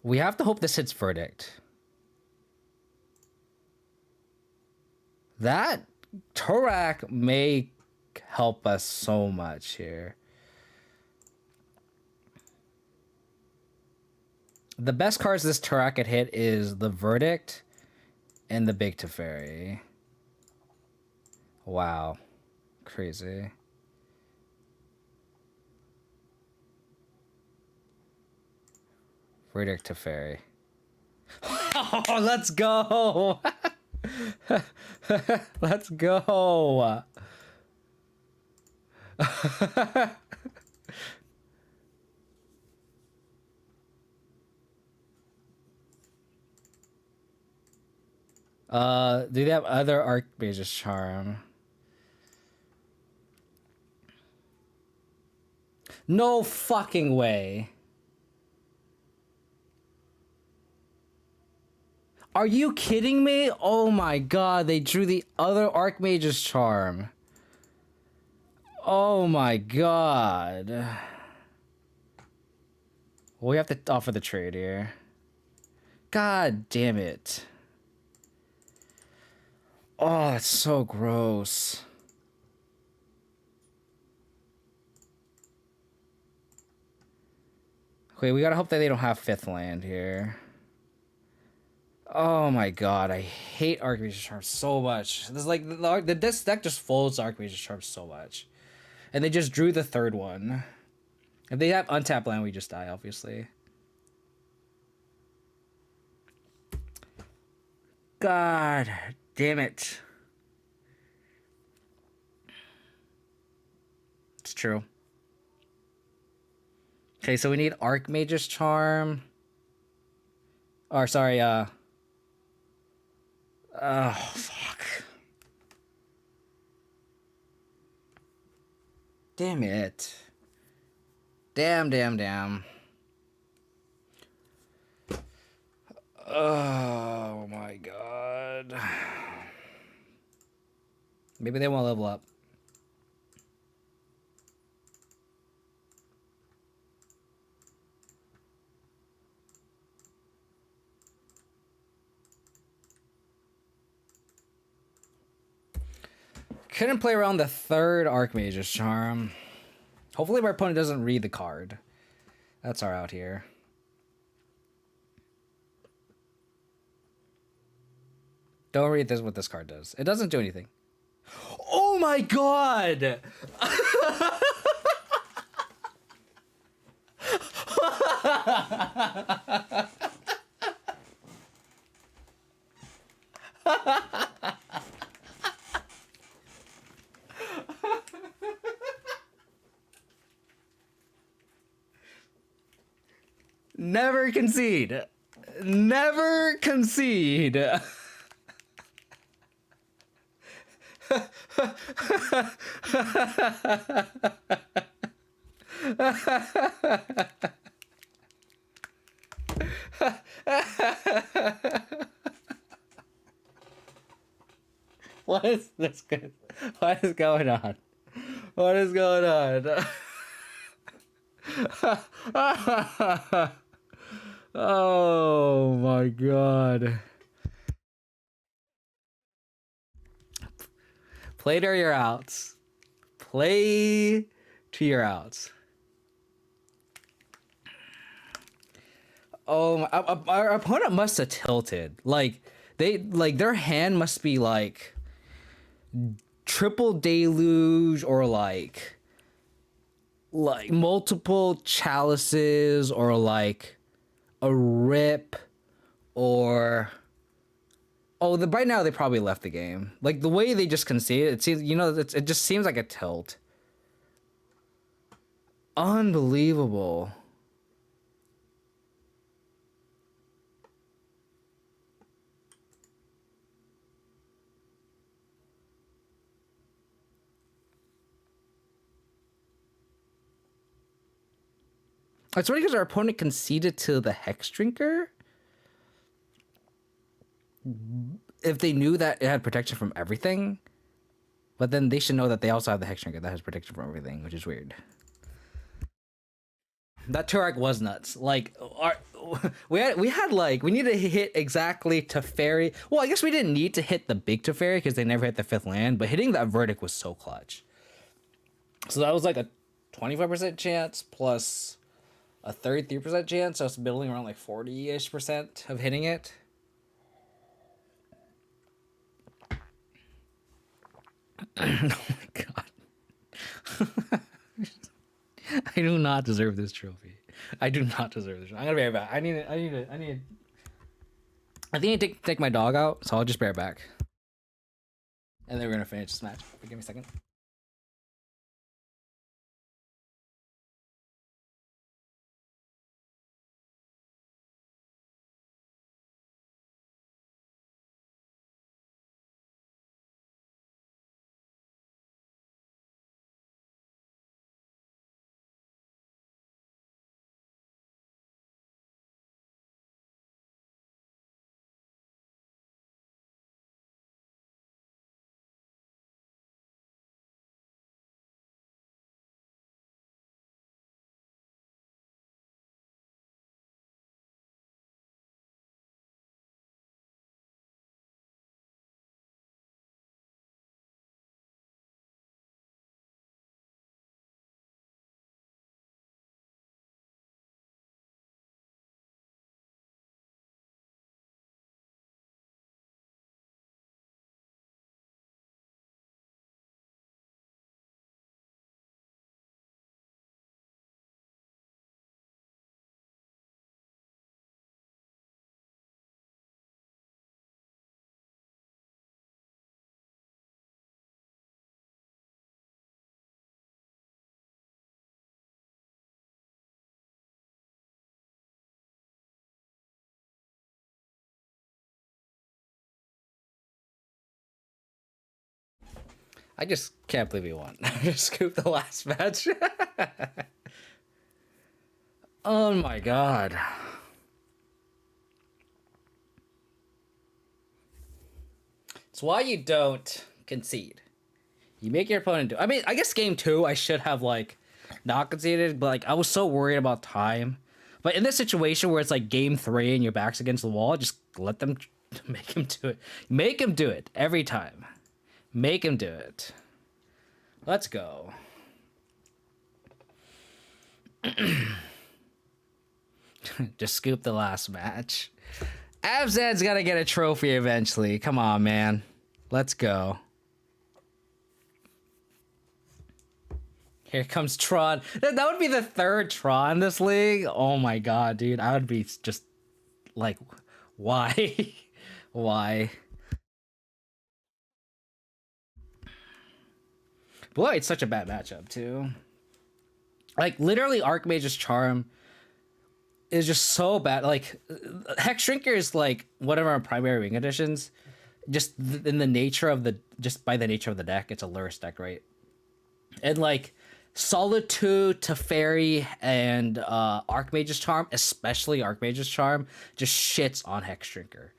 We have to hope this hits Verdict. That Torak may help us so much here. The best cards this Turok could hit is the Verdict and the Big Teferi. Wow. Crazy. Verdict Teferi. Oh, let's go! Let's go! Do they have other Archmage's Charm? No fucking way. Are you kidding me? Oh my god, they drew the other Archmage's Charm. Oh my god. We have to offer the trade here. God damn it. Oh, that's so gross. Okay, we gotta hope that they don't have 5th land here. Oh my god, I hate Archmage's Charm so much. This is like this deck just folds Archmage's Charm so much. And they just drew the 3rd one. If they have untapped land, we just die, obviously. God damn it. It's true. Okay, so we need Archmage's Charm. Or sorry, oh fuck. Damn it. Damn. Oh my god. Maybe they won't level up. Couldn't play around the 3rd Archmage's Charm. Hopefully my opponent doesn't read the card. That's our out here. Don't read this what this card does. It doesn't do anything. Oh my god! Never concede. Never concede. What is this good? What is going on? What is going on? Oh my god. Play to your outs. Play to your outs. Oh, our opponent must have tilted. Like their hand must be like triple deluge or like multiple chalices or like a rip or right now they probably left the game. Like the way they just conceded, it seems it just seems like a tilt. Unbelievable. It's funny because our opponent conceded to the Hex Drinker. If they knew that it had protection from everything, but then they should know that they also have the Hex Drinker that has protection from everything, which is weird. That Turok was nuts. Like, we need to hit exactly Teferi. Well, I guess we didn't need to hit the big Teferi because they never hit the 5th land, but hitting that Verdict was so clutch. So that was like a 25% chance plus a 33% chance. So it's building around like 40-ish% of hitting it. Oh my god. I do not deserve this trophy. I do not deserve this. I'm gonna bear it back. I think I need to take my dog out, so I'll just bear it back. And then we're gonna finish this match. Give me a second. I just can't believe he won. Just scooped the last match. Oh my god. It's why you don't concede. You make your opponent do. I mean, I guess game 2 I should have like not conceded, but like I was so worried about time. But in this situation where it's like game 3 and your back's against the wall, just let them make him do it. Make him do it every time. Make him do it. Let's go. Just scoop the last match. Abzan's gotta get a trophy eventually. Come on, man. Let's go. Here comes Tron. That would be the 3rd Tron in this league. Oh my god, dude. I would be just like, why? Why? Boy, it's such a bad matchup, too. Like, literally, Archmage's Charm is just so bad. Like, Hex Shrinker is, like, one of our primary wing additions. Just in the nature of the... Just by the nature of the deck, it's a Lurrus deck, right? And, like, Solitude, Teferi, and Archmage's Charm, especially Archmage's Charm, just shits on Hex Shrinker.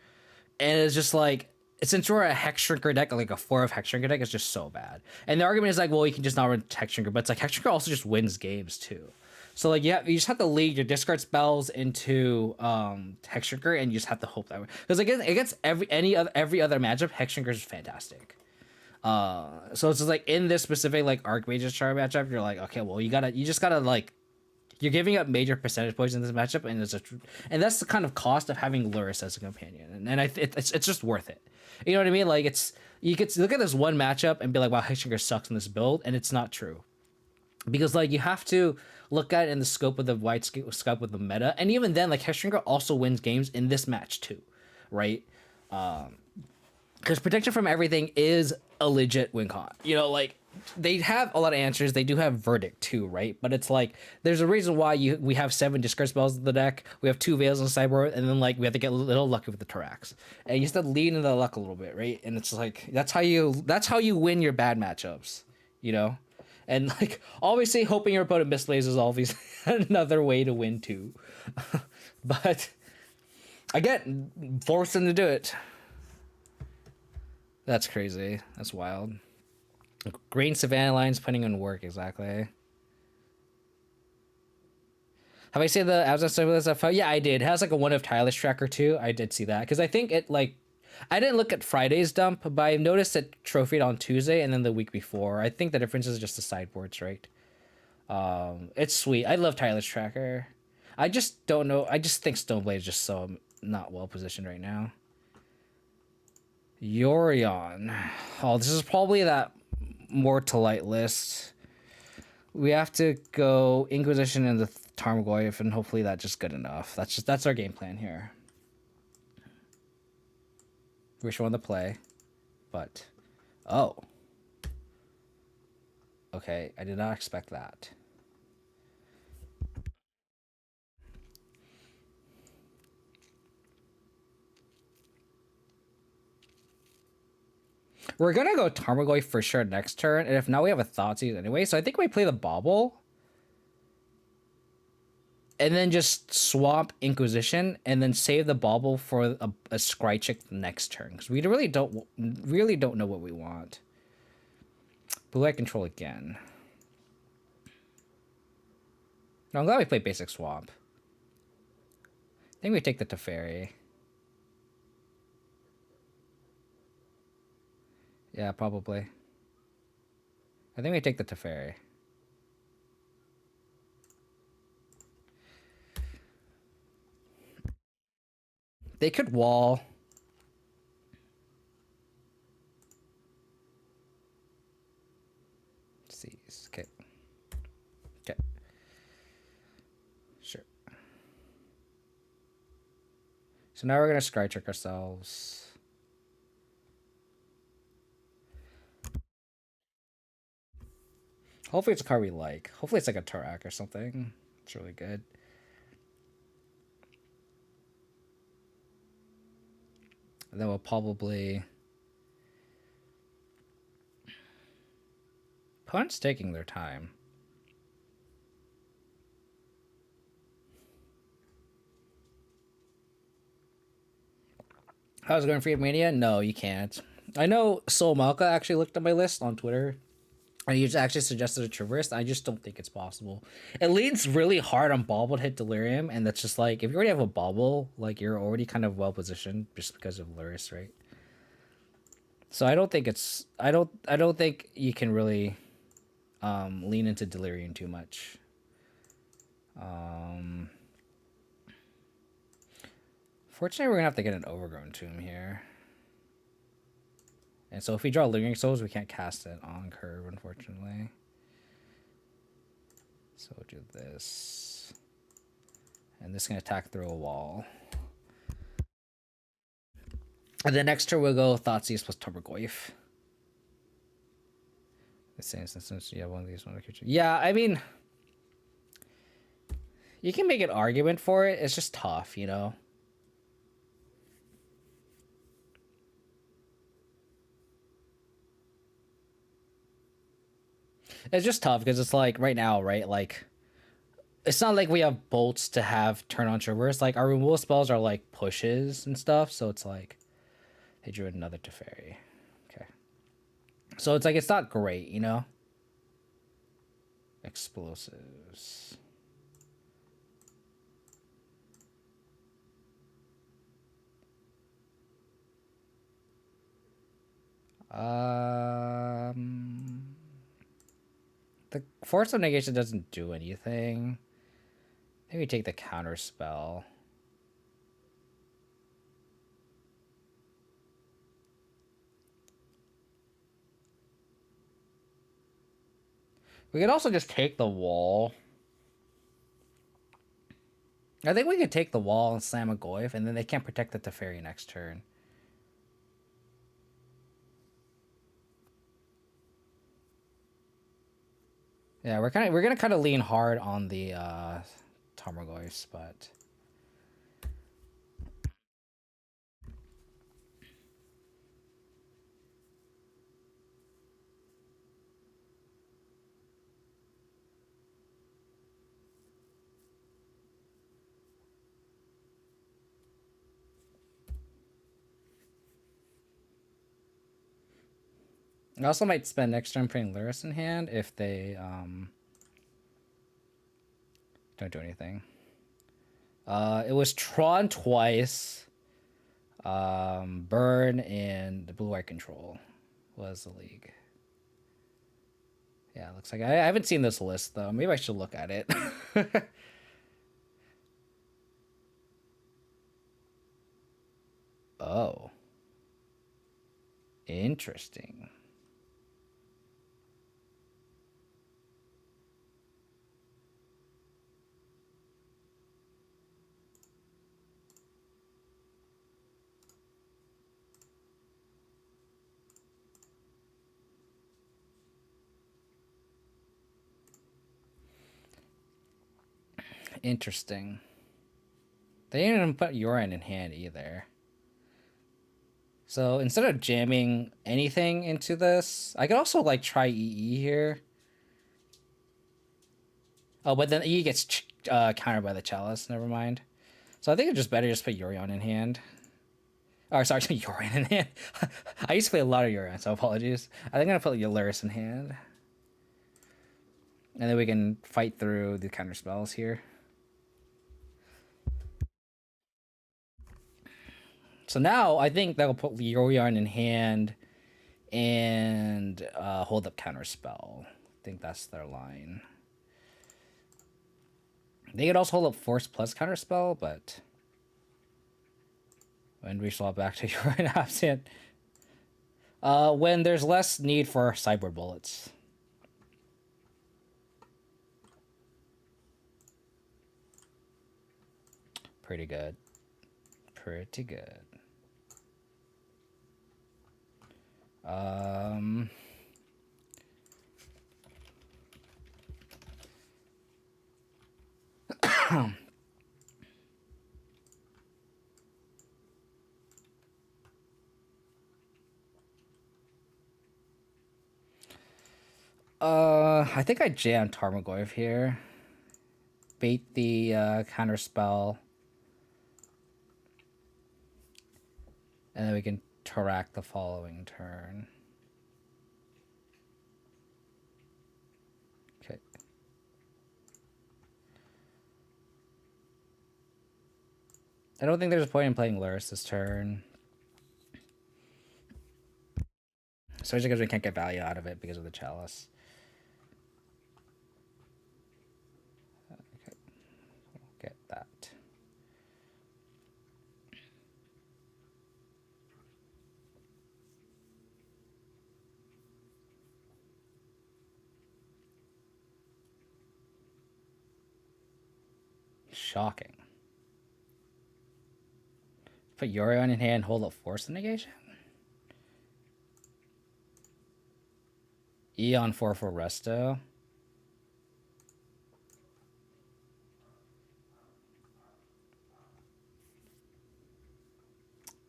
And it's just, like... Since we're a Hex Shrinker deck, like a 4 of Hex Shrinker deck, it's just so bad. And the argument is like, well, you can just not run Hex Shrinker, but it's like Hex Shrinker also just wins games too. So like, yeah, you just have to lead your discard spells into Hex Shrinker, and you just have to hope that way. Because against every other matchup, Hex Shrinker is fantastic. So it's just like in this specific like Archmage's Charm matchup, you're like, okay, well, you just gotta like. You're giving up major percentage points in this matchup, and that's the kind of cost of having Lurrus as a companion, and it's just worth it. You know what I mean? Like you could look at this one matchup and be like, wow, Hexshinger sucks in this build, and it's not true, because like you have to look at it in the scope of the wide scope of the meta, and even then, like Hexshinger also wins games in this match too, right? Because protection from everything is a legit win con. You know, like they have a lot of answers. They do have verdict too, right? But it's like there's a reason why we have 7 discard spells in the deck. We have 2 Veils on Cyborg, and then like we have to get a little lucky with the Tarax. And you just have to lean into the luck a little bit, right? And it's like that's how you win your bad matchups, you know? And like obviously hoping your opponent misplays is always another way to win too. But again, force them to do it. That's crazy. That's wild. Green Savannah lines putting in work, exactly. Have I seen the Abzan stuff? Yeah, I did. It has like a one of Tireless tracker too. I did see that because I think it like I didn't look at Friday's dump, but I noticed it trophied on Tuesday and then the week before. I think the difference is just the sideboards, right? It's sweet. I love Tireless Tracker. I just don't know. I just think Stoneblade is just so not well positioned right now. Yorion. Oh, this is probably that more to light list. We have to go Inquisition and the Tarmogoyf, and hopefully that's just good enough. That's our game plan here. Wish one to play, but oh, okay. I did not expect that. We're gonna go Tarmogoyf for sure next turn, and if not, we have a Thoughtseize anyway. So I think we play the Bauble, and then just swap Inquisition, and then save the Bauble for a Scrychick next turn, because we really don't know what we want. Blue Eye Control again. No, I'm glad we played basic swap. I think we take the Teferi. Yeah, probably. I think we take the Teferi. They could wall. Seize. Okay. Okay. Sure. So now we're gonna Scrycheck ourselves. Hopefully it's a card we like. Hopefully it's like a Tarak or something. It's really good. And then we'll probably... Opponent's taking their time. How's it going for Mania? No, you can't. I know Soul Malka actually looked at my list on Twitter. And he actually suggested a Traverse. I just don't think it's possible. It leans really hard on Bauble to hit Delirium, and that's just like, if you already have a Bauble, like, you're already kind of well positioned just because of Lurrus, right? So I don't think it's... I don't think you can really lean into Delirium too much. Fortunately, we're gonna have to get an Overgrown Tomb here. And so if we draw Lingering Souls, we can't cast it on curve, unfortunately. So we'll do this. And this is going to attack through a wall. And the next turn we'll go Thoughtseize plus Tarmogoyf. The same instance, yeah, one of these, one of the creatures. Yeah, I mean... You can make an argument for it. It's just tough, you know? It's just tough because it's like right now, right? Like, it's not like we have bolts to have turn on Traverse. Like, our removal spells are like pushes and stuff. So it's like, they drew another Teferi. Okay. So it's like, it's not great, you know? Explosives. The Force of Negation doesn't do anything. Maybe take the counter spell. We could also just take the wall. I think we could take the wall and slam a Goyf, and then they can't protect the Teferi next turn. Yeah, we're gonna kind of lean hard on the Tarmogoyfs, but I also might spend next turn putting Lurrus in hand if they don't do anything. It was Tron twice. Burn and the blue eye control was the league. Yeah, looks like I haven't seen this list though. Maybe I should look at it. Oh, interesting. Interesting. They didn't even put urine in hand either. So instead of jamming anything into this, I could also like try EE here. Oh, but then EE gets countered by the chalice. Never mind. So I think it's just better just put Urion in hand. Oh, sorry, Urion in hand. I used to play a lot of Urion, so apologies. I think I'm gonna put Lurrus in hand, and then we can fight through the counter spells here. So now I think that'll put Urion in hand and hold up counter spell. I think that's their line. They could also hold up force plus counter spell, but when we swap back to Urion Abzan, when there's less need for cyber bullets. Pretty good. Pretty good. I think I jammed Tarmogoyf here. Bait the counter spell. And then we can Tarak the following turn. Okay. I don't think there's a point in playing Lurrus this turn. Especially because we can't get value out of it because of the chalice. Okay. We'll get that. Shocking. Put Yorion in hand, hold up force negation. E on 4 for resto.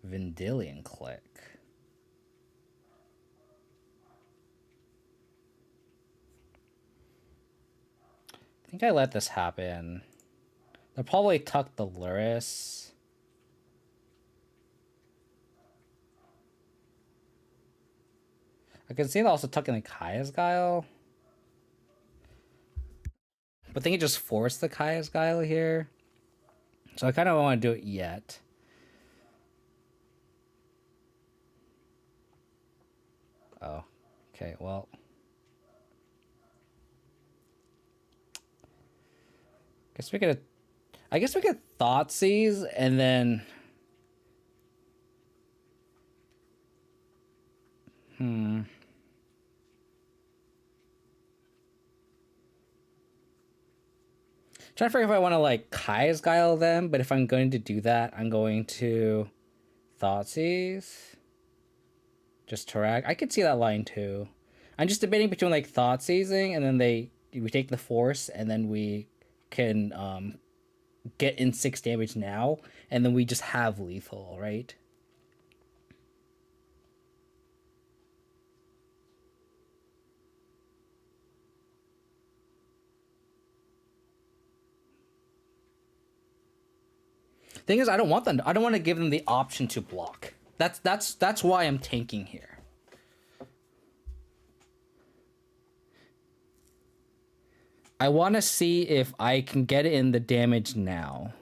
Vendilion click. I think I let this happen. They'll probably tuck the Lurrus. I can see them also tucking the Kaya's Guile. But they can just force the Kaya's Guile here. So I kind of don't want to do it yet. Oh, okay, well. I guess we could Thoughtseize and then... Trying to figure if I want to like Kai's Guile them, but if I'm going to do that, I'm going to Thoughtseize. Just Tarak. I could see that line too. I'm just debating between like Thoughtseizing and then we take the force and then we can get in 6 damage now and then we just have lethal, right? Thing is, I don't want to give them the option to block. That's why I'm tanking here. I want to see if I can get in the damage now.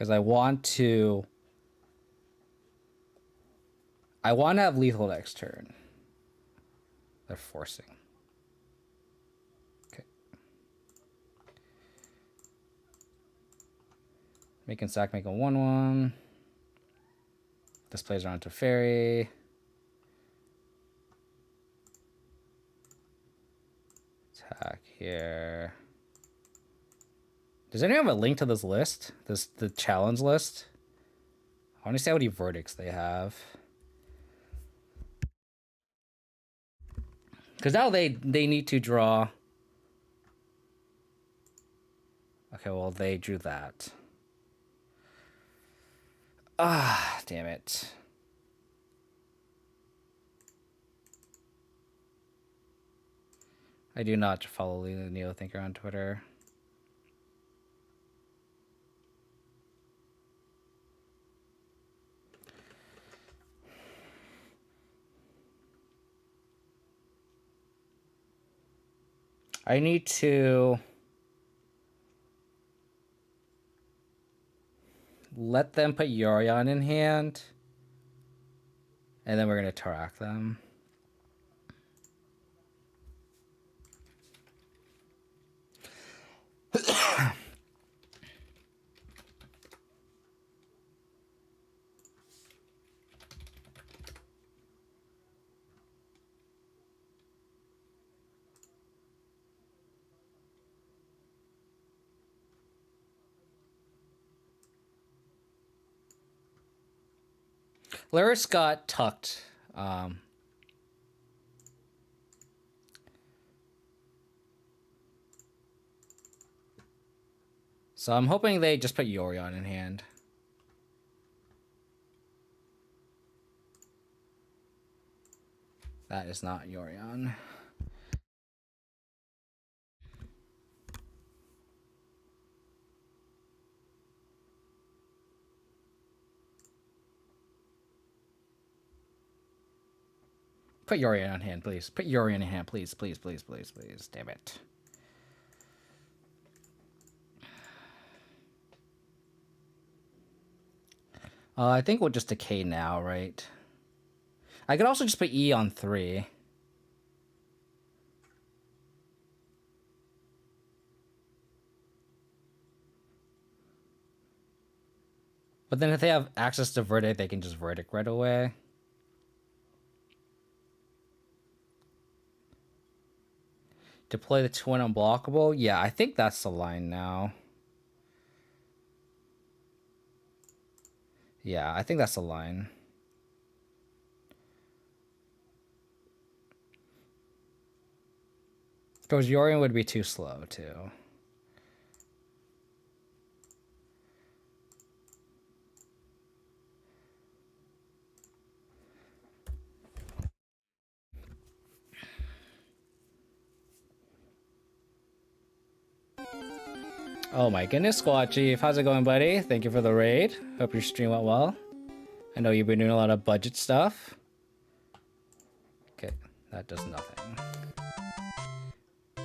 Because I want to have lethal next turn. They're forcing. Okay. Making sack, make a 1/1. This plays around to fairy. Attack here. Does anyone have a link to this list? The challenge list? I want to see how many verdicts they have. Because now they need to draw. Okay, well, they drew that. Ah, damn it. I do not follow the Neo Thinker on Twitter. I need to let them put Yorion in hand, and then we're going to Tarak them. Lurrus got tucked. So I'm hoping they just put Yorion in hand. That is not Yorion. Put Yorion in hand, please. Put Yorion in hand, please. Please, please, please, please. Damn it. I think we'll just decay now, right? I could also just put E on 3. But then if they have access to Verdict, they can just Verdict right away. Deploy the twin unblockable? Yeah, I think that's the line now. Yeah, I think that's the line. Because Yorion would be too slow, too. Oh my goodness, Squad Chief. How's it going, buddy? Thank you for the raid. Hope your stream went well. I know you've been doing a lot of budget stuff. Okay, that does nothing.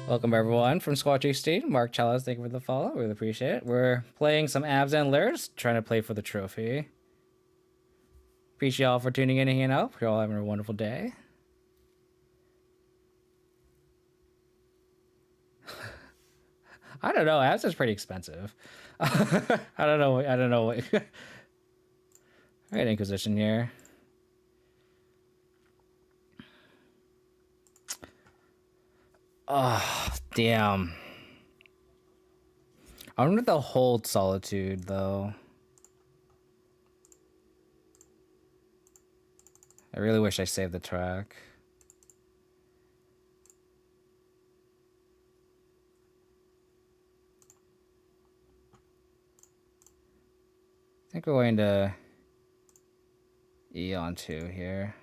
Welcome everyone from Squad Chief Steed. Mark Chalice, thank you for the follow. Really appreciate it. We're playing some Abzan Lurrus, trying to play for the trophy. Appreciate y'all for tuning in and hanging out. You're all having a wonderful day. I don't know. Abzan's pretty expensive. I don't know. I don't know what. All right, Inquisition here. Oh, damn. I wonder if they'll hold Solitude, though. I really wish I saved the track. I think we're going to E on 2 here.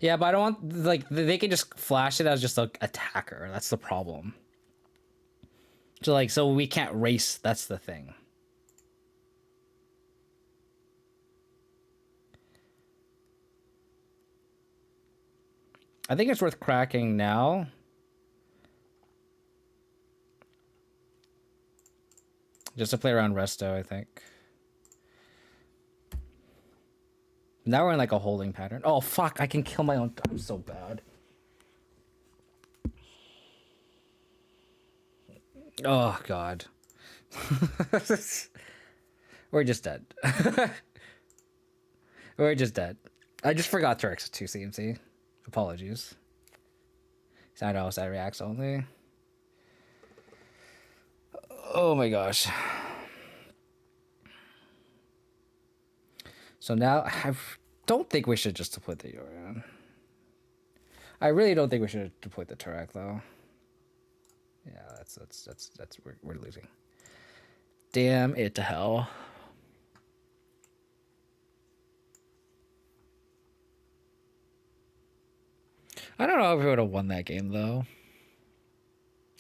Yeah, but I don't want, like, they can just flash it as just an attacker. That's the problem. So, like, so we can't race. That's the thing. I think it's worth cracking now. Just to play around resto, I think. Now we're in like a holding pattern. Oh, fuck. I can kill my own. I'm so bad. Oh, God. We're just dead. We're just dead. I just forgot to Rex 2 CMC. Apologies. I know that reacts only. Oh my gosh. So now I don't think we should just deploy the Yorion. I really don't think we should deploy the Turek though. Yeah, that's we're losing. Damn it to hell. I don't know if we would have won that game though.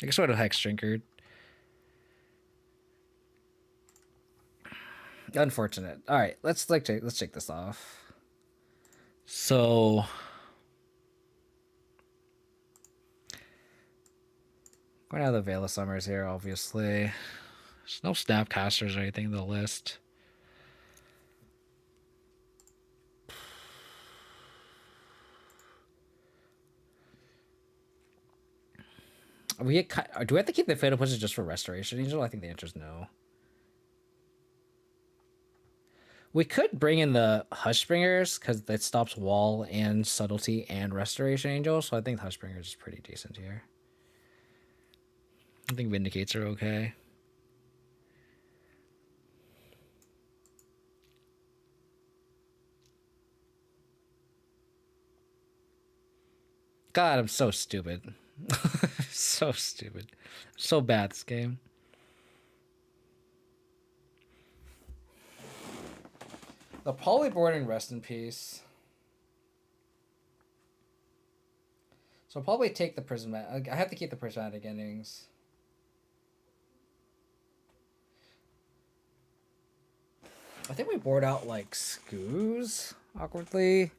I guess we would have hex drinkered. Unfortunate. All right, let's take this off. So going out of the Veil of Summers here, obviously. There's no Snapcasters or anything in the list. Do we have to keep the Fatal Pushes just for Restoration Angel? I think the answer is no. We could bring in the Hushbringers because it stops Wall and Subtlety and Restoration Angel, so I think Hushbringers is pretty decent here. I think Vindicates are okay. God, I'm so stupid. So stupid. So bad this game. The Polyboard and rest in peace. So I'll probably take the Prismatic. I have to keep the Prismatic endings. I think we board out like Scoos awkwardly.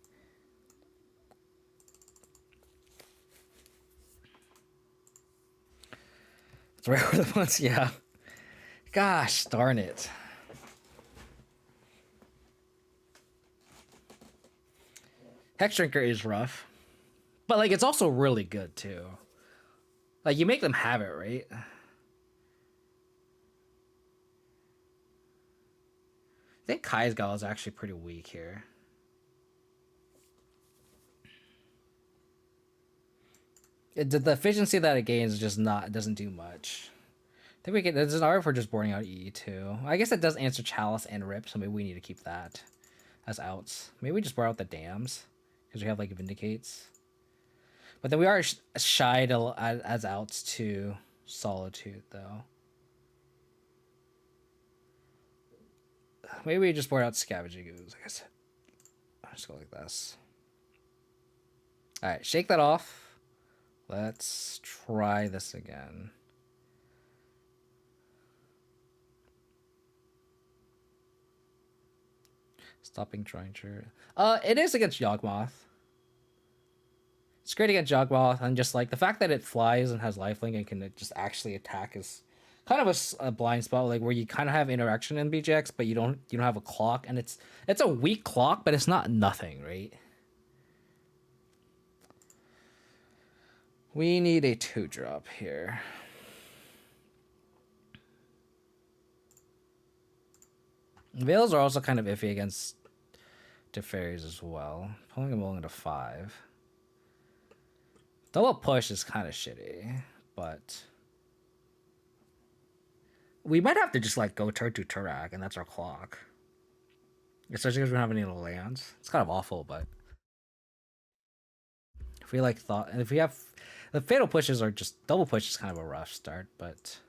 It's right where the ones, yeah. Gosh darn it. Hex Drinker is rough. But like it's also really good too. Like you make them have it, right? I think Kai's Gal is actually pretty weak here. The efficiency that it gains is just not, it doesn't do much. I think we can, there's an art for just boarding out EE2. I guess it does answer Chalice and Rip, so maybe we need to keep that as outs. Maybe we just board out the Dams, because we have like Vindicates. But then we are shy as outs to Solitude, though. Maybe we just board out Scavenging Ooze, I guess. I'll just go like this. Alright, shake that off. Let's try this again. Stopping Trincher. It is against Yawgmoth. It's great against Yawgmoth, and just like the fact that it flies and has lifelink and can just actually attack is kind of a blind spot, like where you kind of have interaction in BGX, but you don't have a clock, and it's a weak clock, but it's not nothing, right? We need a 2-drop here. Veils are also kind of iffy against Teferi's as well. Pulling them all into 5. Double push is kind of shitty, but we might have to just like go turn to Turak, and that's our clock. Especially because we don't have any lands. It's kind of awful, but if we like thought, and if we have the fatal pushes are just double push is kind of a rough start, but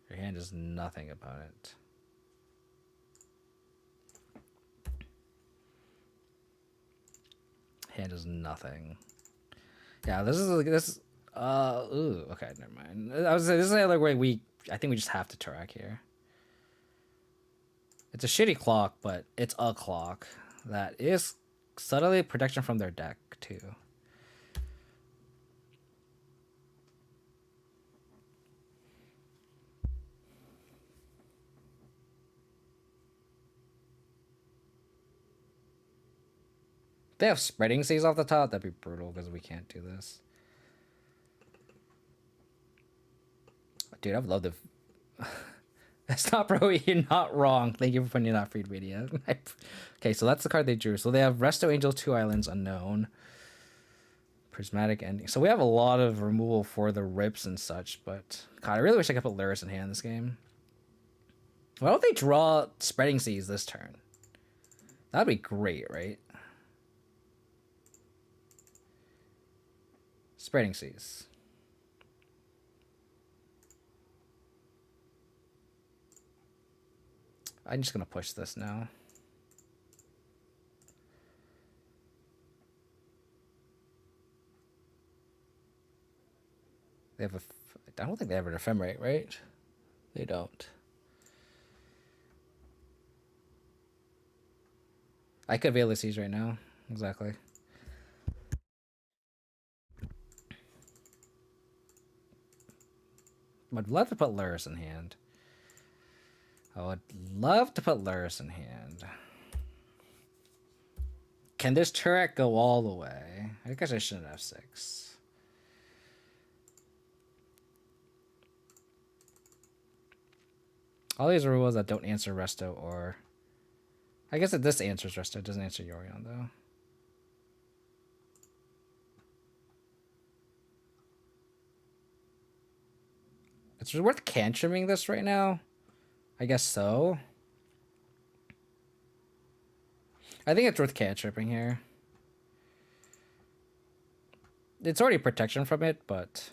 your hand is nothing about it. Hand is nothing. Yeah, this is ooh, okay, never mind. I was this is the other way I think we just have to Turak here. It's a shitty clock, but it's a clock that is subtly protection from their deck too. If they have spreading seas off the top, that'd be brutal because we can't do this. Dude, I'd love to. That's not, bro. You're not wrong. Thank you for putting that feed media. Okay, so that's the card they drew. So they have Resto Angel, 2 islands, unknown. Prismatic ending. So we have a lot of removal for the rips and such, but God, I really wish I could put Lurrus in hand this game. Why don't they draw Spreading Seas this turn? That'd be great, right? Spreading Seas. I'm just gonna push this now. They have a. I don't think they have an ephemerate, right? They don't. I could Veil the Seas right now. Exactly. I'd love to put Lurrus in hand. I would love to put Lurrus in hand. Can this turret go all the way? I guess I shouldn't have 6. All these are rules that don't answer Resto or... I guess that this answers Resto. It doesn't answer Yorion, though. It's worth cantripping this right now. I guess so. I think it's worth cantripping here. It's already protection from it, but...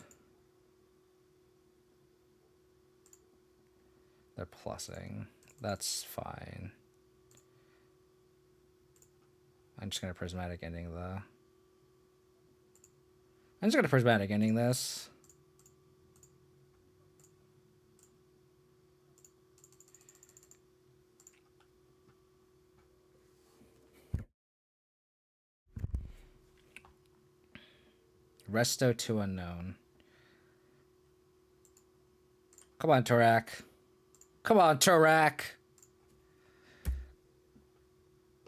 They're plussing. That's fine. I'm just going to Prismatic Ending the... I'm just going to Prismatic Ending this. Resto to unknown. Come on, Torak. Come on, Torak.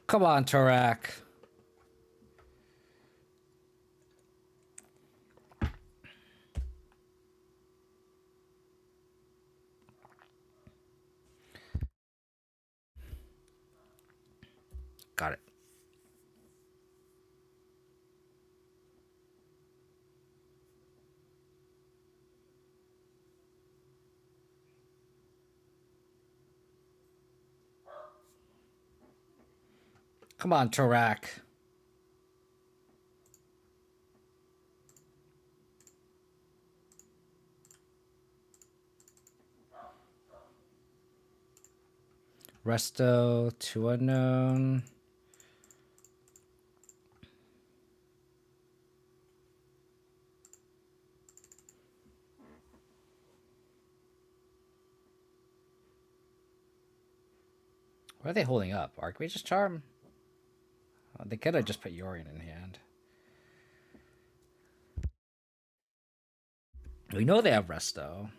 Come on, Torak. Got it. Come on, Torak. Resto to unknown. What are they holding up? Archmage's Charm? Oh, they could have just put Yorion in hand. We know they have Resto.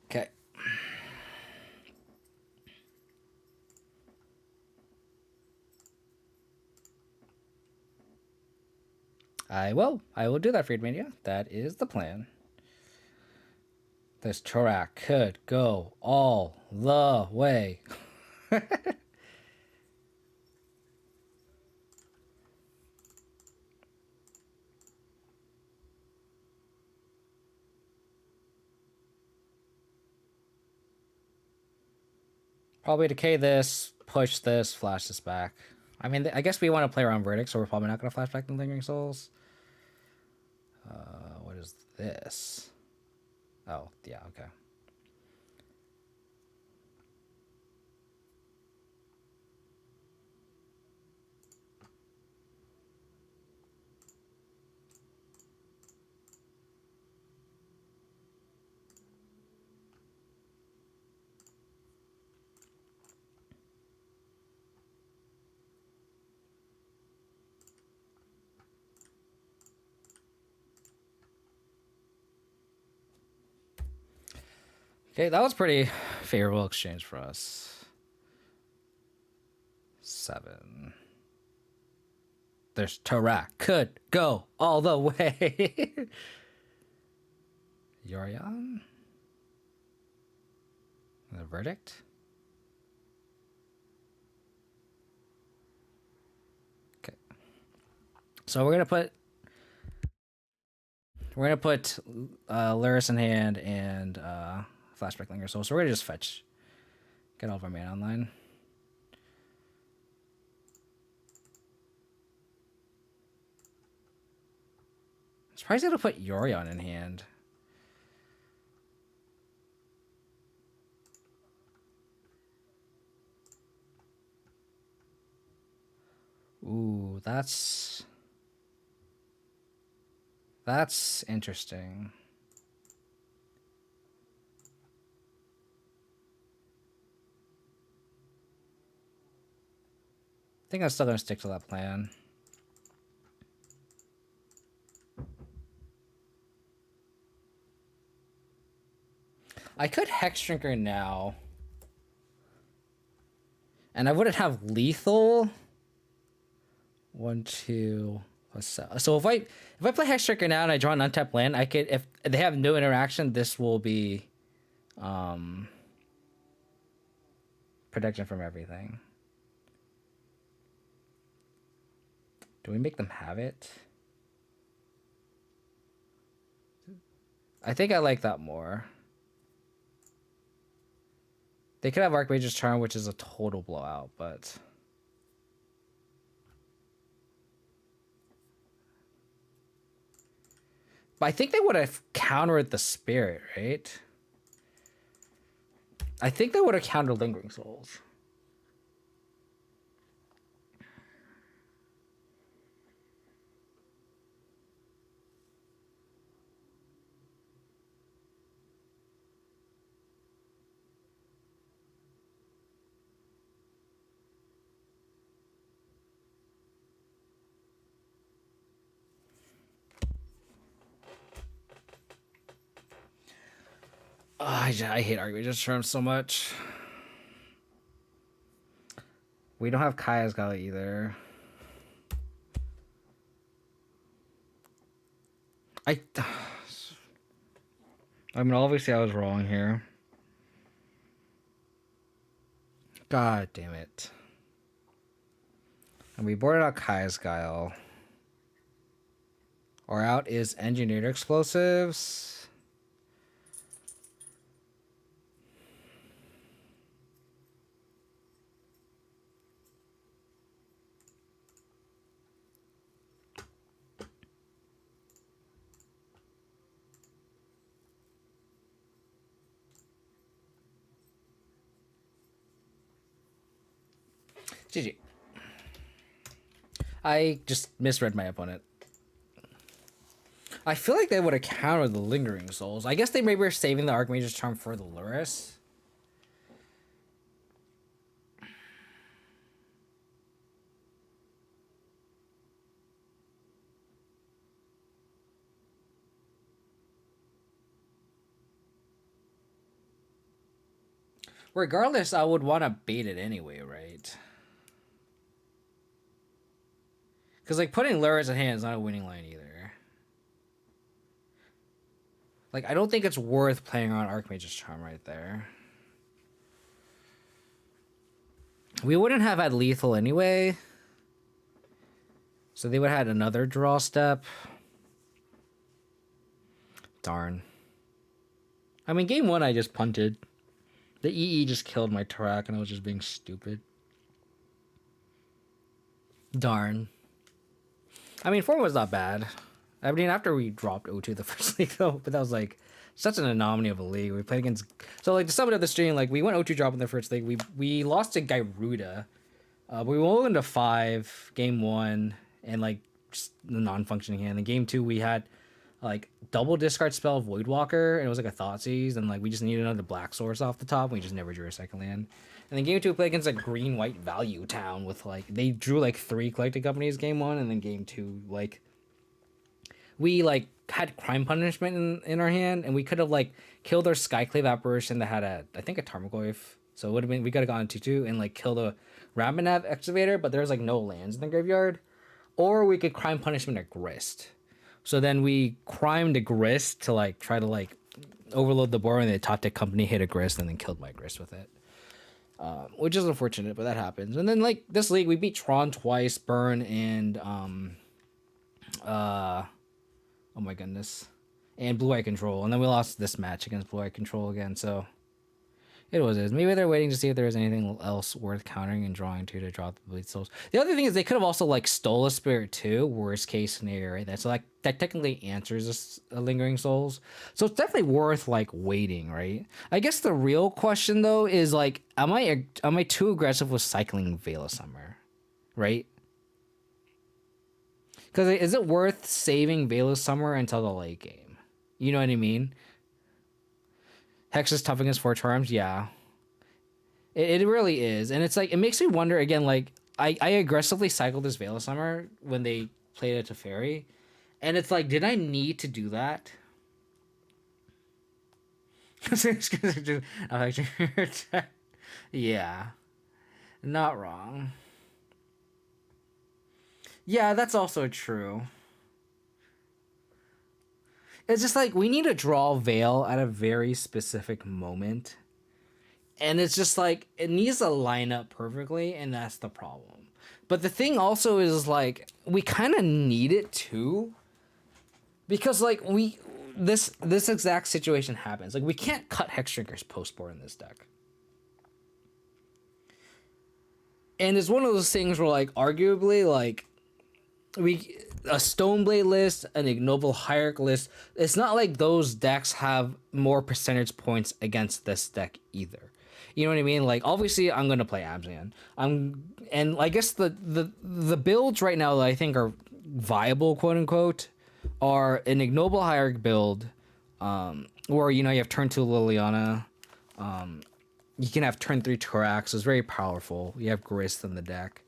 Okay. I will do that, Freedmania. That is the plan. This Torak could go all the way. Probably decay this, push this, flash this back. I mean, I guess we want to play around Verdict, so we're probably not going to flash back the Lingering Souls. What is this? Oh, yeah, okay. Okay, that was pretty favorable exchange for us. 7. There's Tarak. Could go all the way. Yorion? The verdict? Okay. So we're gonna put Lurrus in hand and Flashback Linger Soul. So we're gonna just fetch. Get all of our mana online. I'm surprised he's gonna put Yorion in hand. Ooh, that's interesting. I think I'm still gonna stick to that plan. I could Hex Drinker now. And I wouldn't have lethal. 1, 2 plus 7. So if I play Hex Drinker now and I draw an untapped land, I could, if they have no interaction, this will be protection from everything. Do we make them have it? I think I like that more. They could have Archmage's Charm, which is a total blowout, but I think they would have countered the Spirit, right? I think they would have countered Lingering Souls. Oh, I hate Archmage's Charm so much. We don't have Kaya's Gala either. I mean, obviously I was wrong here. God damn it. And we boarded out Kaya's Guile. Or out is Engineered Explosives. GG. I just misread my opponent. I feel like they would have countered the Lingering Souls. I guess they maybe were saving the Archmage's Charm for the Lurrus. Regardless, I would want to bait it anyway, right? Because, like, putting Lurrus in hand is not a winning line either. Like, I don't think it's worth playing on Archmage's Charm right there. We wouldn't have had lethal anyway. So they would have had another draw step. Darn. I mean, game 1 I just punted. The EE just killed my Tarak and I was just being stupid. Darn. I mean, 4 was not bad. I mean, after we dropped O2 the first league, though, but that was, like, such an anomaly of a league. We played against... So, like, to sum it up the stream, like, we went O2 drop in the first league. We lost to Gyruda. We went into 5, game 1, and, like, just the non-functioning hand. In game 2, we had, like, double discard spell Voidwalker, and it was, like, a Thoughtseize, and, like, we just needed another black source off the top, and we just never drew a second land. And then game 2, we played against, like, green-white value town with, like... They drew, like, 3 collecting companies game 1, and then game 2, like... we like had crime punishment in our hand, and we could have like killed our Skyclave apparition that had I think a Tarmogoyf. So it would have been we could have gone 2/2 and like killed a Raminav excavator, but there's like no lands in the graveyard. Or we could crime punishment a Grist. So then we crimed a Grist to like try to like overload the board, and the top deck company hit a Grist and then killed my Grist with it. Which is unfortunate, but that happens. And then like this league, we beat Tron twice, Burn, and oh my goodness, and Blue Eye Control, and then we lost this match against Blue Eye Control again. So it was it. Maybe they're waiting to see if there was anything else worth countering and drawing to draw the Bleed Souls. The other thing is they could have also like stole a Spirit too. Worst case scenario, right? That's like that technically answers a Lingering Souls. So it's definitely worth like waiting, right? I guess the real question though is like, am I too aggressive with cycling Veil of Summer, right? Because is it worth saving Veil of Summer until the late game? You know what I mean? Hex is tough against 4 charms, yeah. It really is. And it's like, it makes me wonder again, like, I aggressively cycled this Veil of Summer when they played it to Fairy. And it's like, did I need to do that? Yeah. Not wrong. Yeah, that's also true. It's just like we need to draw Veil at a very specific moment. And it's just like it needs to line up perfectly, and that's the problem. But the thing also is like we kind of need it too. Because like this exact situation happens. Like we can't cut Hexdrinker's post board in this deck. And it's one of those things where like arguably like a Stoneblade list, an Ignoble Hierarch list. It's not like those decks have more percentage points against this deck either. You know what I mean? Like obviously I'm gonna play Abzan. And I guess the builds right now that I think are viable, quote unquote, are an Ignoble Hierarch build, where you have turn 2 Liliana. You can have turn 3 Turax, so it's very powerful. You have Grist in the deck.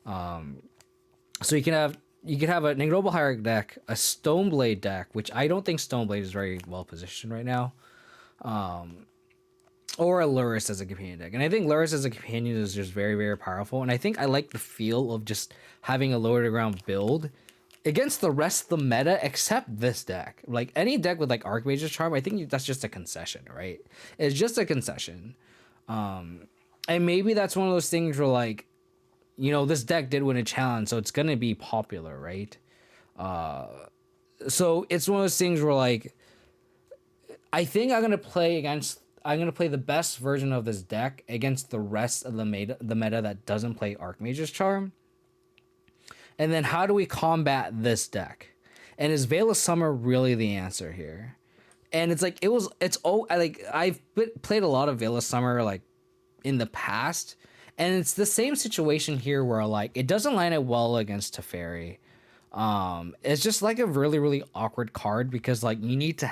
So you can have an Ignoble Hierarch deck, a Stoneblade deck, which I don't think Stoneblade is very well positioned right now, or a Lurrus as a companion deck. And I think Lurrus as a companion is just very, very powerful. And I think I like the feel of just having a lower to ground build against the rest of the meta, except this deck. Like any deck with like Archmage's Charm, I think that's just a concession, right? It's just a concession. And maybe that's one of those things where like, this deck did win a challenge, so it's going to be popular, right? So it's one of those things where, like, I think I'm going to play the best version of this deck against the rest of the meta that doesn't play Archmage's Charm. And then how do we combat this deck? And is Veil of Summer really the answer here? And it's like, I've played a lot of Veil of Summer, like, in the past. And it's the same situation here where like it doesn't line up well against Teferi. It's just like a really, really awkward card because like you need to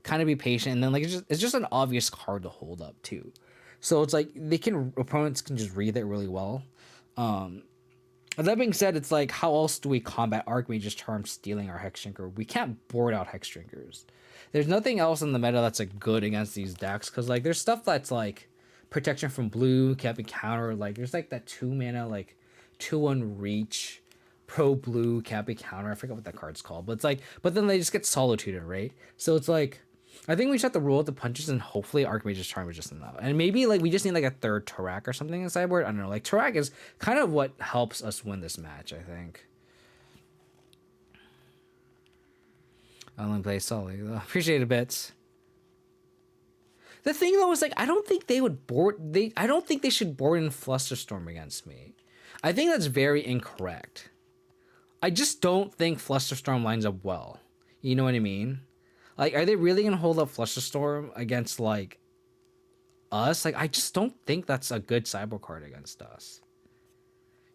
kind of be patient, and then like it's just an obvious card to hold up too. So it's like opponents can just read it really well. That being said, it's like how else do we combat Archmage's Charm stealing our Hexdrinker? We can't board out Hexdrinkers. There's nothing else in the meta that's like good against these decks because like there's stuff that's like protection from blue can't be countered. Like there's like that 2 mana like 2/1 reach pro blue can't be countered. I forget what that card's called, but it's like but then they just get solituded, right? So it's like I think we just have to roll with the punches, and hopefully Archmage's Charm is just enough. And maybe like we just need like a third Tarak or something in the sideboard. I don't know. Like Tarak is kind of what helps us win this match, I think. I only play Sully though. Appreciate it, bits. The thing though is like I don't think they should board in Flusterstorm against me. I think that's very incorrect. I just don't think Flusterstorm lines up well. You know what I mean? Like, are they really gonna hold up Flusterstorm against like us? Like, I just don't think that's a good sideboard card against us.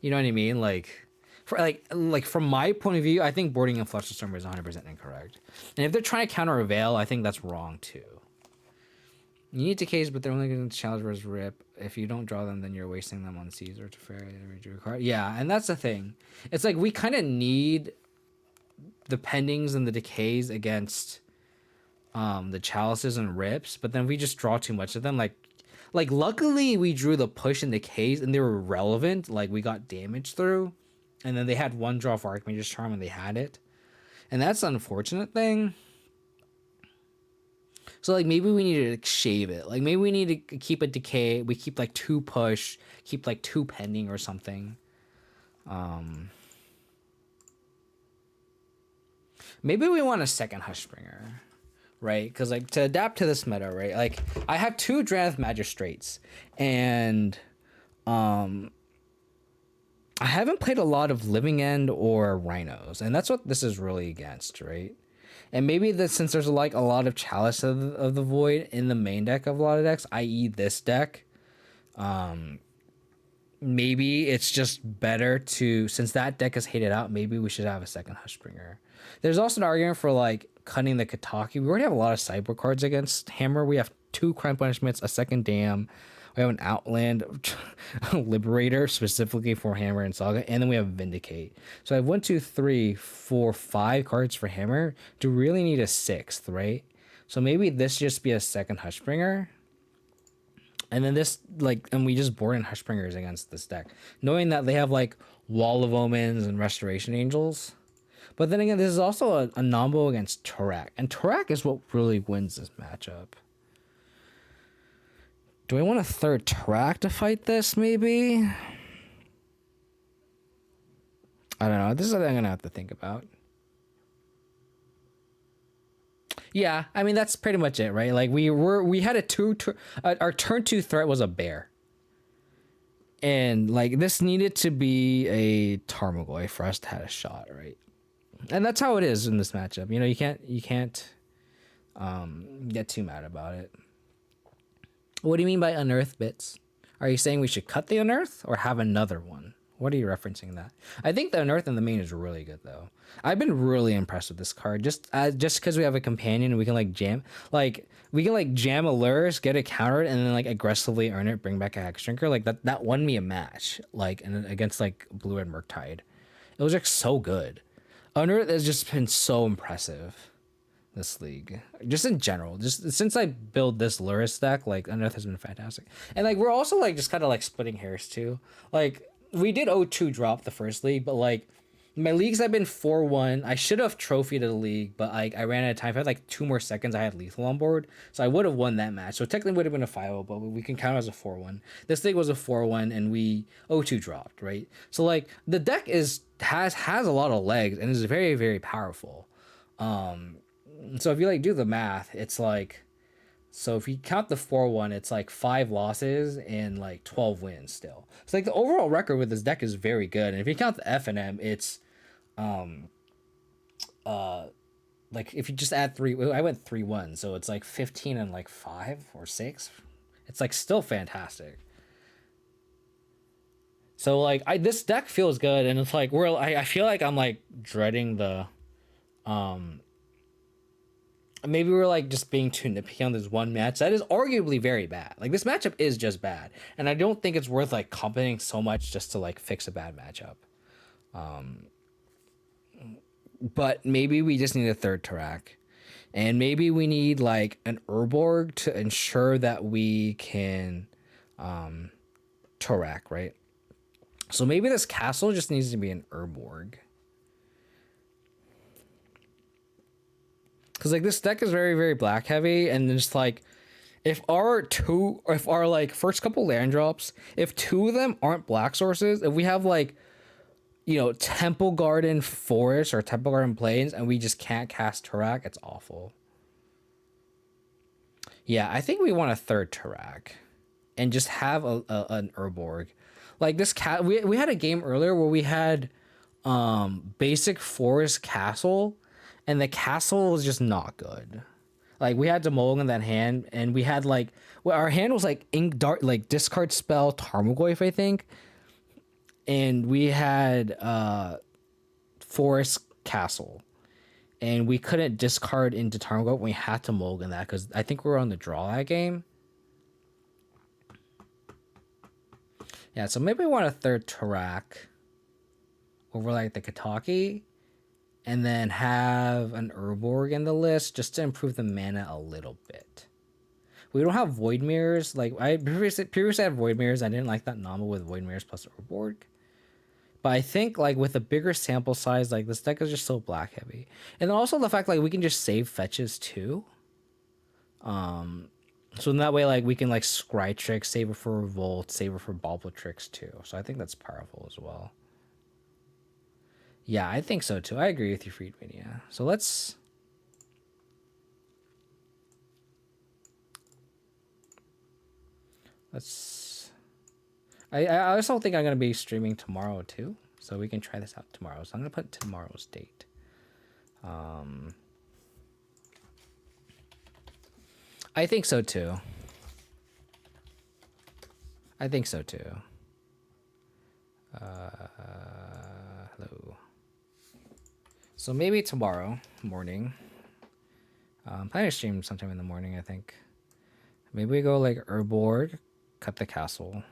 You know what I mean? Like, from my point of view, I think boarding in Flusterstorm is 100% incorrect. And if they're trying to counter a Veil, I think that's wrong too. You need decays, but they're only going to challenge versus rip. If you don't draw them, then you're wasting them on Caesar to Fairy to read your card. Yeah, and that's the thing. It's like we kind of need the pendings and the decays against the chalices and rips, but then we just draw too much of them. Like luckily we drew the push and decays and they were relevant. Like we got damage through, and then they had one draw for Archmage's Charm and they had it, and that's the unfortunate thing. So like maybe we need to like, shave it. Like maybe we need to keep a decay. We keep like 2 push, keep like 2 pending or something. Maybe we want a second Hushbringer, right? Because like to adapt to this meta, right? Like I have 2 Drannith Magistrates, and I haven't played a lot of Living End or Rhinos, and that's what this is really against, right? And maybe that since there's like a lot of Chalice of the Void in the main deck of a lot of decks, i.e. this deck, maybe it's just better to, since that deck is hated out, maybe we should have a second Hushbringer. There's also an argument for like cutting the Kataki. We already have a lot of sideboard cards against Hammer. We have 2 Crime Punishments, a second Dam. We have an Outland Liberator specifically for Hammer and Saga, and then we have Vindicate. So I have 1, 2, 3, 4, 5 cards for Hammer. Do really need a 6th, right? So maybe this just be a second Hushbringer. And then this, like, and we just board in Hushbringers against this deck, knowing that they have like Wall of Omens and Restoration Angels. But then again, this is also a Nombo against Torak, and Torak is what really wins this matchup. Do I want a third Torak to fight this, maybe? I don't know. This is something I'm going to have to think about. Yeah, I mean, that's pretty much it, right? Like, we had our turn 2 threat was a bear. And, like, this needed to be a Tarmogoyf for us to have a shot, right? And that's how it is in this matchup. You know, you can't get too mad about it. What do you mean by unearth bits? Are you saying we should cut the unearth or have another one? What are you referencing that? I think the unearth in the main is really good though. I've been really impressed with this card. Just because we have a companion and we can like jam, like we can like jam a Lurrus, get it countered, and then like aggressively earn it, bring back a Hex Drinker. Like that won me a match, like against like Blue Red Murktide. It was like so good. Unearth has just been so impressive this league, just in general. Just since I built this Lurrus deck, like Unearth has been fantastic. And like we're also like just kind of like splitting hairs too. Like we did 0-2 drop the first league, but like my leagues have been 4-1. I should have trophied the league, but I ran out of time. If I had like 2 more seconds, I had lethal on board, so I would have won that match. So technically would have been a 5-0, but we can count it as a 4-1. This league was a 4-1 and we 0-2 dropped, right? So like the deck has a lot of legs and is very, very powerful. So if you like do the math, it's like, so if you count the 4-1, it's like 5 losses and like 12 wins still. So like the overall record with this deck is very good. And if you count the F and M, it's like if you just add 3, I went 3-1, so it's like 15 and like 5 or 6. It's like still fantastic. So like this deck feels good, and it's like I feel like I'm like dreading the maybe we're like just being too nitpicky on this one match that is arguably very bad. Like this matchup is just bad, and I don't think it's worth like competing so much just to like fix a bad matchup. But maybe we just need a third Torak, and maybe we need like an Urborg to ensure that we can Torak, right? So maybe this castle just needs to be an Urborg. Because like this deck is very, very black heavy, and just like if our like first couple land drops, if 2 of them aren't black sources, if we have like, you know, Temple Garden Forest or Temple Garden Plains and we just can't cast Torak, it's awful. Yeah, I think we want a third Torak and just have an Urborg. Like this we had a game earlier where we had basic forest castle, and the castle was just not good. Like we had to mulligan that hand, and we had like our hand was like ink dart, like discard spell Tarmogoyf, I think, and we had forest castle, and we couldn't discard into Tarmogoyf. We had to mulligan that because I think we were on the draw that game. Yeah, so maybe we want a third Torak over like the Kataki. and then have an Urborg in the list just to improve the mana a little bit. We don't have Void Mirrors. Like, I previously had Void Mirrors. I didn't like that novel with Void Mirrors plus Urborg. But I think, like, with a bigger sample size, like, this deck is just so black heavy. And also the fact, like, we can just save fetches, too. So in that way, like, we can, like, Scry Trick, save it for Revolt, save it for Tricks, too. So I think that's powerful as well. Yeah, I think so, too. I agree with you, Friedmania. So let's... I also think I'm going to be streaming tomorrow, too. So we can try this out tomorrow. So I'm going to put tomorrow's date. I think so too. Hello. So maybe tomorrow morning. Planning to stream sometime in the morning, I think. Maybe we go like Urborg, cut the castle.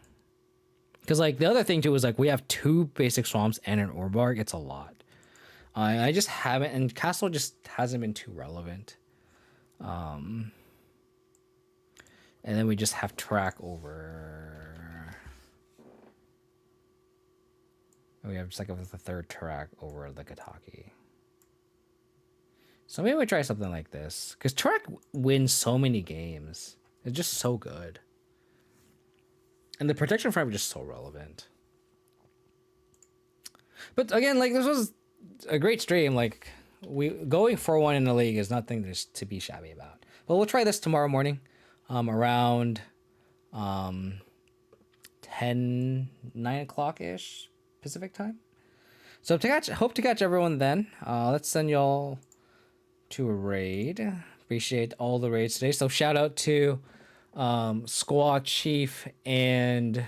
Because like the other thing too is like we have 2 basic swamps and an Urborg. It's a lot. I just haven't, and castle just hasn't been too relevant. And then we just have track over. We have just like the 3rd track over the Kataki. So maybe we try something like this. Because track wins so many games. It's just so good. And the protection frame is just so relevant. But again, like this was a great stream. Like we going 4-1 in the league is nothing to be shabby about. But we'll try this tomorrow morning. Around 9 o'clock-ish Pacific time. So hope to catch everyone then. Let's send y'all to a raid. Appreciate all the raids today. So shout out to Squad Chief and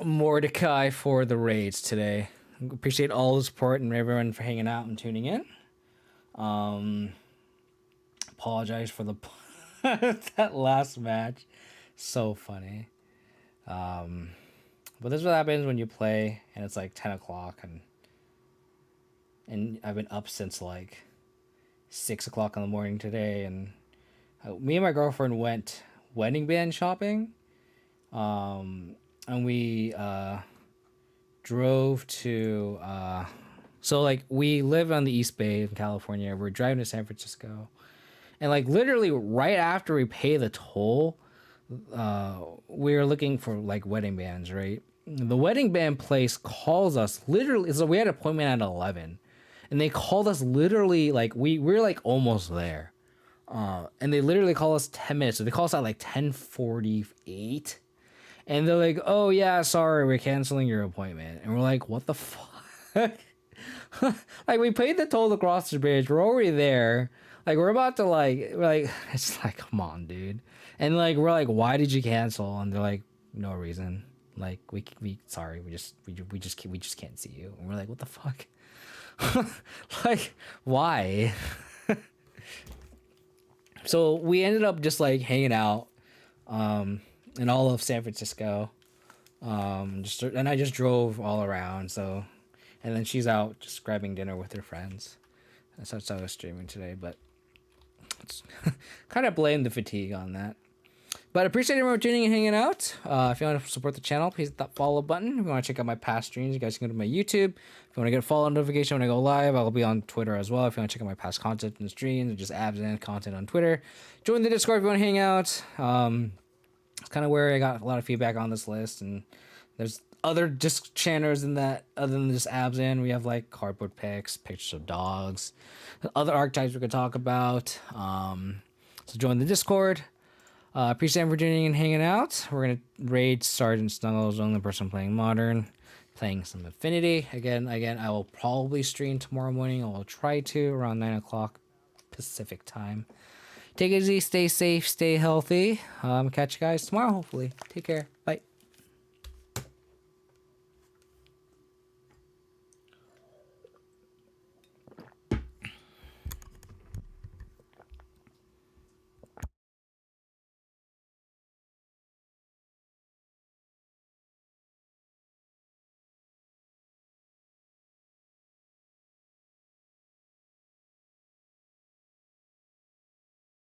Mordecai for the raids today. Appreciate all the support and everyone for hanging out and tuning in. Apologize for the that last match. So funny. But this is what happens when you play and it's like 10 o'clock and I've been up since like 6 o'clock in the morning today, and me and my girlfriend went wedding band shopping. And we drove to so like we live on the East Bay in California. We're driving to San Francisco. And like literally right after we pay the toll, we were looking for like wedding bands, right? The wedding band place calls us literally. So we had an appointment at 11, and they called us literally like we're like almost there, and they literally call us 10 minutes. So they call us at like 10:48, and they're like, "Oh yeah, sorry, we're canceling your appointment." And we're like, "What the fuck?" Like we paid the toll to cross the bridge. We're already there. Like we're about to we're like it's like come on, dude. And like we're like, why did you cancel? And they're like, no reason. Like we sorry, we just can't see you. And we're like, what the fuck? Like why? So we ended up just like hanging out in all of San Francisco. And I just drove all around. So and then she's out just grabbing dinner with her friends. That's how I was streaming today, but it's kind of blame the fatigue on that. But I appreciate everyone tuning and hanging out. If you want to support the channel, please hit that follow button. If you want to check out my past streams, you guys can go to my YouTube. If you want to get a follow notification when I go live, I'll be on Twitter as well. If you want to check out my past content and streams, just Abzan content on Twitter. Join the Discord if you want to hang out. It's kind of where I got a lot of feedback on this list, and there's other disc channels in that other than just Abzan. We have like cardboard pics, pictures of dogs, other archetypes we could talk about. So join the Discord. Appreciate everyone for tuning and hanging out. We're gonna raid Sergeant Snuggles, the only person playing Modern, playing some Affinity. Again, I will probably stream tomorrow morning. I will try to around 9 o'clock Pacific time. Take it easy, stay safe, stay healthy. Catch you guys tomorrow, hopefully. Take care. Bye.